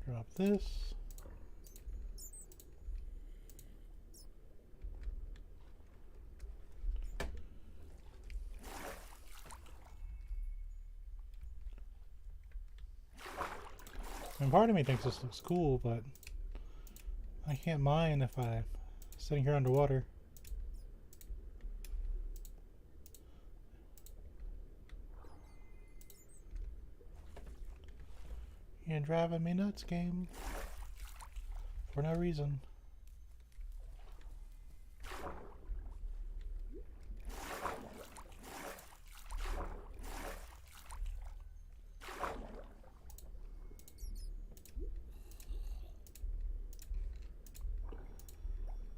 Drop this. And part of me thinks this looks cool, but I can't mine if I'm sitting here underwater. You're driving me nuts, game. For no reason.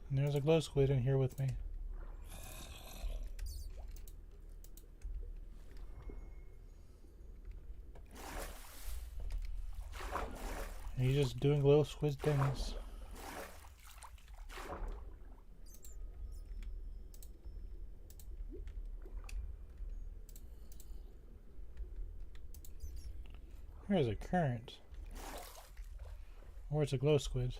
And there's a glow squid in here with me. And he's just doing glow squid things. There's a current. Or it's a glow squid.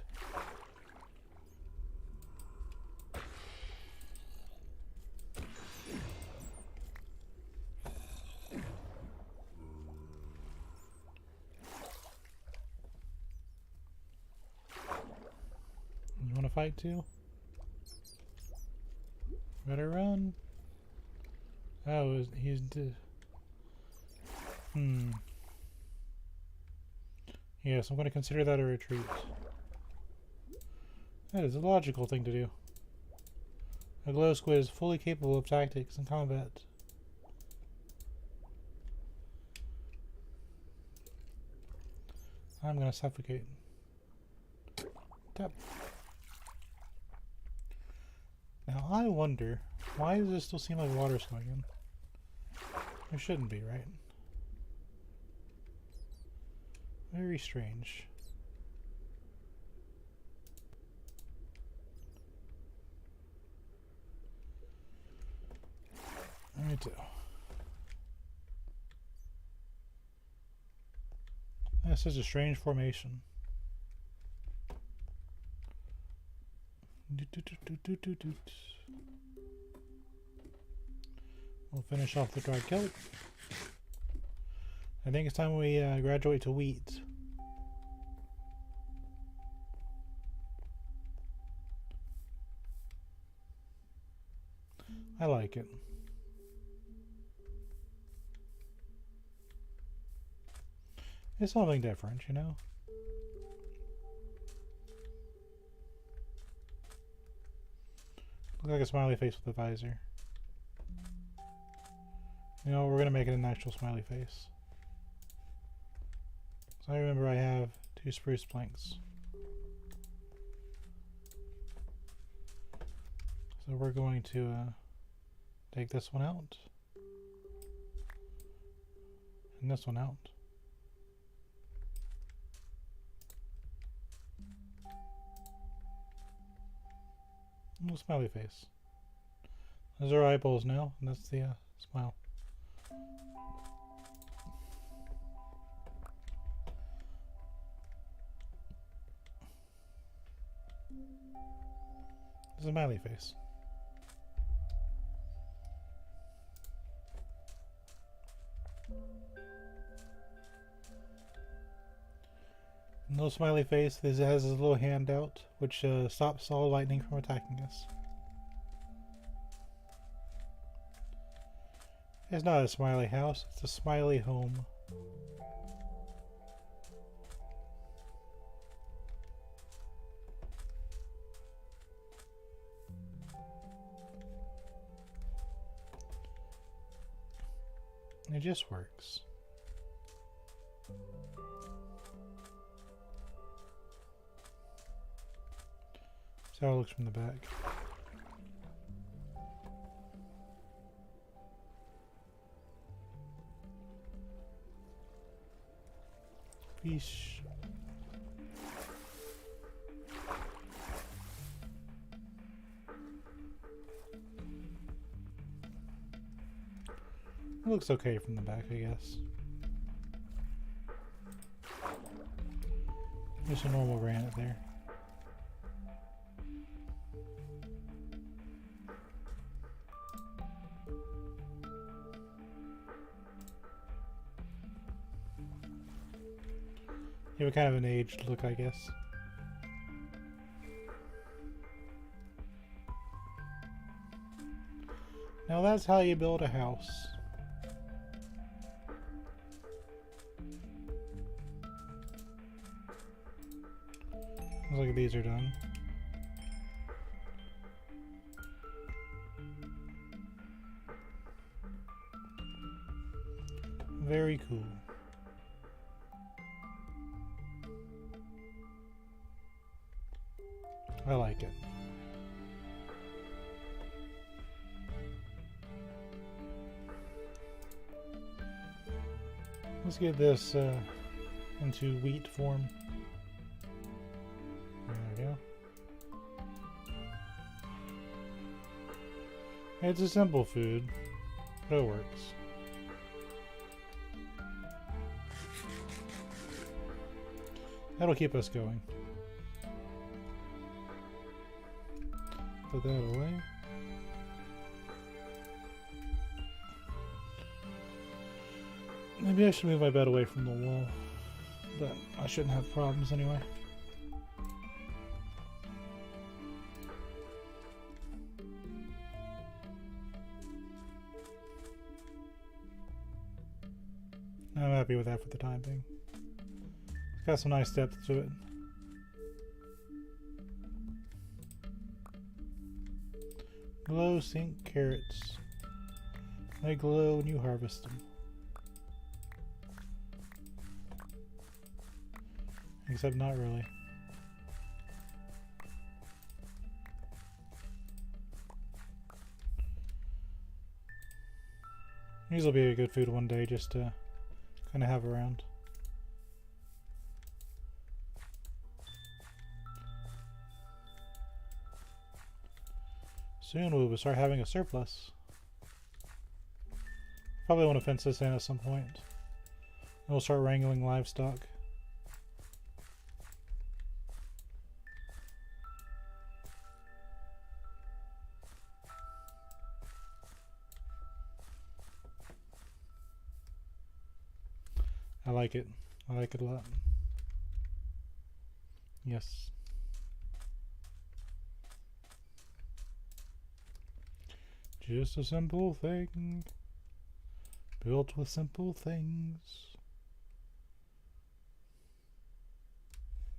You want to fight too? Better run. Oh, he's Yes, I'm going to consider that a retreat. That is a logical thing to do. A glow squid is fully capable of tactics and combat. I'm going to suffocate. Tap. Now I wonder, why does it still seem like water's going in? There shouldn't be, right? Very strange. Alright. This is a strange formation. We'll finish off the dried kelp. I think it's time we graduate to wheat. I like it. It's something different, you know? Look like a smiley face with a visor. You know, we're gonna make it an actual smiley face. So I remember I have 2 spruce planks. So we're going to take this one out. And this one out. Little smiley face. Those are eyeballs now, and that's the smile. It's a smiley face. No smiley face. This has his little hand out, which stops all lightning from attacking us. It's not a smiley house, it's a smiley home. It just works. That's how it looks from the back. Fish. It looks okay from the back, I guess. Just a normal granite there. You have kind of an aged look, I guess. Now that's how you build a house. Looks like these are done. Very cool. I like it. Let's get this into wheat form. There we go. It's a simple food, but it works. That'll keep us going. Put that away. Maybe I should move my bed away from the wall, but I shouldn't have problems anyway. I'm happy with that for the time being. It's got some nice depth to it. Glow sink carrots. They glow when you harvest them. Except not really. These will be a good food one day just to kind of have around. Soon we will start having a surplus. Probably want to fence this in at some point. And we'll start wrangling livestock. I like it. I like it a lot. Yes. Just a simple thing, built with simple things.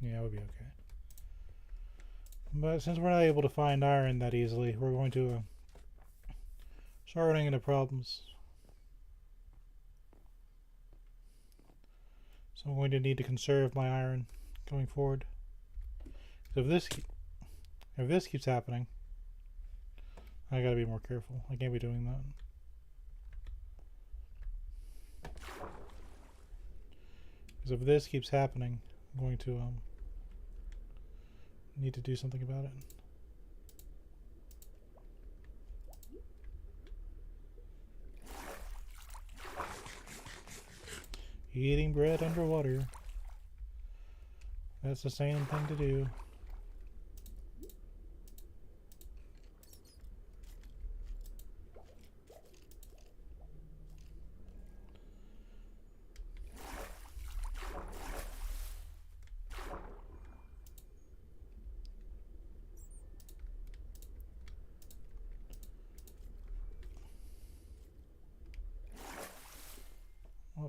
Yeah, it would be okay. But since we're not able to find iron that easily, we're going to start running into problems. So I'm going to need to conserve my iron going forward. So if this keeps happening, I gotta be more careful. I can't be doing that. Because if this keeps happening, I'm going to need to do something about it. Eating bread underwater. That's the same thing to do.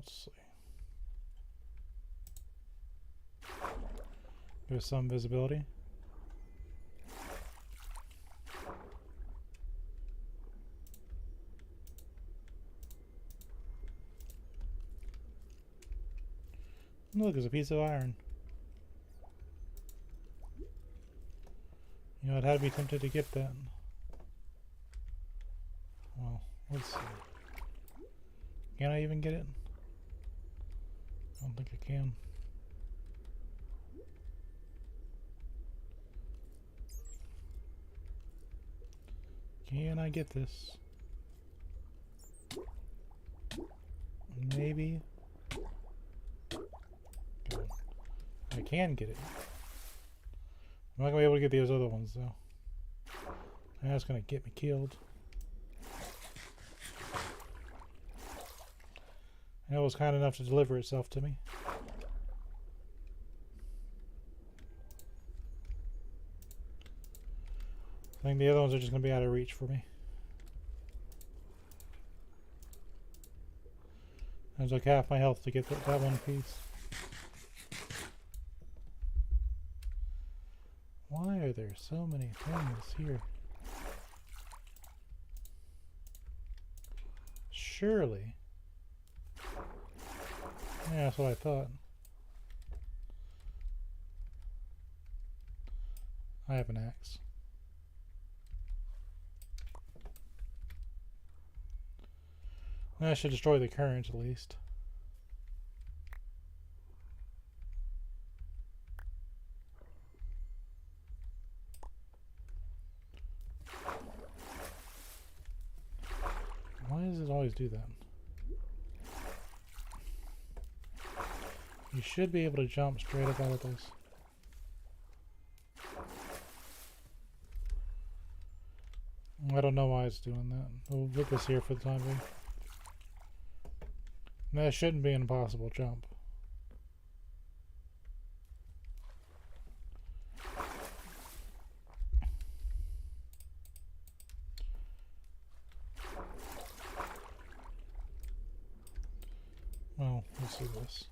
let's see. There's some visibility. Look, there's a piece of iron. You know, I'd have to be tempted to get that. Well, let's see. Can I even get it? I don't think I can. Can I get this? Maybe. I can get it. I'm not gonna be able to get those other ones though. That's gonna get me killed. And it was kind enough to deliver itself to me. I think the other ones are just gonna be out of reach for me. There's like half my health to get that one piece. Why are there so many things here? Surely. Yeah, that's what I thought. I have an axe. That should destroy the current at least. Why does it always do that? You should be able to jump straight up out of this. I don't know why it's doing that. We'll put this here for the time being. That shouldn't be an impossible jump. Well, let's do this.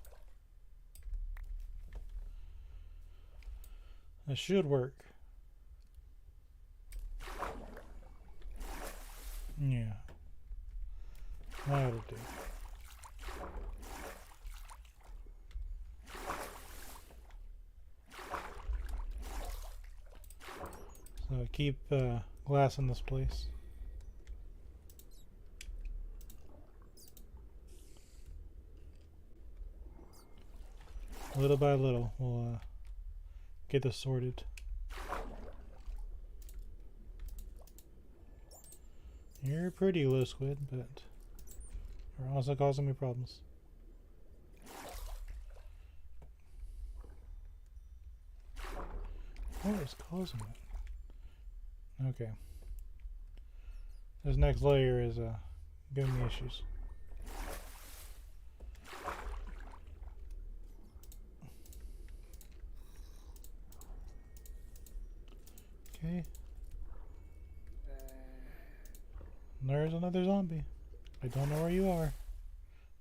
It should work. Yeah. That'll do. So keep glass in this place. Little by little, we'll get this sorted. You're pretty, little squid, but you're also causing me problems. What is causing it? Okay. This next layer is giving me issues. Okay. There's another zombie. I don't know where you are,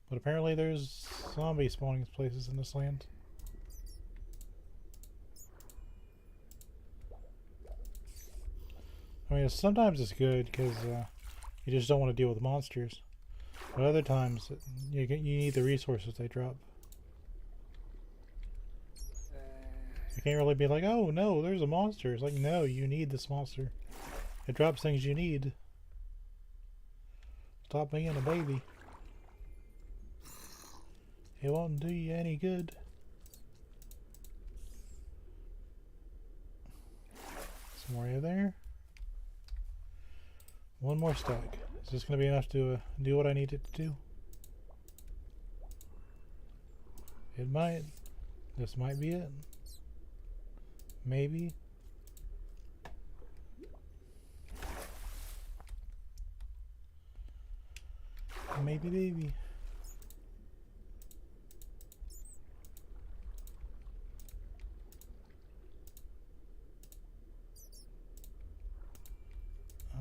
but apparently there's zombie spawning places in this land. I mean, sometimes it's good because you just don't want to deal with monsters, but other times you need the resources they drop. You can't really be like, oh no, there's a monster. It's like, no, you need this monster. It drops things you need. Stop being a baby. It won't do you any good. Some more there. One more stack. Is this going to be enough to do what I need it to do? It might. This might be it. Maybe. Maybe, baby.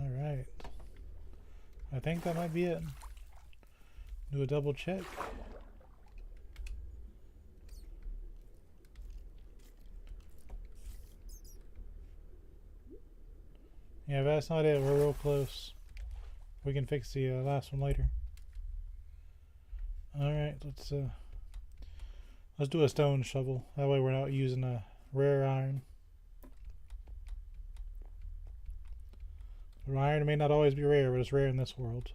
Alright. I think that might be it. Do a double check. Yeah, but that's not it. We're real close. We can fix the last one later. Alright, let's do a stone shovel. That way we're not using a rare iron. Iron may not always be rare, but it's rare in this world.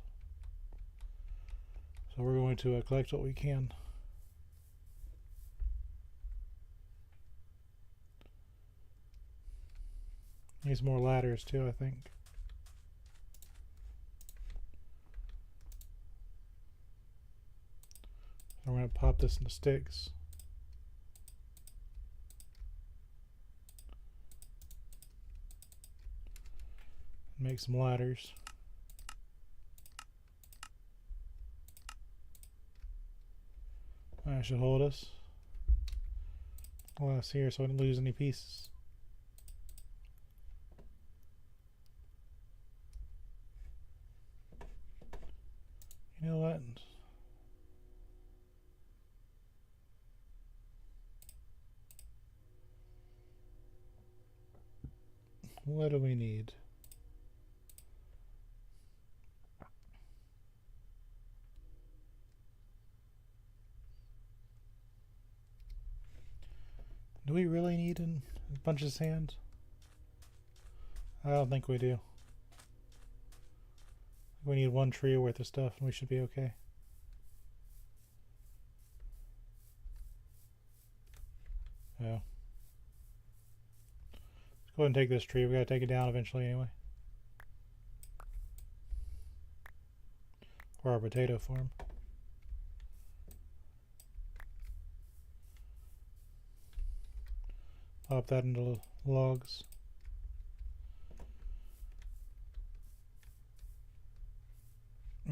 So we're going to collect what we can. Need some more ladders too, I think. So we're going to pop this into sticks. Make some ladders. That should hold us. Last here so I didn't lose any pieces. You know what? What do we need? Do we really need a bunch of sand? I don't think we do. We need one tree worth of stuff and we should be okay. Yeah. Let's go ahead and take this tree. We gotta take it down eventually anyway. For our potato farm. Pop that into logs.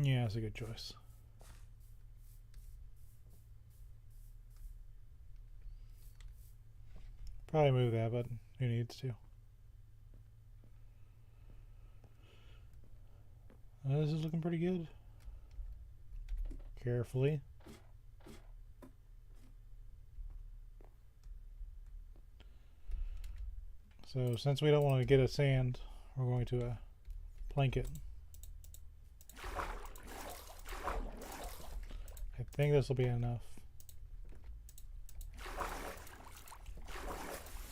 Yeah, that's a good choice. Probably move that, but who needs to? This is looking pretty good. Carefully. So since we don't want to get a sand, we're going to plank it. I think this will be enough.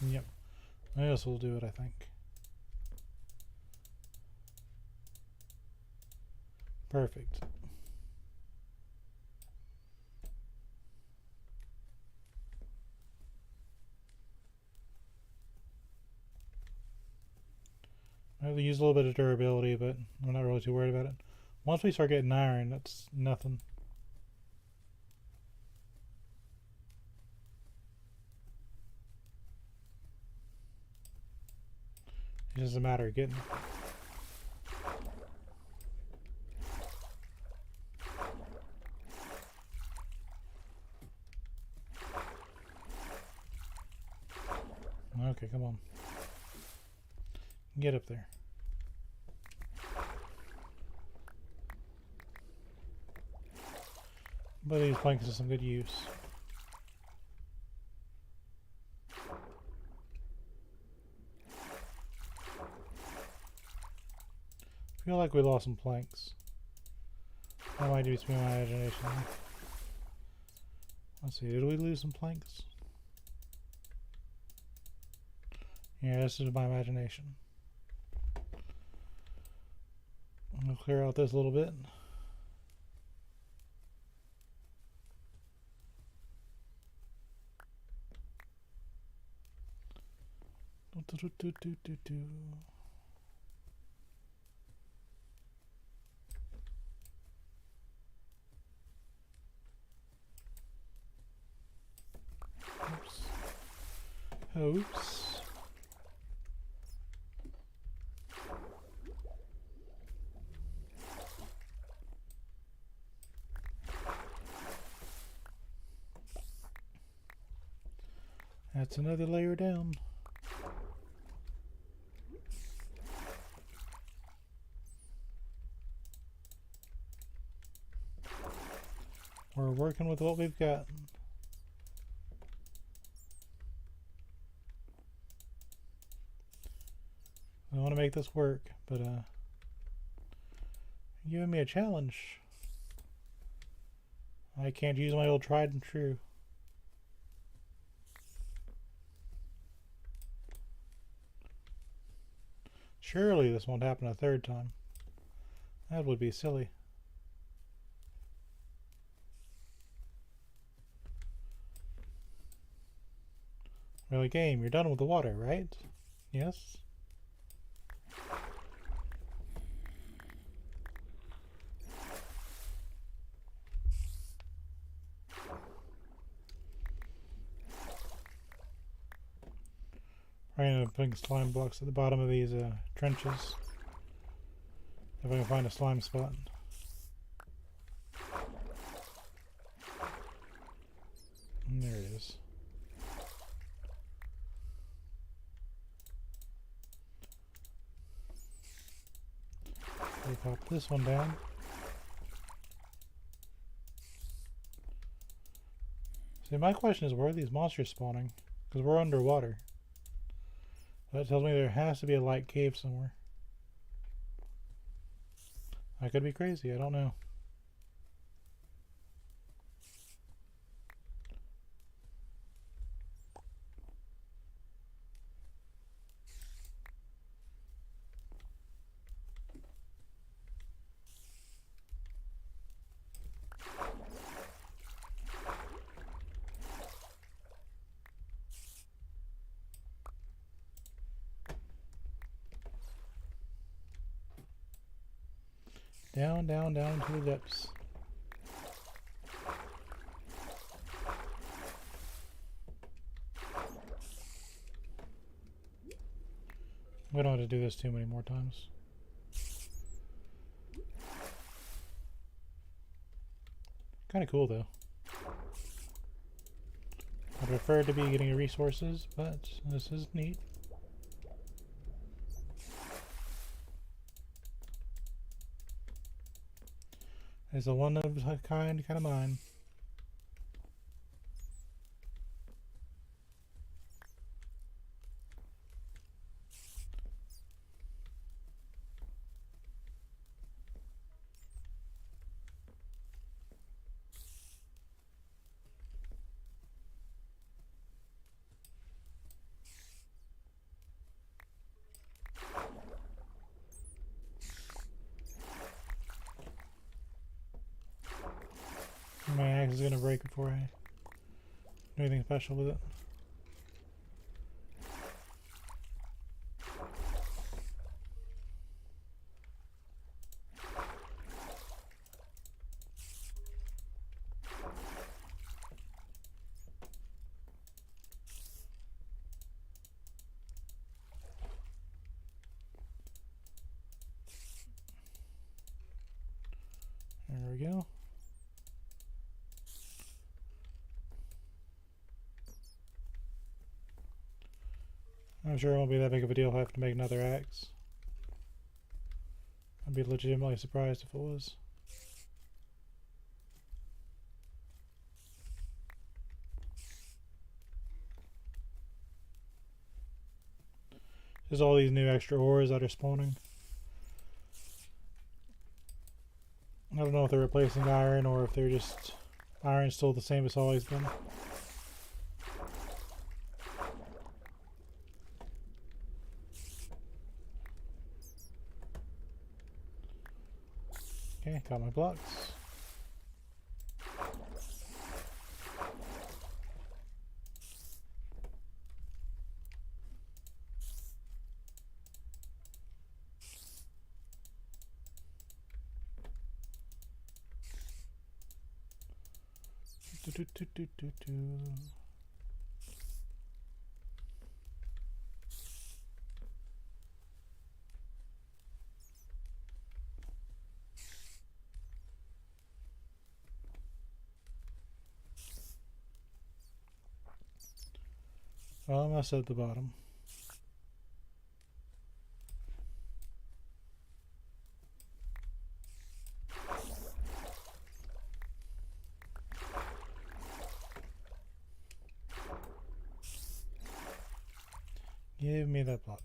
Yep. This will do it, I think. Perfect. I'll use a little bit of durability, but I'm not really too worried about it. Once we start getting iron, that's nothing. It's just a matter of getting it. Okay, come on. Get up there. But these planks are some good use. I feel like we lost some planks. That might just be my imagination. Let's see, did we lose some planks? Yeah, this is my imagination. I'm going to clear out this a little bit. Oops. Oops. That's another layer down. We're working with what we've got. I want to make this work, but you're giving me a challenge. I can't use my old tried and true. Surely this won't happen a third time. That would be silly. Really, game, you're done with the water, right? Yes? I'm going to put slime blocks at the bottom of these trenches. If I can find a slime spot. And there it is. We'll pop this one down. See, my question is, where are these monsters spawning? Because we're underwater. That tells me there has to be a light cave somewhere. I could be crazy, I don't know. Down, down, down to the depths. We don't have to do this too many more times. Kind of cool though. I'd prefer to be getting resources, but this is neat. It's a one of a kind of mine. My axe is gonna break before I do anything special with it. There we go. I'm sure it won't be that big of a deal if I have to make another axe. I'd be legitimately surprised if it was. There's all these new extra ores that are spawning. I don't know if they're replacing iron or if they're just... Iron's still the same as always been. Okay, got my blocks. Almost at the bottom. Give me that block.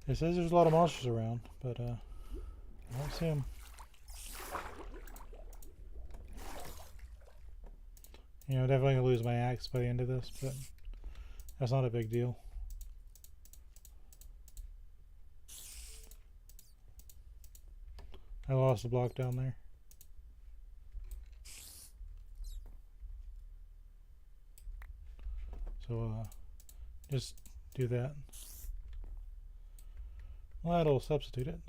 It says there's a lot of monsters around, but I don't see them. You know, definitely gonna lose my axe by the end of this, but that's not a big deal. I lost a block down there. So just do that. Well, that'll substitute it.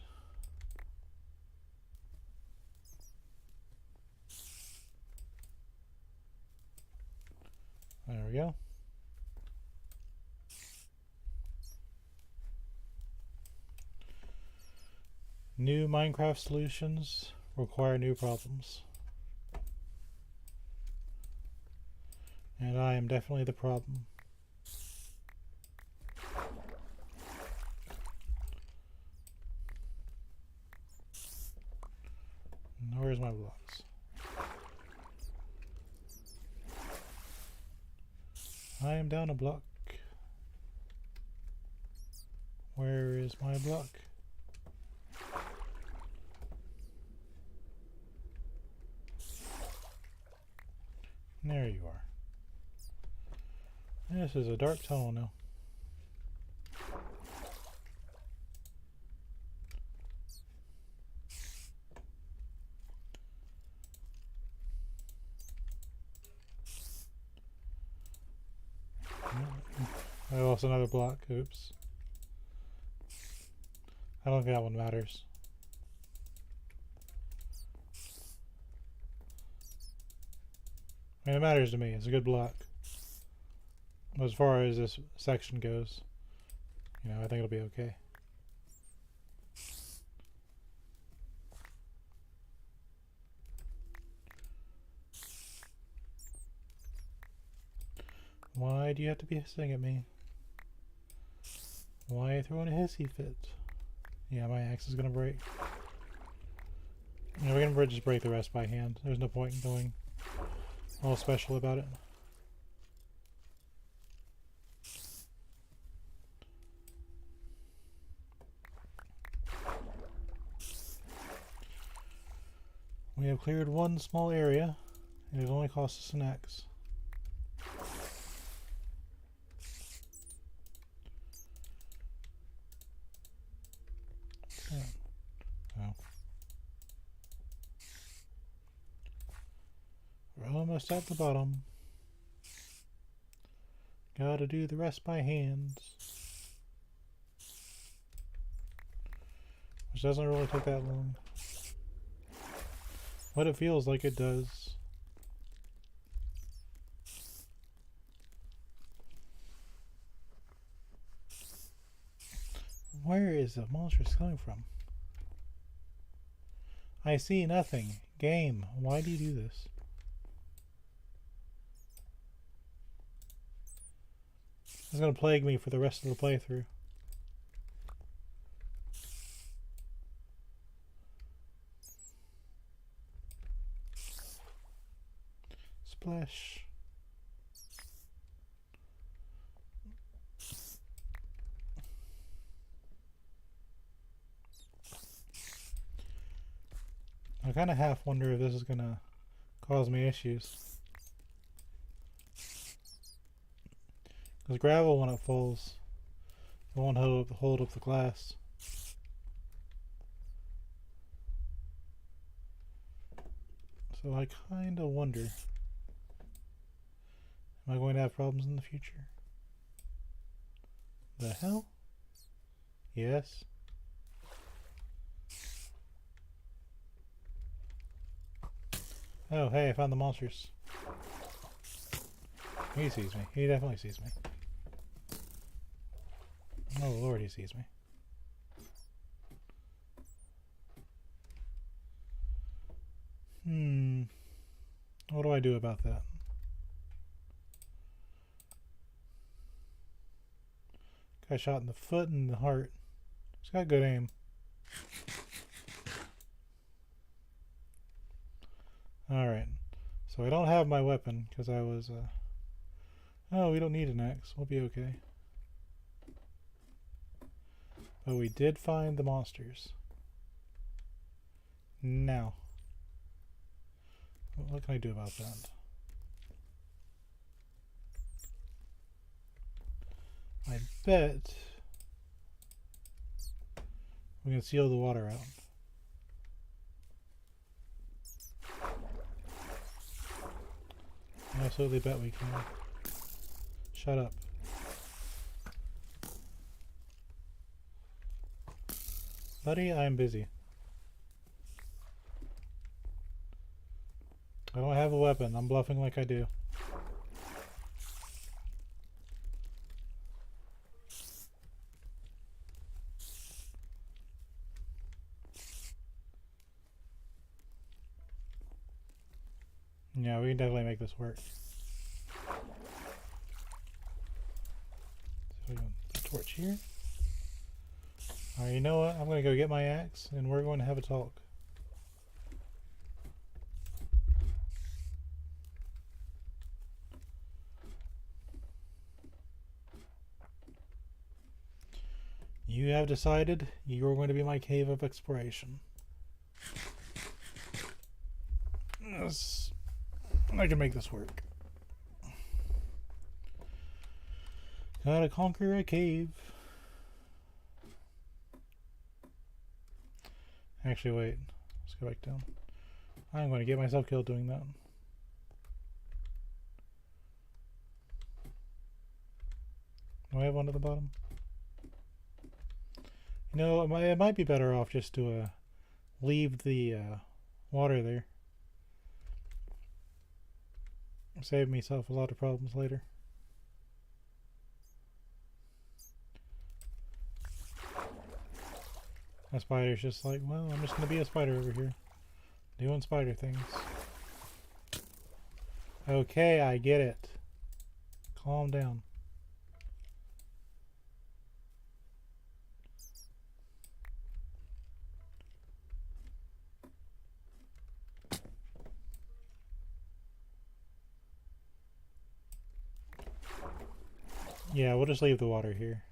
There we go. New Minecraft solutions require new problems. And I am definitely the problem. Where's my blocks? I am down a block. Where is my block? There you are. This is a dark tunnel now. I lost another block. Oops. I don't think that one matters. I mean, it matters to me. It's a good block. As far as this section goes, you know, I think it'll be okay. Why do you have to be hissing at me? Why are you throwing a hissy fit? Yeah, my axe is gonna break. You know, we're gonna just break the rest by hand. There's no point in going all special about it. We have cleared one small area, and it only cost us an axe. Oh. We're almost at the bottom. Gotta do the rest by hand. Which doesn't really take that long. But it feels like it does. Where is the monsters coming from? I see nothing. Game, why do you do this? It's gonna plague me for the rest of the playthrough. Splash. I kind of half wonder if this is gonna cause me issues. Because gravel, when it falls, it won't hold up the glass. So I kind of wonder, am I going to have problems in the future? The hell? Yes. Oh, hey, I found the monsters. He sees me. He definitely sees me. Oh, Lord, he sees me. What do I do about that? Got shot in the foot and the heart. He's got good aim. Alright, so I don't have my weapon because I was, oh, we don't need an axe. We'll be okay. But we did find the monsters. Now, what can I do about that? I bet we can seal the water out. I absolutely bet we can. Shut up. Buddy, I'm busy. I don't have a weapon. I'm bluffing like I do. Yeah, we can definitely make this work. So we can put a torch here. Alright, you know what? I'm gonna go get my axe and we're going to have a talk. You have decided you're going to be my cave of exploration. Yes, I can make this work. Gotta conquer a cave. Actually, wait. Let's go back down. I'm going to get myself killed doing that. Do I have one at the bottom? You know, it might be better off just to leave the water there. Save myself a lot of problems later. A spider's just like, well, I'm just going to be a spider over here. Doing spider things. Okay, I get it. Calm down. Yeah, we'll just leave the water here.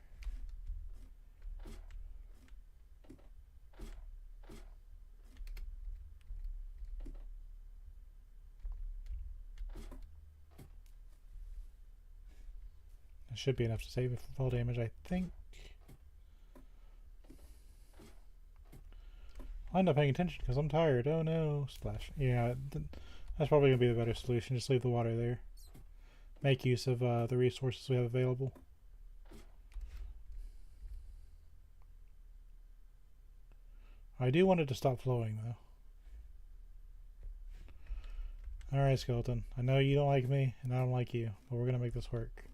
It should be enough to save it from fall damage, I think. I'm not paying attention because I'm tired. Oh no, splash. Yeah, that's probably going to be the better solution. Just leave the water there. Make use of the resources we have available. I do want it to stop flowing though. Alright, Skeleton. I know you don't like me, and I don't like you, but we're going to make this work.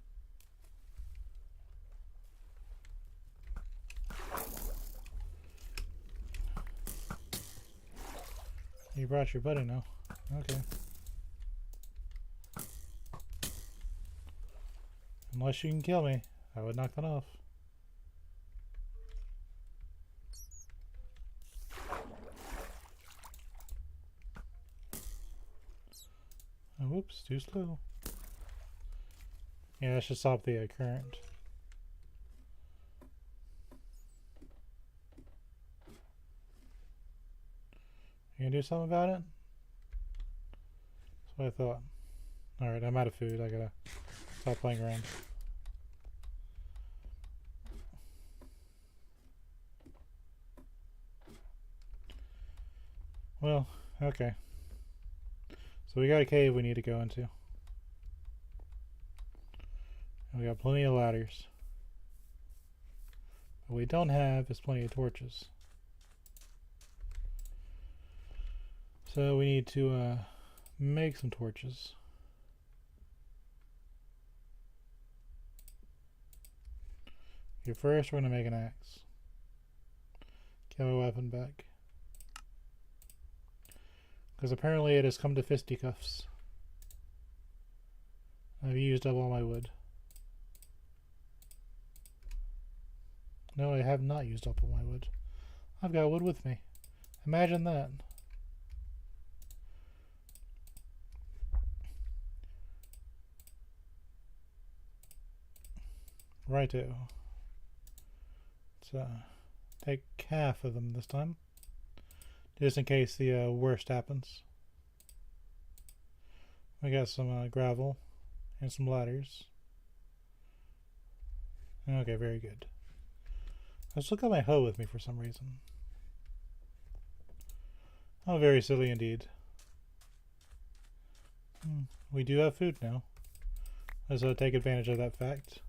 You brought your buddy now. Okay. Unless you can kill me, I would knock that off. Oh, whoops, too slow. Yeah, that should stop the current. You gonna do something about it? That's what I thought. Alright, I'm out of food. I gotta stop playing around. Well, okay. So we got a cave we need to go into. And we got plenty of ladders. What we don't have is plenty of torches. So we need to make some torches. Okay, first we're going to make an axe. Get my weapon back. Because apparently it has come to fisticuffs. I've used up all my wood. No, I have not used up all my wood. I've got wood with me. Imagine that. Righto. So, take half of them this time, just in case the worst happens. We got some gravel and some ladders. Okay, very good. I still got my hoe with me for some reason. Oh, very silly indeed. We do have food now. Let's take advantage of that fact.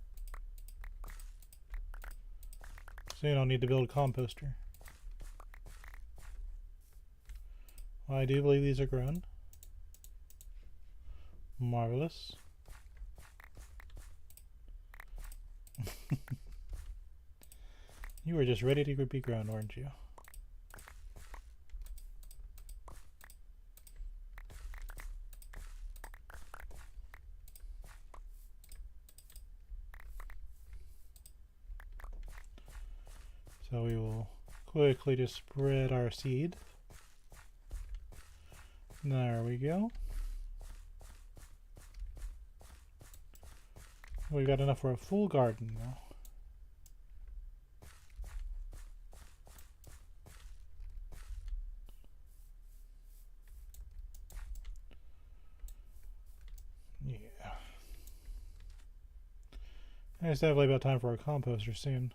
Soon I'll need to build a composter. Well, I do believe these are grown. Marvelous. You were just ready to be grown, weren't you? So we will quickly just spread our seed. There we go. We've got enough for a full garden now. Yeah. It's definitely about time for a composter soon.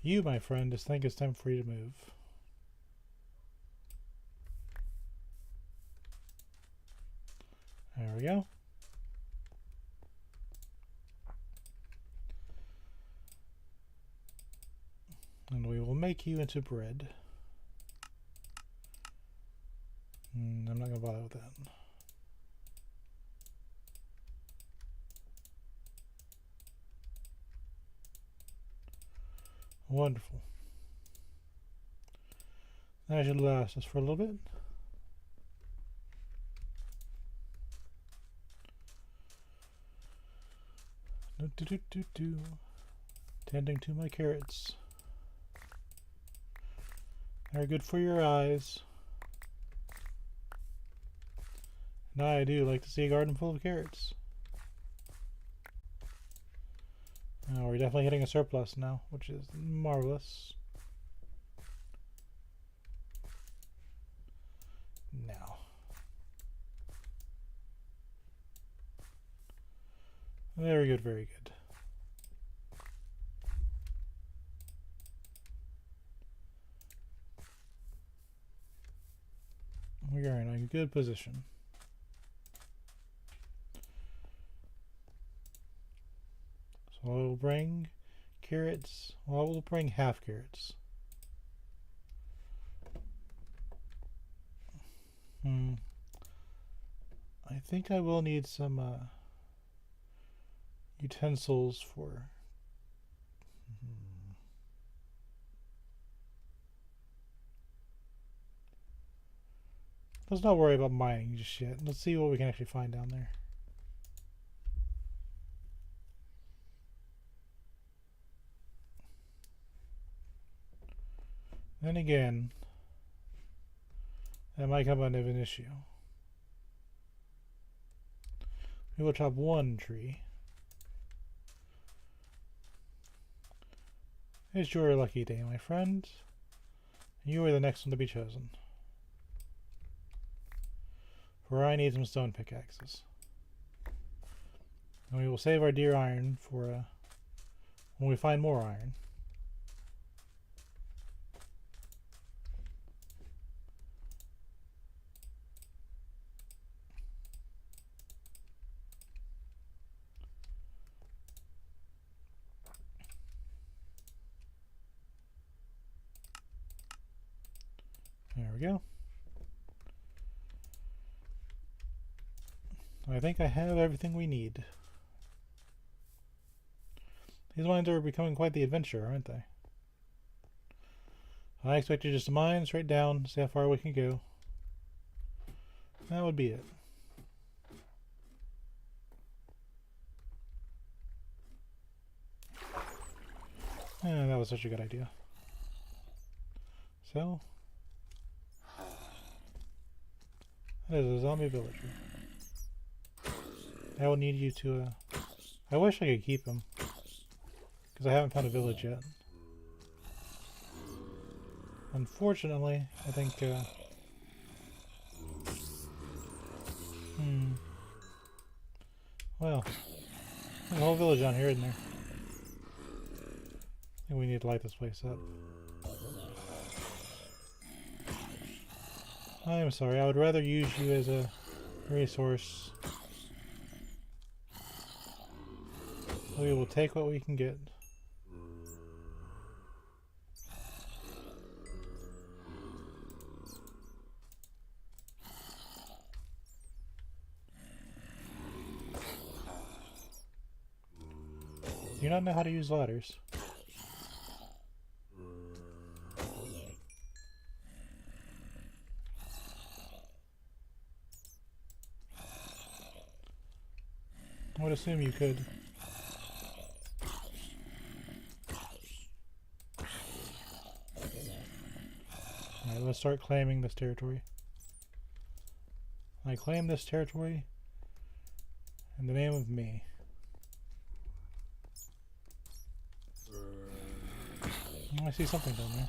You, my friend, just think it's time for you to move. There we go. And we will make you into bread. I'm not going to bother with that. Wonderful. That should last us for a little bit. Tending to my carrots. They're good for your eyes. And I do like to see a garden full of carrots. We're definitely hitting a surplus now, which is marvelous. Now. Very good, very good. We are in a good position. So I will bring carrots. Well, I will bring half carrots. I think I will need some utensils for... Let's not worry about mining just yet. Let's see what we can actually find down there. Then again, that might come out of an issue. We will chop one tree. It's your lucky day, my friend. You are the next one to be chosen. For I need some stone pickaxes. And we will save our dear iron for when we find more iron. There we go. I think I have everything we need. These mines are becoming quite the adventure, aren't they? I expected just to mine straight down, see how far we can go. That would be it. And that was such a good idea. So, that is a zombie villager. I will need you to, I wish I could keep him. Because I haven't found a village yet. Unfortunately, I think, well, there's a whole village down here, isn't there? I think we need to light this place up. I am sorry, I would rather use you as a resource. We will take what we can get. Do you not know how to use ladders? I would assume you could. Alright, let's start claiming this territory. I claim this territory in the name of me. Oh, I see something down there.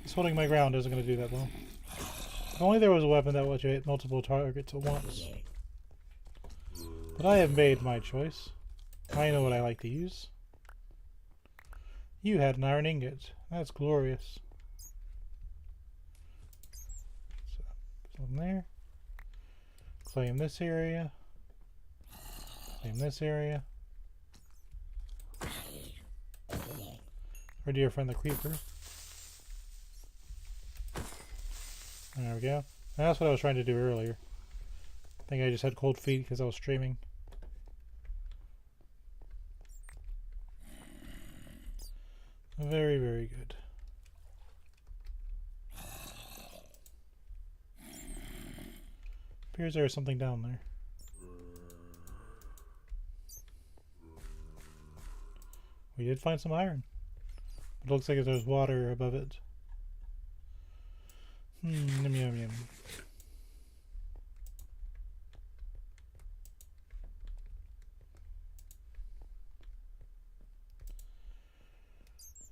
Just holding my ground isn't going to do that well. If only there was a weapon that would hit multiple targets at once. But I have made my choice. I know what I like to use. You had an iron ingot. That's glorious. So, put some there. Claim this area. Claim this area. Our dear friend the creeper. There we go. And that's what I was trying to do earlier. I think I just had cold feet because I was streaming. Very, very good. Appears there is something down there. We did find some iron. It looks like there's water above it. Yum yum yum.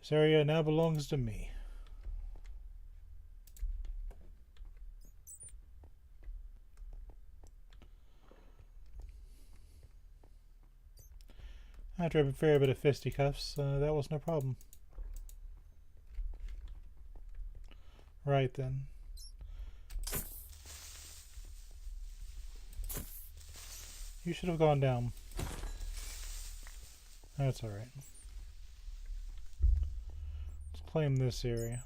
This area now belongs to me. After a fair bit of fisticuffs, that was no problem. Right then. You should have gone down. That's alright. Let's claim this area.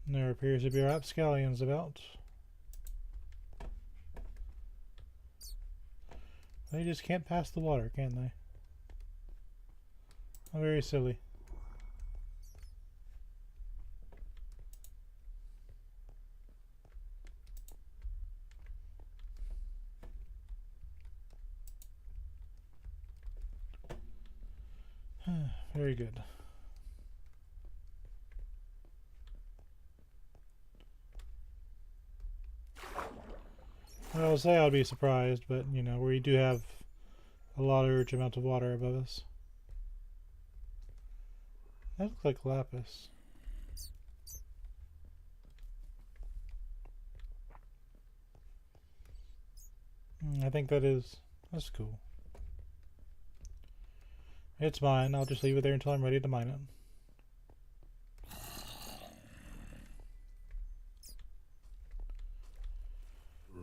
There appears to be rapscallions about. They just can't pass the water, can they? How very silly. Very good. I would say I'd be surprised, but you know, we do have a large amount of water above us. That looks like lapis. I think that's cool. It's mine. I'll just leave it there until I'm ready to mine it.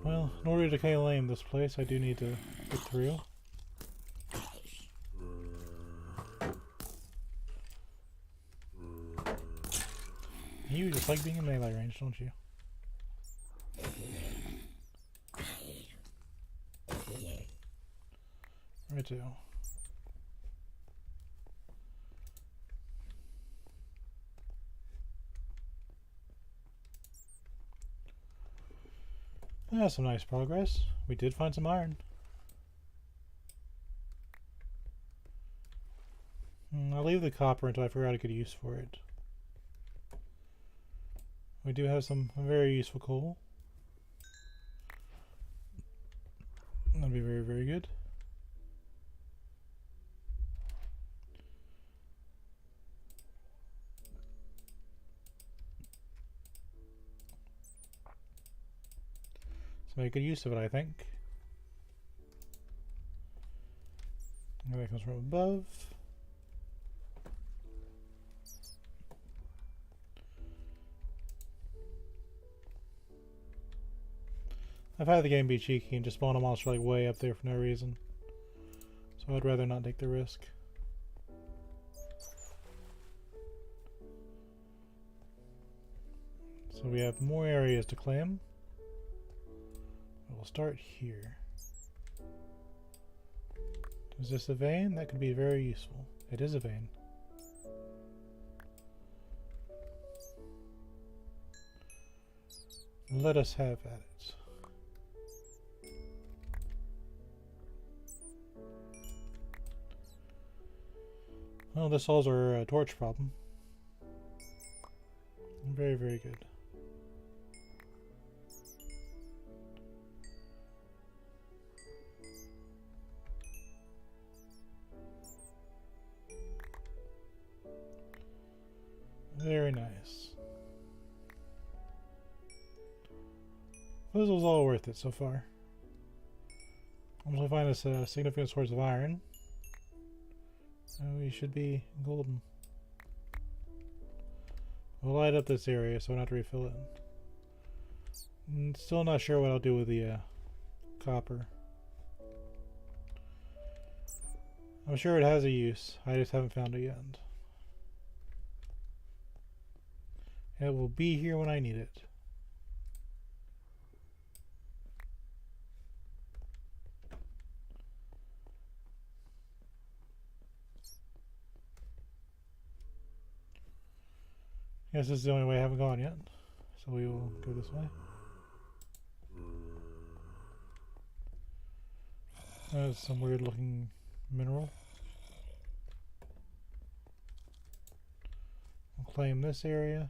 Well, in order to claim this place, I do need to get through. You just like being in melee range, don't you? Right too. That's some nice progress. We did find some iron. I'll leave the copper until I figure out a good use for it. We do have some very useful coal. That'll be very, very good. Let's make good use of it, I think. And that comes from above. I've had the game be cheeky and just spawn a monster like way up there for no reason. So I'd rather not take the risk. So we have more areas to claim. We'll start here. Is this a vein? That could be very useful. It is a vein. Let us have at it. Well, this solves our torch problem. Very, very good. Very nice. This was all worth it so far. Once we find us a significant source of iron, we should be golden. We'll light up this area so I don't have to refill it. Still not sure what I'll do with the copper. I'm sure it has a use. I just haven't found it yet. It will be here when I need it. Guess this is the only way I haven't gone yet. So we will go this way. There's some weird looking mineral. We'll claim this area.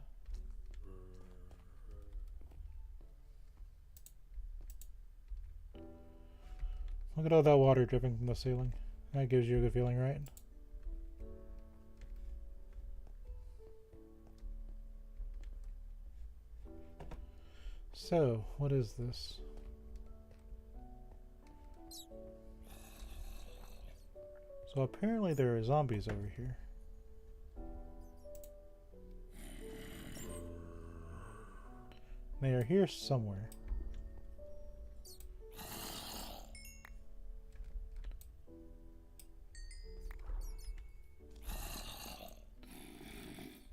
Look at all that water dripping from the ceiling. That gives you a good feeling, right? So, what is this? So apparently there are zombies over here. They are here somewhere.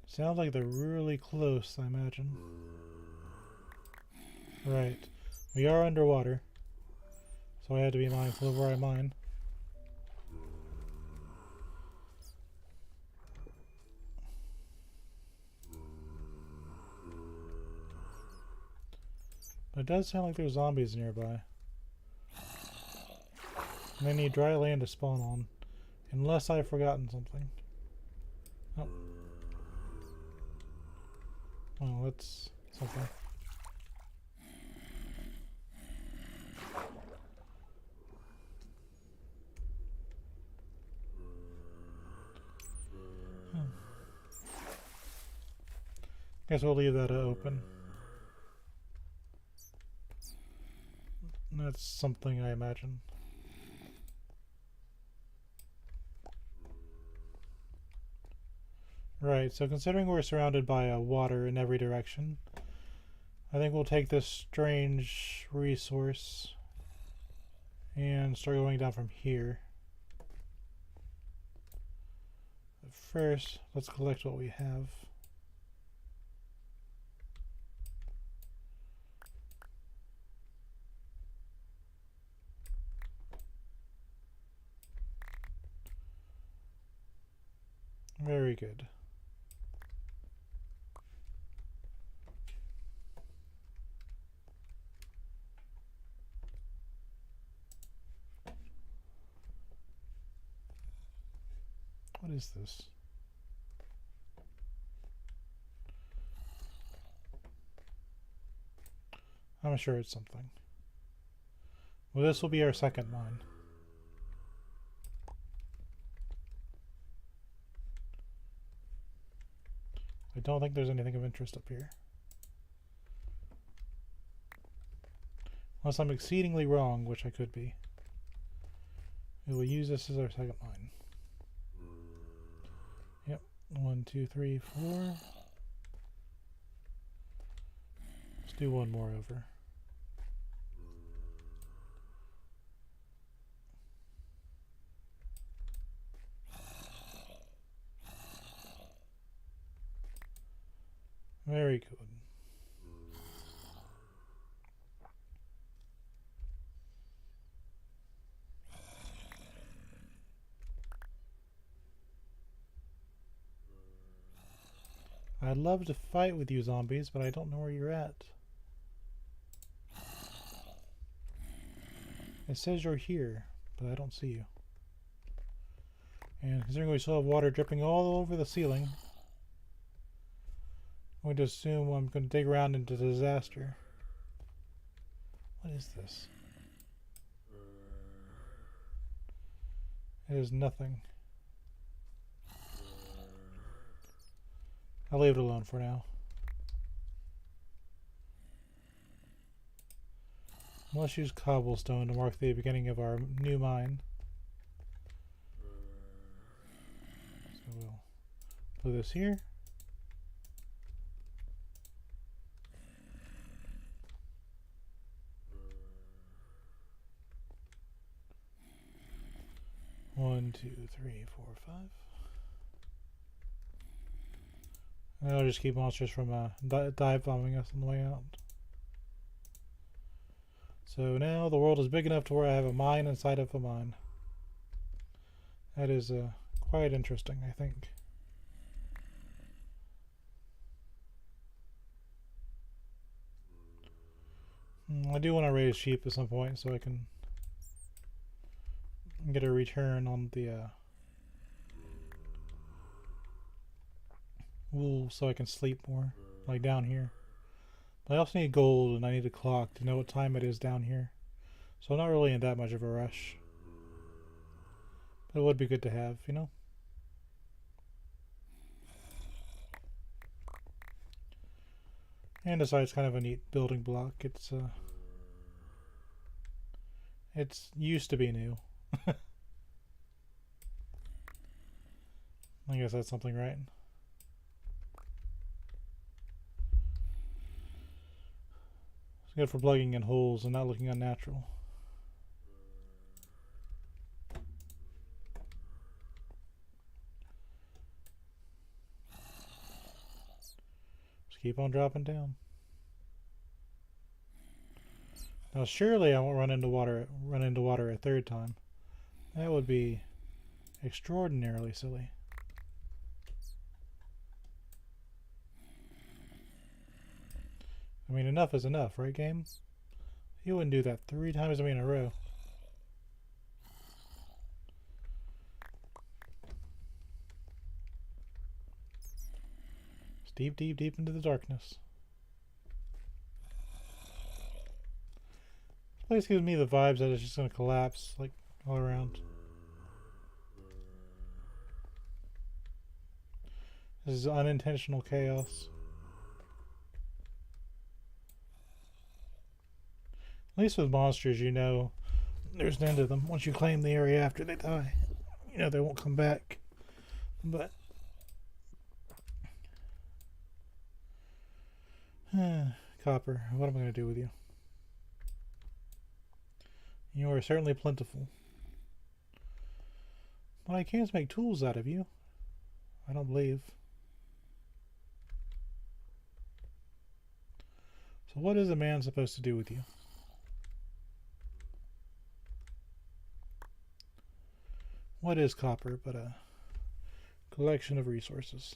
Sounds like they're really close, I imagine. Right. We are underwater, so I had to be mindful of where I mine. But it does sound like there's zombies nearby. And they need dry land to spawn on, unless I've forgotten something. Oh. Well, that's something. Guess we'll leave that open. That's something I imagine. Right, so considering we're surrounded by water in every direction, I think we'll take this strange resource and start going down from here. But first, let's collect what we have. Very good. What is this? I'm sure it's something. Well, this will be our second mine. I don't think there's anything of interest up here. Unless I'm exceedingly wrong, which I could be. We will use this as our second mine. Yep. 1, 2, 3, 4. Let's do one more over. Very good. I'd love to fight with you zombies, but I don't know where you're at. It says you're here, but I don't see you. And considering we still have water dripping all over the ceiling, I'm going to assume I'm going to dig around into disaster. What is this? It is nothing. I'll leave it alone for now. Let's use cobblestone to mark the beginning of our new mine. So we'll put this here. One, two, three, four, five. And I'll just keep monsters from dive bombing us on the way out. So now the world is big enough to where I have a mine inside of a mine. That is quite interesting, I think. I do want to raise sheep at some point so I can get a return on the wool so I can sleep more, like down here. But I also need gold and I need a clock to know what time it is down here. So I'm not really in that much of a rush. But it would be good to have, you know? And besides, it's kind of a neat building block. It's used to be new. I guess that's something, right? It's good for plugging in holes and not looking unnatural. Just keep on dropping down. Now surely I won't run into water a third time. That would be extraordinarily silly. I mean, enough is enough, right, game? You wouldn't do that 3 times to me in a row. It's deep, deep, deep into the darkness. This place gives me the vibes that it's just going to collapse, like, all around. This is unintentional chaos. At least with monsters, you know there's an end to them. Once you claim the area after they die, you know they won't come back. But copper, what am I going to do with you? You are certainly plentiful. But I can't make tools out of you. I don't believe. So what is a man supposed to do with you? What is copper but a collection of resources?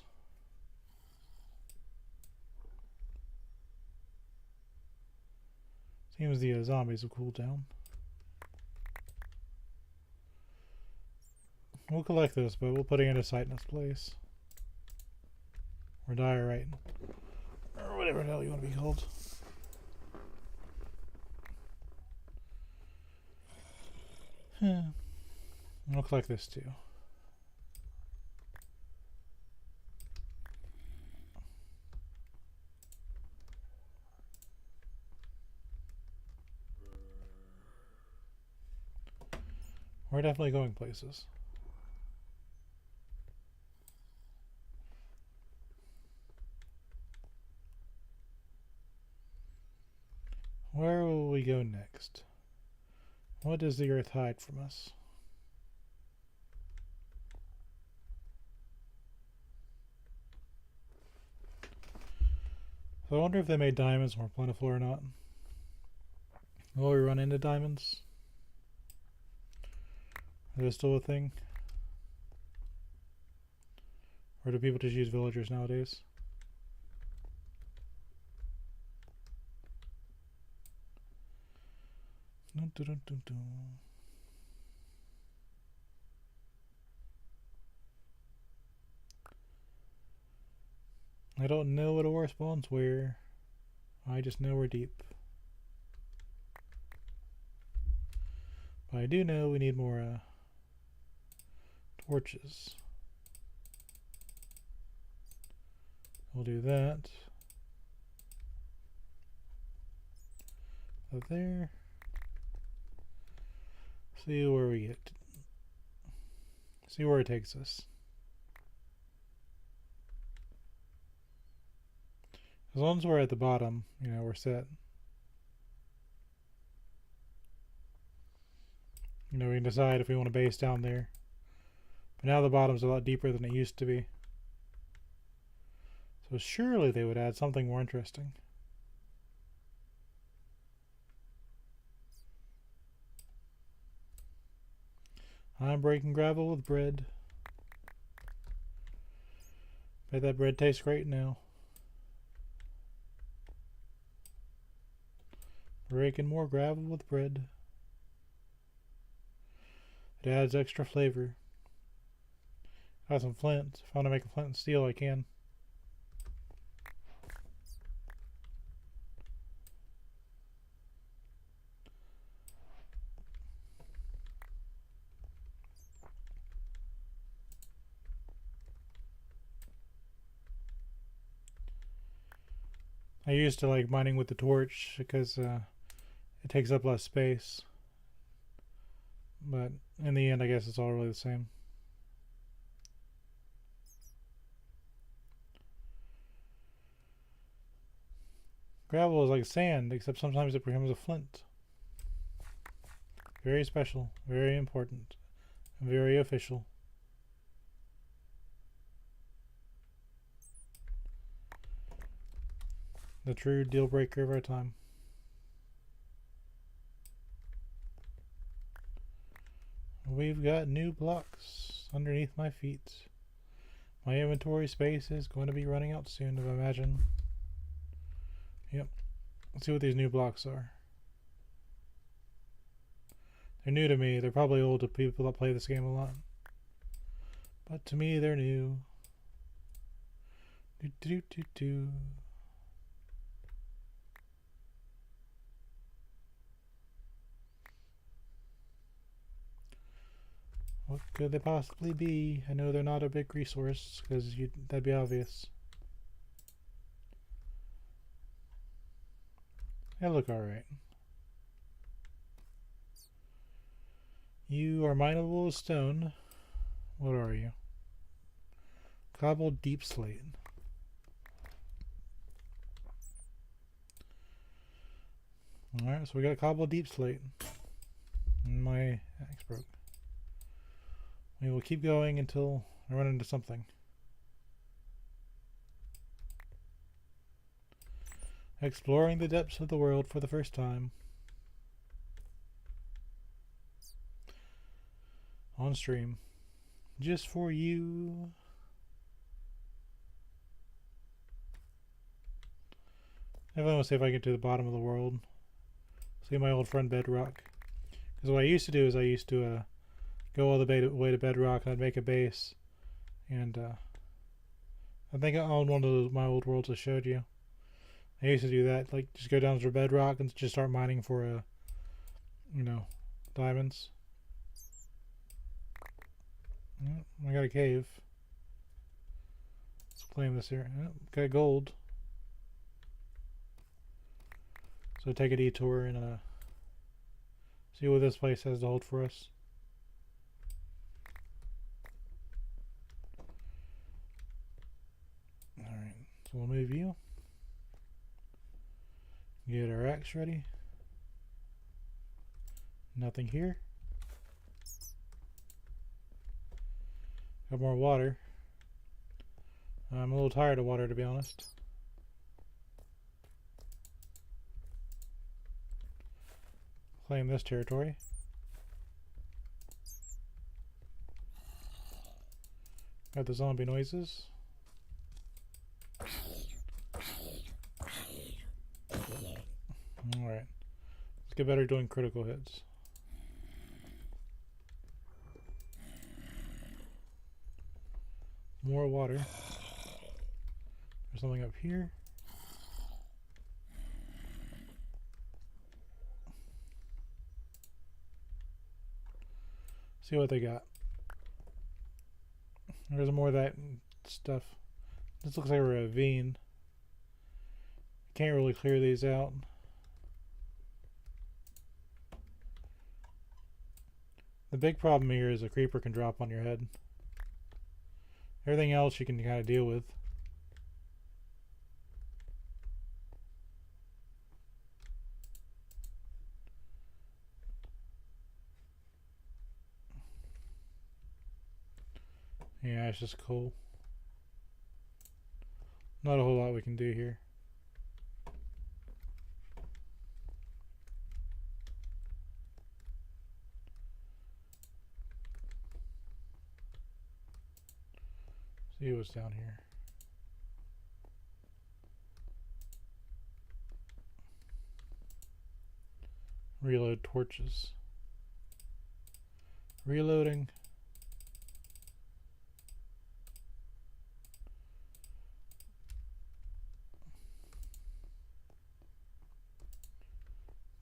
Seems the zombies have cooled down. We'll collect this, but we'll put it in a sightness place. Or diorite. Or whatever the hell you want to be called. I'll collect this too. We're definitely going places. Where will we go next? What does the earth hide from us? So I wonder if they made diamonds more plentiful or not. Will we run into diamonds? Are they still a thing? Or do people just use villagers nowadays? Dun, dun, dun, dun, dun. I don't know what ore spawns where. I just know we're deep. But I do know we need more torches. We'll do that. Up there. See where we get. See where it takes us. As long as we're at the bottom, you know, we're set. You know, we can decide if we want to base down there. But now the bottom's a lot deeper than it used to be. So surely they would add something more interesting. I'm breaking gravel with bread. Bet that bread tastes great now. Breaking more gravel with bread. It adds extra flavor. Got some flint. If I want to make a flint and steel, I can. I used to like mining with the torch because it takes up less space. But in the end, I guess it's all really the same. Gravel is like sand, except sometimes it becomes a flint. Very special, very important, very official. The true deal breaker of our time. We've got new blocks underneath my feet. My inventory space is going to be running out soon, I imagine. Yep. Let's see what these new blocks are. They're new to me. They're probably old to people that play this game a lot. But to me, they're new. Do do do do. What could they possibly be? I know they're not a big resource, because that'd be obvious. They look alright. You are mineable as stone. What are you? Cobbled deep slate. Alright, so we got a cobbled deep slate. And my axe broke. We will keep going until I run into something. Exploring the depths of the world for the first time. On stream. Just for you. I want to see if I get to the bottom of the world. See my old friend Bedrock. Because what I used to do is I used to go all the way to Bedrock and I'd make a base. And I think on one of my old worlds I showed you. I used to do that, like just go down to Bedrock and just start mining for, you know, diamonds. I got a cave. Let's claim this here. Got gold. So take a detour and see what this place has to hold for us. Alright, so we'll move you. Get our axe ready. Nothing here. Got more water. I'm a little tired of water, to be honest. Claim this territory. Got the zombie noises. Alright. Let's get better doing critical hits. More water. There's something up here. See what they got. There's more of that stuff. This looks like a ravine. Can't really clear these out. The big problem here is a creeper can drop on your head. Everything else you can kind of deal with. Yeah, it's just cool. Not a whole lot we can do here. See what's down here. Reload torches. Reloading.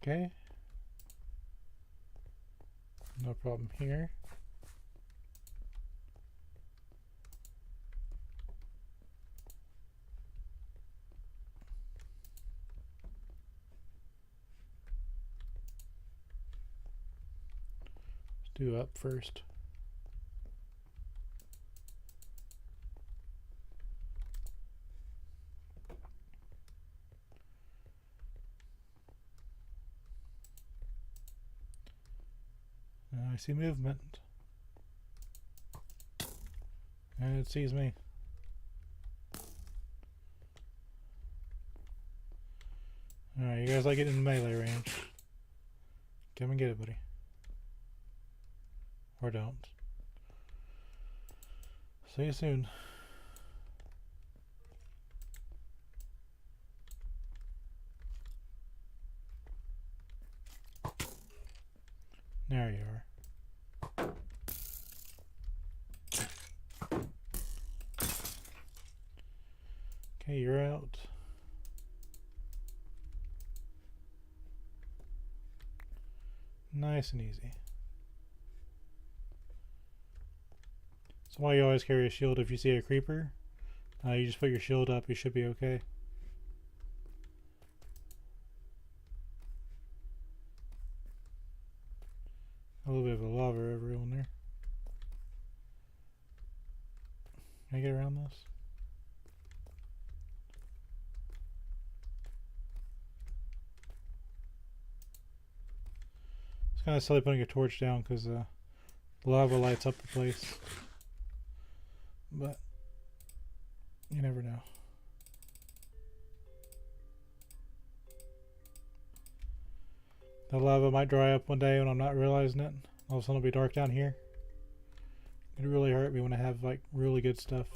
Okay. No problem here. Let's do up first. I see movement. And it sees me. Alright, you guys like it in melee range. Come and get it, buddy. Or don't. See you soon. There you are. Okay, you're out. Nice and easy. That's why you always carry a shield. If you see a creeper, you just put your shield up, you should be okay. A little bit of a lava everyone there. Can I get around this? It's kind of silly putting a torch down because lava lights up the place. But you never know. The lava might dry up one day when I'm not realizing it. All of a sudden it'll be dark down here. It'd really hurt me when I have like really good stuff.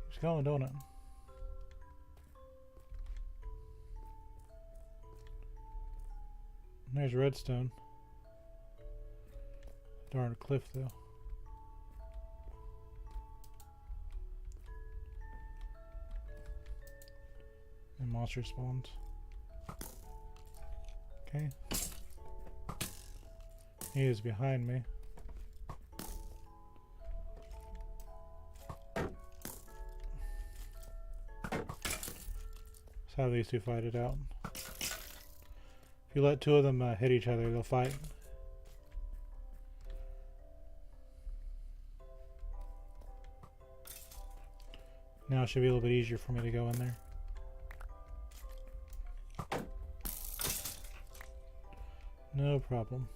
Keeps going, don't it? There's redstone. Darn cliff though. monster spawned. Okay. He is behind me. That's how these two fight it out. If you let two of them hit each other, they'll fight. Now it should be a little bit easier for me to go in there. No problem.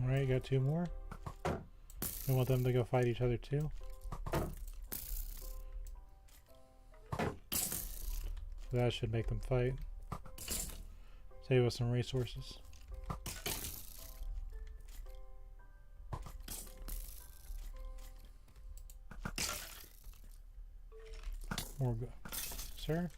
Alright, got two more. I want them to go fight each other too. So that should make them fight. Save us some resources. More go. Sir?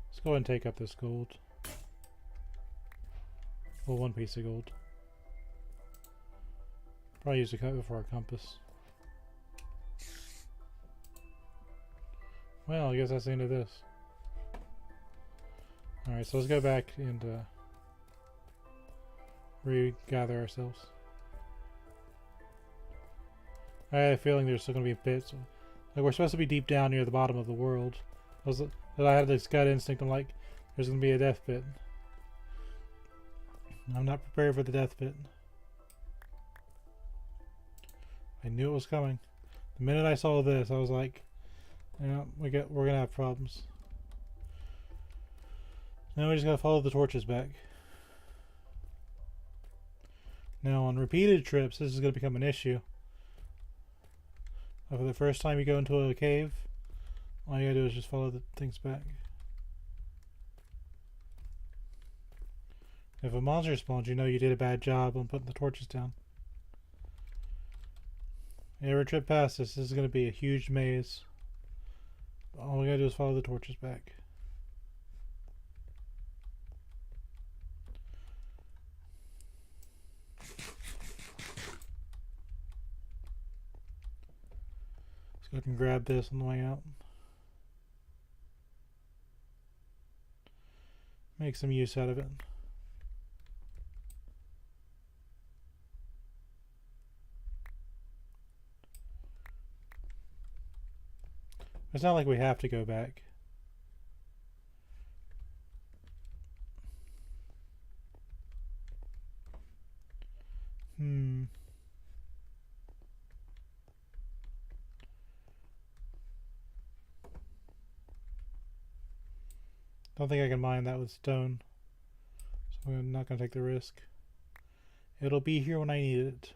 Let's go ahead and take up this gold. Well, one piece of gold. Probably use a cut for our compass. Well, I guess that's the end of this. Alright, so let's go back and regather ourselves. I had a feeling there's still going to be bits. Like, we're supposed to be deep down near the bottom of the world. I had this gut instinct, I'm like, there's going to be a death pit. I'm not prepared for the death pit. I knew it was coming. The minute I saw this, I was like, yeah, we're gonna have problems. Now we just gotta follow the torches back. Now on repeated trips, this is gonna become an issue. For the first time you go into a cave, all you gotta do is just follow the things back. If a monster spawns, you know you did a bad job on putting the torches down. Every trip past this is going to be a huge maze. All we gotta do is follow the torches back. Let's go ahead and grab this on the way out. Make some use out of it. It's not like we have to go back. Don't think I can mine that with stone. So I'm not going to take the risk. It'll be here when I need it.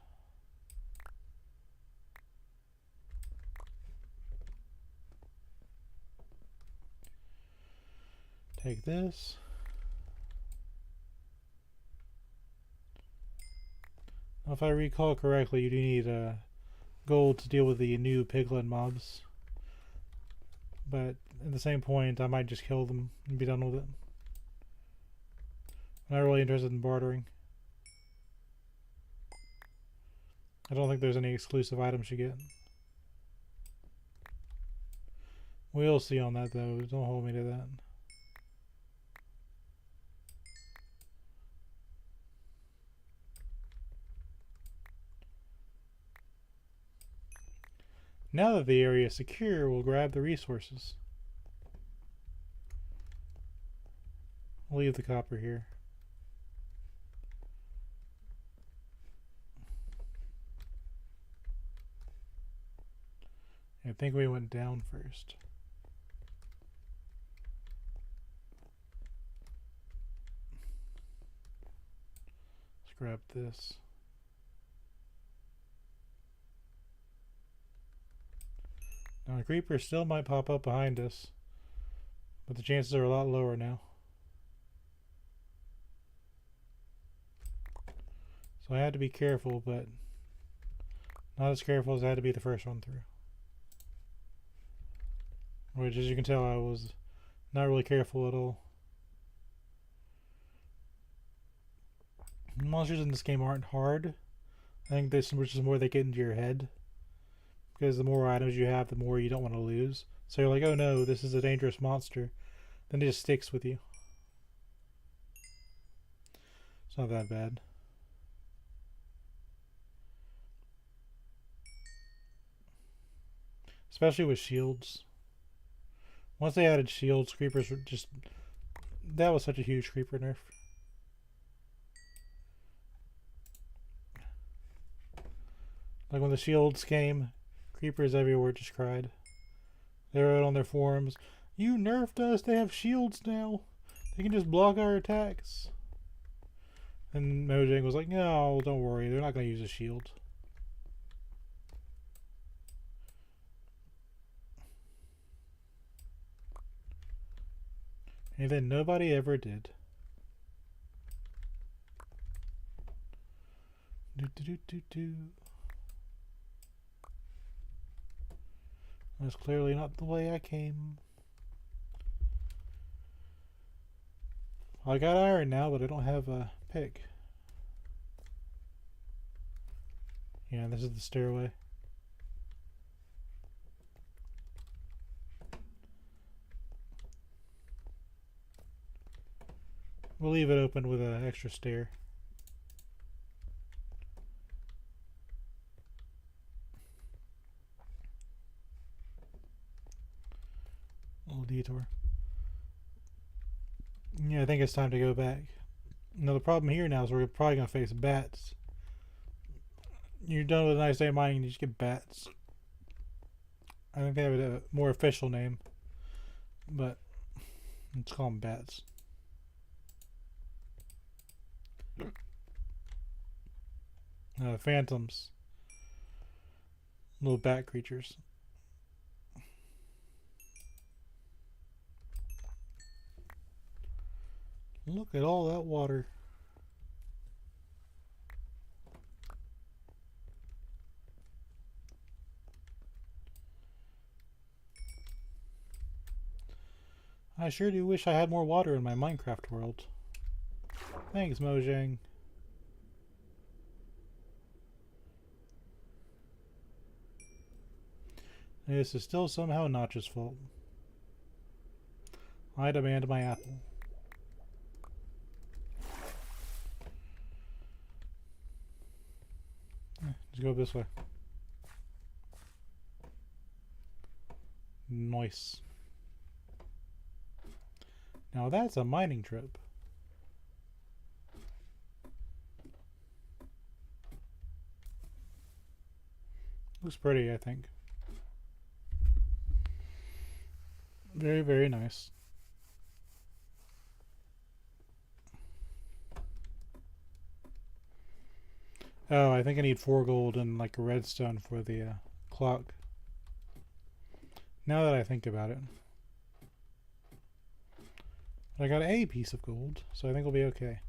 Take this. Now, if I recall correctly, you do need gold to deal with the new piglin mobs. But at the same point, I might just kill them and be done with it. I'm not really interested in bartering. I don't think there's any exclusive items you get. We'll see on that though, don't hold me to that. Now that the area is secure, we'll grab the resources. I'll leave the copper here. I think we went down first. Let's grab this. Now a creeper still might pop up behind us, but the chances are a lot lower now. So I had to be careful, but Not as careful as I had to be the first one through. Which, as you can tell, I was not really careful at all. Monsters in this game aren't hard. I think this is more they get into your head. Because the more items you have, the more you don't want to lose. So you're like, oh no, this is a dangerous monster. Then it just sticks with you. It's not that bad. Especially with shields. Once they added shields, creepers were just... That was such a huge creeper nerf. Like when the shields came, creepers everywhere just cried. They wrote on their forums, "You nerfed us, they have shields now. They can just block our attacks." And Mojang was like, "No, don't worry, they're not going to use a shield." And then nobody ever did. That's clearly not the way I came. I got iron now, but I don't have a pick. Yeah, this is the stairway. We'll leave it open with an extra stair. Little detour. Yeah, I think it's time to go back. Now the problem here now is we're probably going to face bats. You're done with a nice day of mining, you just get bats. I think they have a more official name, but let's call them bats. Phantoms. Little bat creatures. Look at all that water. I sure do wish I had more water in my Minecraft world. Thanks, Mojang. This is still somehow Notch's fault. I demand my apple. Let's go this way. Nice. Now that's a mining trip. Looks pretty, I think. Very, very nice. Oh, I think I need 4 gold and like a redstone for the clock. Now that I think about it. I got a piece of gold, so I think we'll be okay.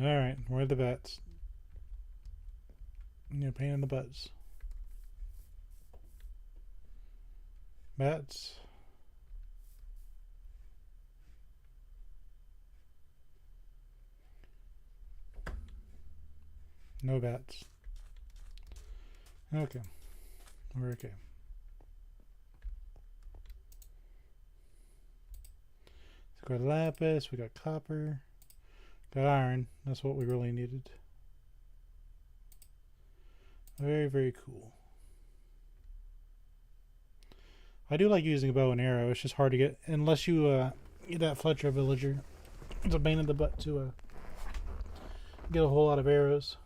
Alright, where are the bats? Yeah, pain in the butts. Bats. No bats. Okay. We're okay. So we got lapis, we got copper, got iron. That's what we really needed. Very, very cool. I do like using a bow and arrow. It's just hard to get, unless you get that Fletcher villager. It's a pain in the butt to get a whole lot of arrows.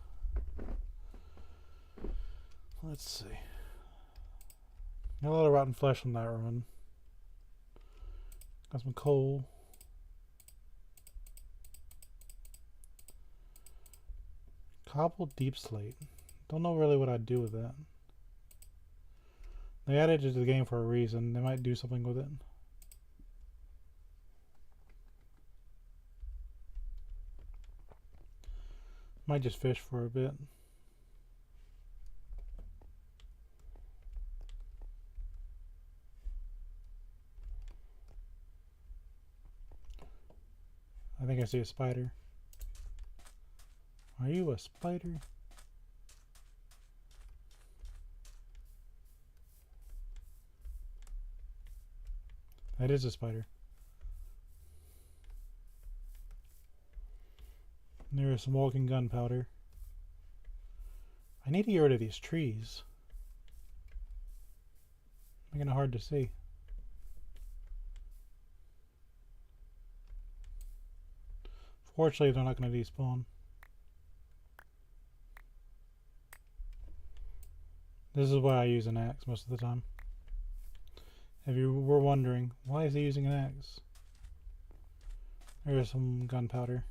Let's see. Got a lot of rotten flesh on that run. Got some coal. Cobbled deep slate. Don't know really what I'd do with that. They added it to the game for a reason. They might do something with it. Might just fish for a bit. I think I see a spider. Are you a spider? That is a spider. There is some walking gunpowder. I need to get rid of these trees. Making it hard to see. Fortunately, they're not going to despawn. This is why I use an axe most of the time. If you were wondering, why is he using an axe? There's some gunpowder.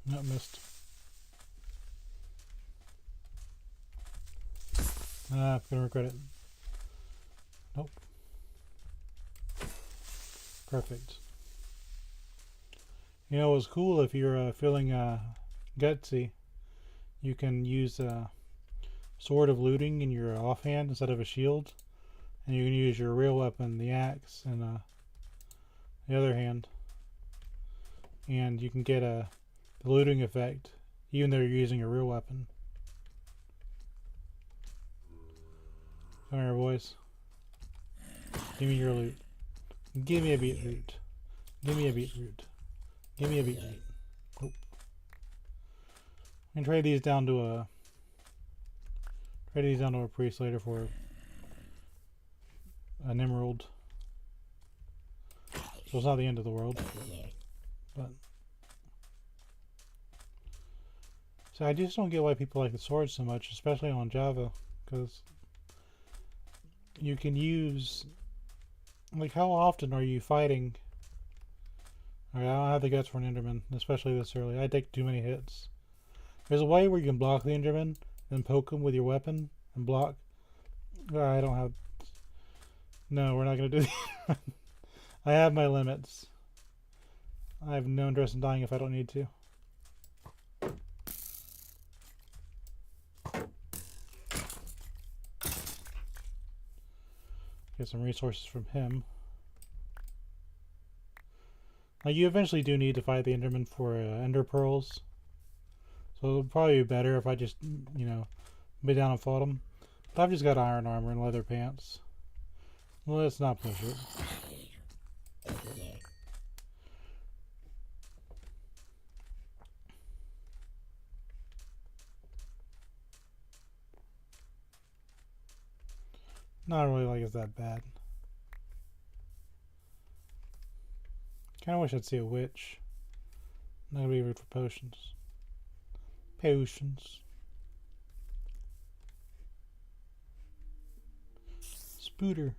Nope, missed. I'm gonna regret it. Nope. Perfect. You know what's cool, if you're feeling gutsy, you can use a sword of looting in your offhand instead of a shield, and you can use your real weapon, the axe, in the other hand, and you can get the looting effect even though you're using a real weapon. Come here, boys. Give me your loot. Give me a beetroot. Give me a beetroot. Give me a beetroot. Oh. I can trade these down to a priest later for an emerald. So it's not the end of the world. But so I just don't get why people like the sword so much, especially on Java, because you can use, like, how often are you fighting? Alright, I don't have the guts for an Enderman, especially this early. I take too many hits. There's a way where you can block the Enderman, then poke him with your weapon and block. I don't have. No, we're not gonna do that. I have my limits. I have no interest in dying if I don't need to. Get some resources from him. Like, you eventually do need to fight the Enderman for Ender Pearls. So it'll probably be better if I just, you know, be down and fought him. But I've just got iron armor and leather pants. Well, let's not push it. Not really like it's that bad. Kinda wish I'd see a witch. Not gonna be rude for potions. Potions. Spooter.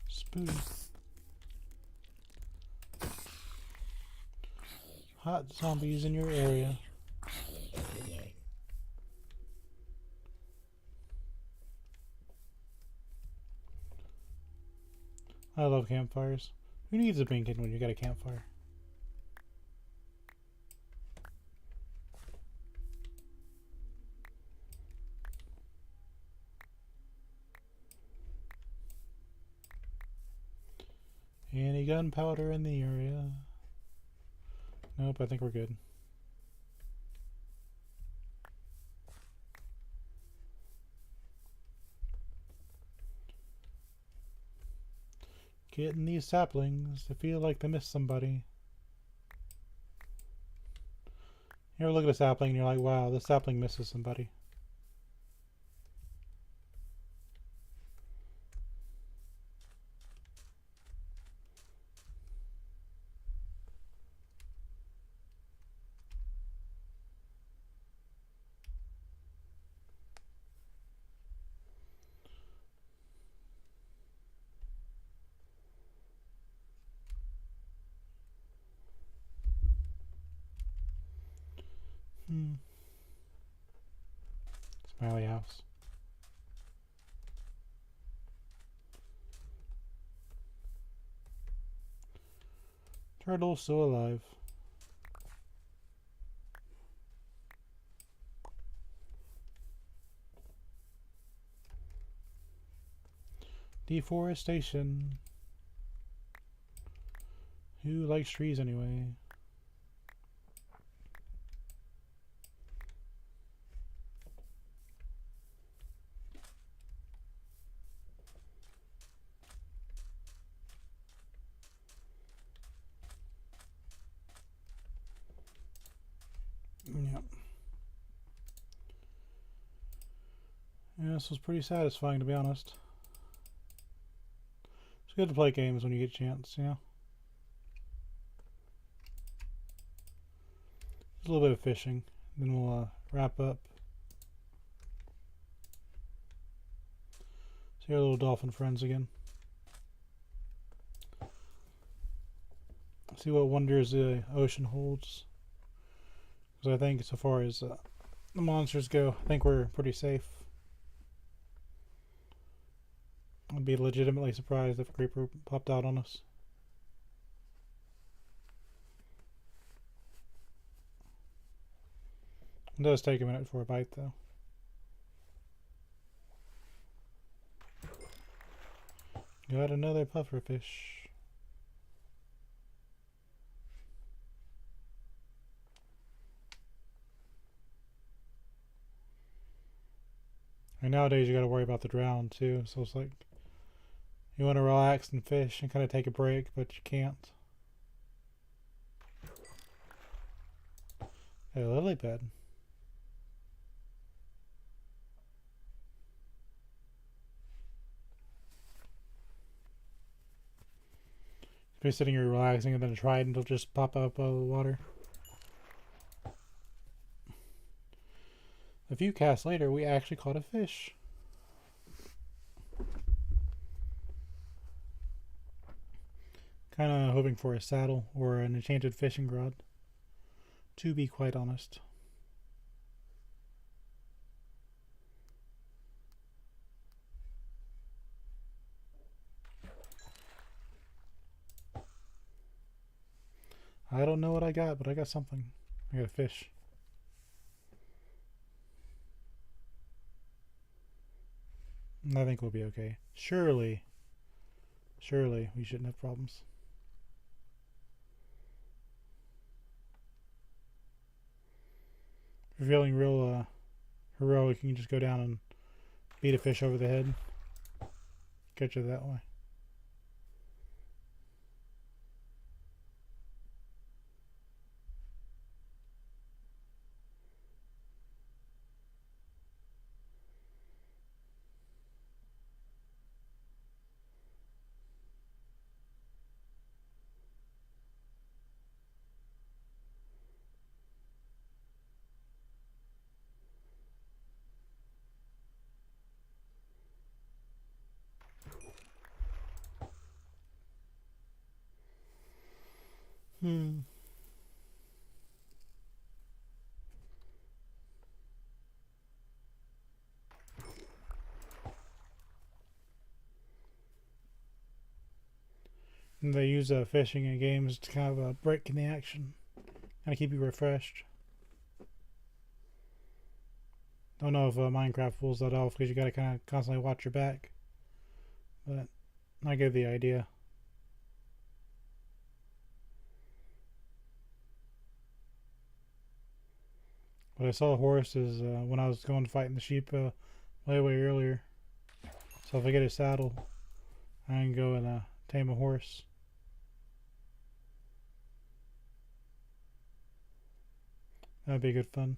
Spooter. Hot zombies in your area. I love campfires. Who needs a beacon when you got a campfire? Any gunpowder in the area? Nope, I think we're good. Getting these saplings to feel like they missed somebody. You ever look at a sapling and you're like, wow, this sapling misses somebody. Smiley house. Turtle still alive. Deforestation. Who likes trees anyway? Yep. Yeah, this was pretty satisfying, to be honest. It's good to play games when you get a chance, you know? Just a little bit of fishing, then we'll wrap up. See our little dolphin friends again. See what wonders the ocean holds. Because I think so far as the monsters go, I think we're pretty safe. I'd be legitimately surprised if a creeper popped out on us. It does take a minute for a bite, though. Got another pufferfish. And nowadays you gotta worry about the drown too, so it's like you want to relax and fish and kind of take a break, but you can't. Hey, lily pad. If you're sitting here relaxing and then a trident will just pop up out of the water. A few casts later, we actually caught a fish. Kind of hoping for a saddle or an enchanted fishing rod, to be quite honest. I don't know what I got, but I got something. I got a fish. I think we'll be okay. Surely we shouldn't have problems. If you're feeling real heroic, you can just go down and beat a fish over the head. Catch it that way. And they use fishing in games to kind of break in the action, kind of keep you refreshed. Don't know if Minecraft pulls that off because you got to kind of constantly watch your back, but I get the idea. But I saw horses when I was going to fight in the sheep way earlier. So if I get a saddle, I can go and tame a horse. That'd be good fun.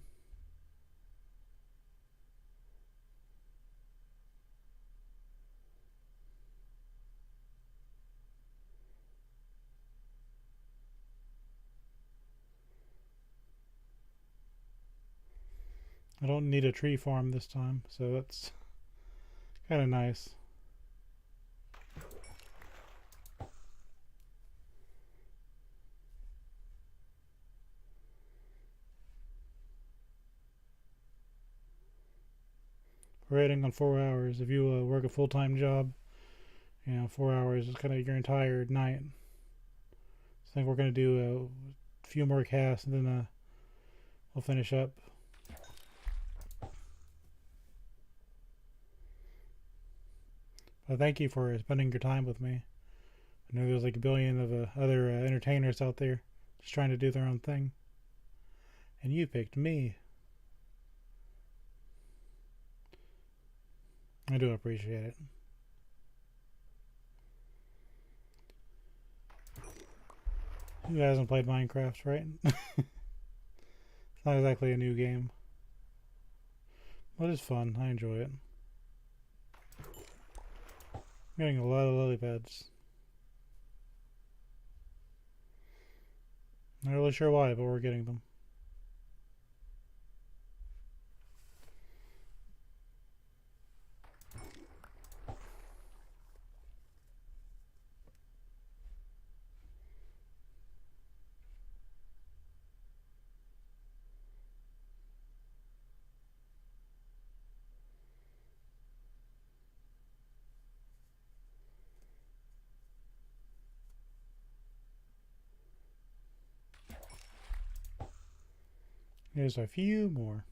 I don't need a tree farm this time, so that's kind of nice. We're heading on 4 hours. If you work a full-time job, 4 hours is kind of your entire night. So I think we're going to do a few more casts and then we'll finish up. Well, thank you for spending your time with me. I know there's like a billion of other entertainers out there just trying to do their own thing. And you picked me. I do appreciate it. Who hasn't played Minecraft, right? It's not exactly a new game. But it's fun. I enjoy it. I'm getting a lot of lily pads. Not really sure why, but we're getting them. There's a few more.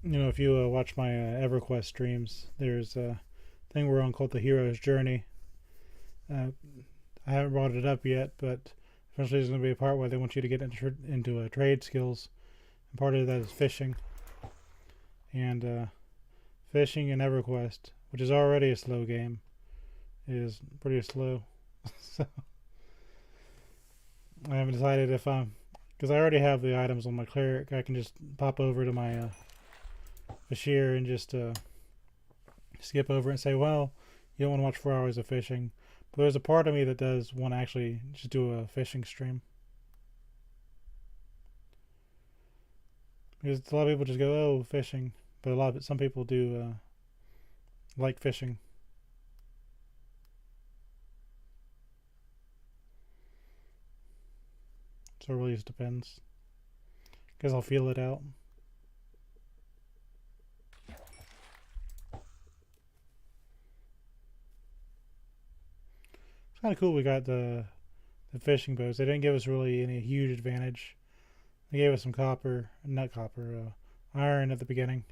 You know, if you watch my EverQuest streams, there's a thing we're on called the Hero's Journey. I haven't brought it up yet, but eventually there's going to be a part where they want you to get into trade skills, and part of that is fishing. And fishing in EverQuest, which is already a slow game, is pretty slow. So I haven't decided if because I already have the items on my cleric, I can just pop over to my Bashir and just skip over and say, well, you don't want to watch 4 hours of fishing. But there's a part of me that does want to actually just do a fishing stream. Because a lot of people just go, oh, fishing. But some people do like fishing. So it really just depends. Guess I'll feel it out. It's kind of cool we got the fishing boats. They didn't give us really any huge advantage. They gave us some iron at the beginning.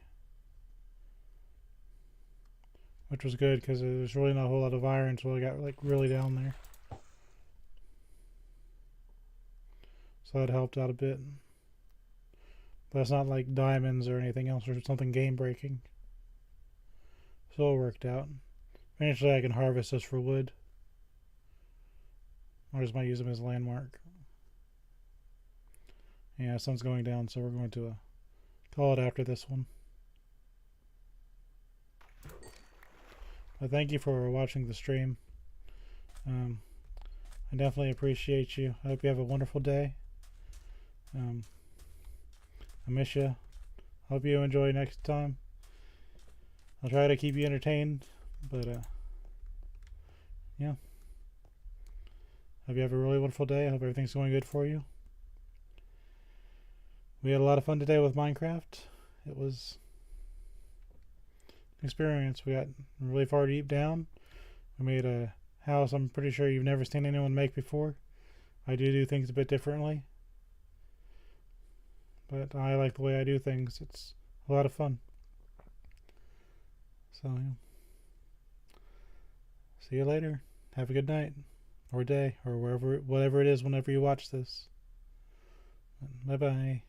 Which was good because there's really not a whole lot of iron until it got like really down there. So that helped out a bit. But it's not like diamonds or anything else or something game breaking. So it worked out. Eventually I can harvest this for wood. I just might use them as a landmark. Yeah, sun's going down, so we're going to call it after this one. But thank you for watching the stream. I definitely appreciate you. I hope you have a wonderful day. I miss you. Hope you enjoy next time. I'll try to keep you entertained, but yeah. Hope you have a really wonderful day. I hope everything's going good for you. We had a lot of fun today with Minecraft. It was an experience. We got really far deep down. We made a house I'm pretty sure you've never seen anyone make before. I do things a bit differently. But I like the way I do things. It's a lot of fun. So, yeah. See you later. Have a good night. Or day. Or whatever it is whenever you watch this. Bye-bye.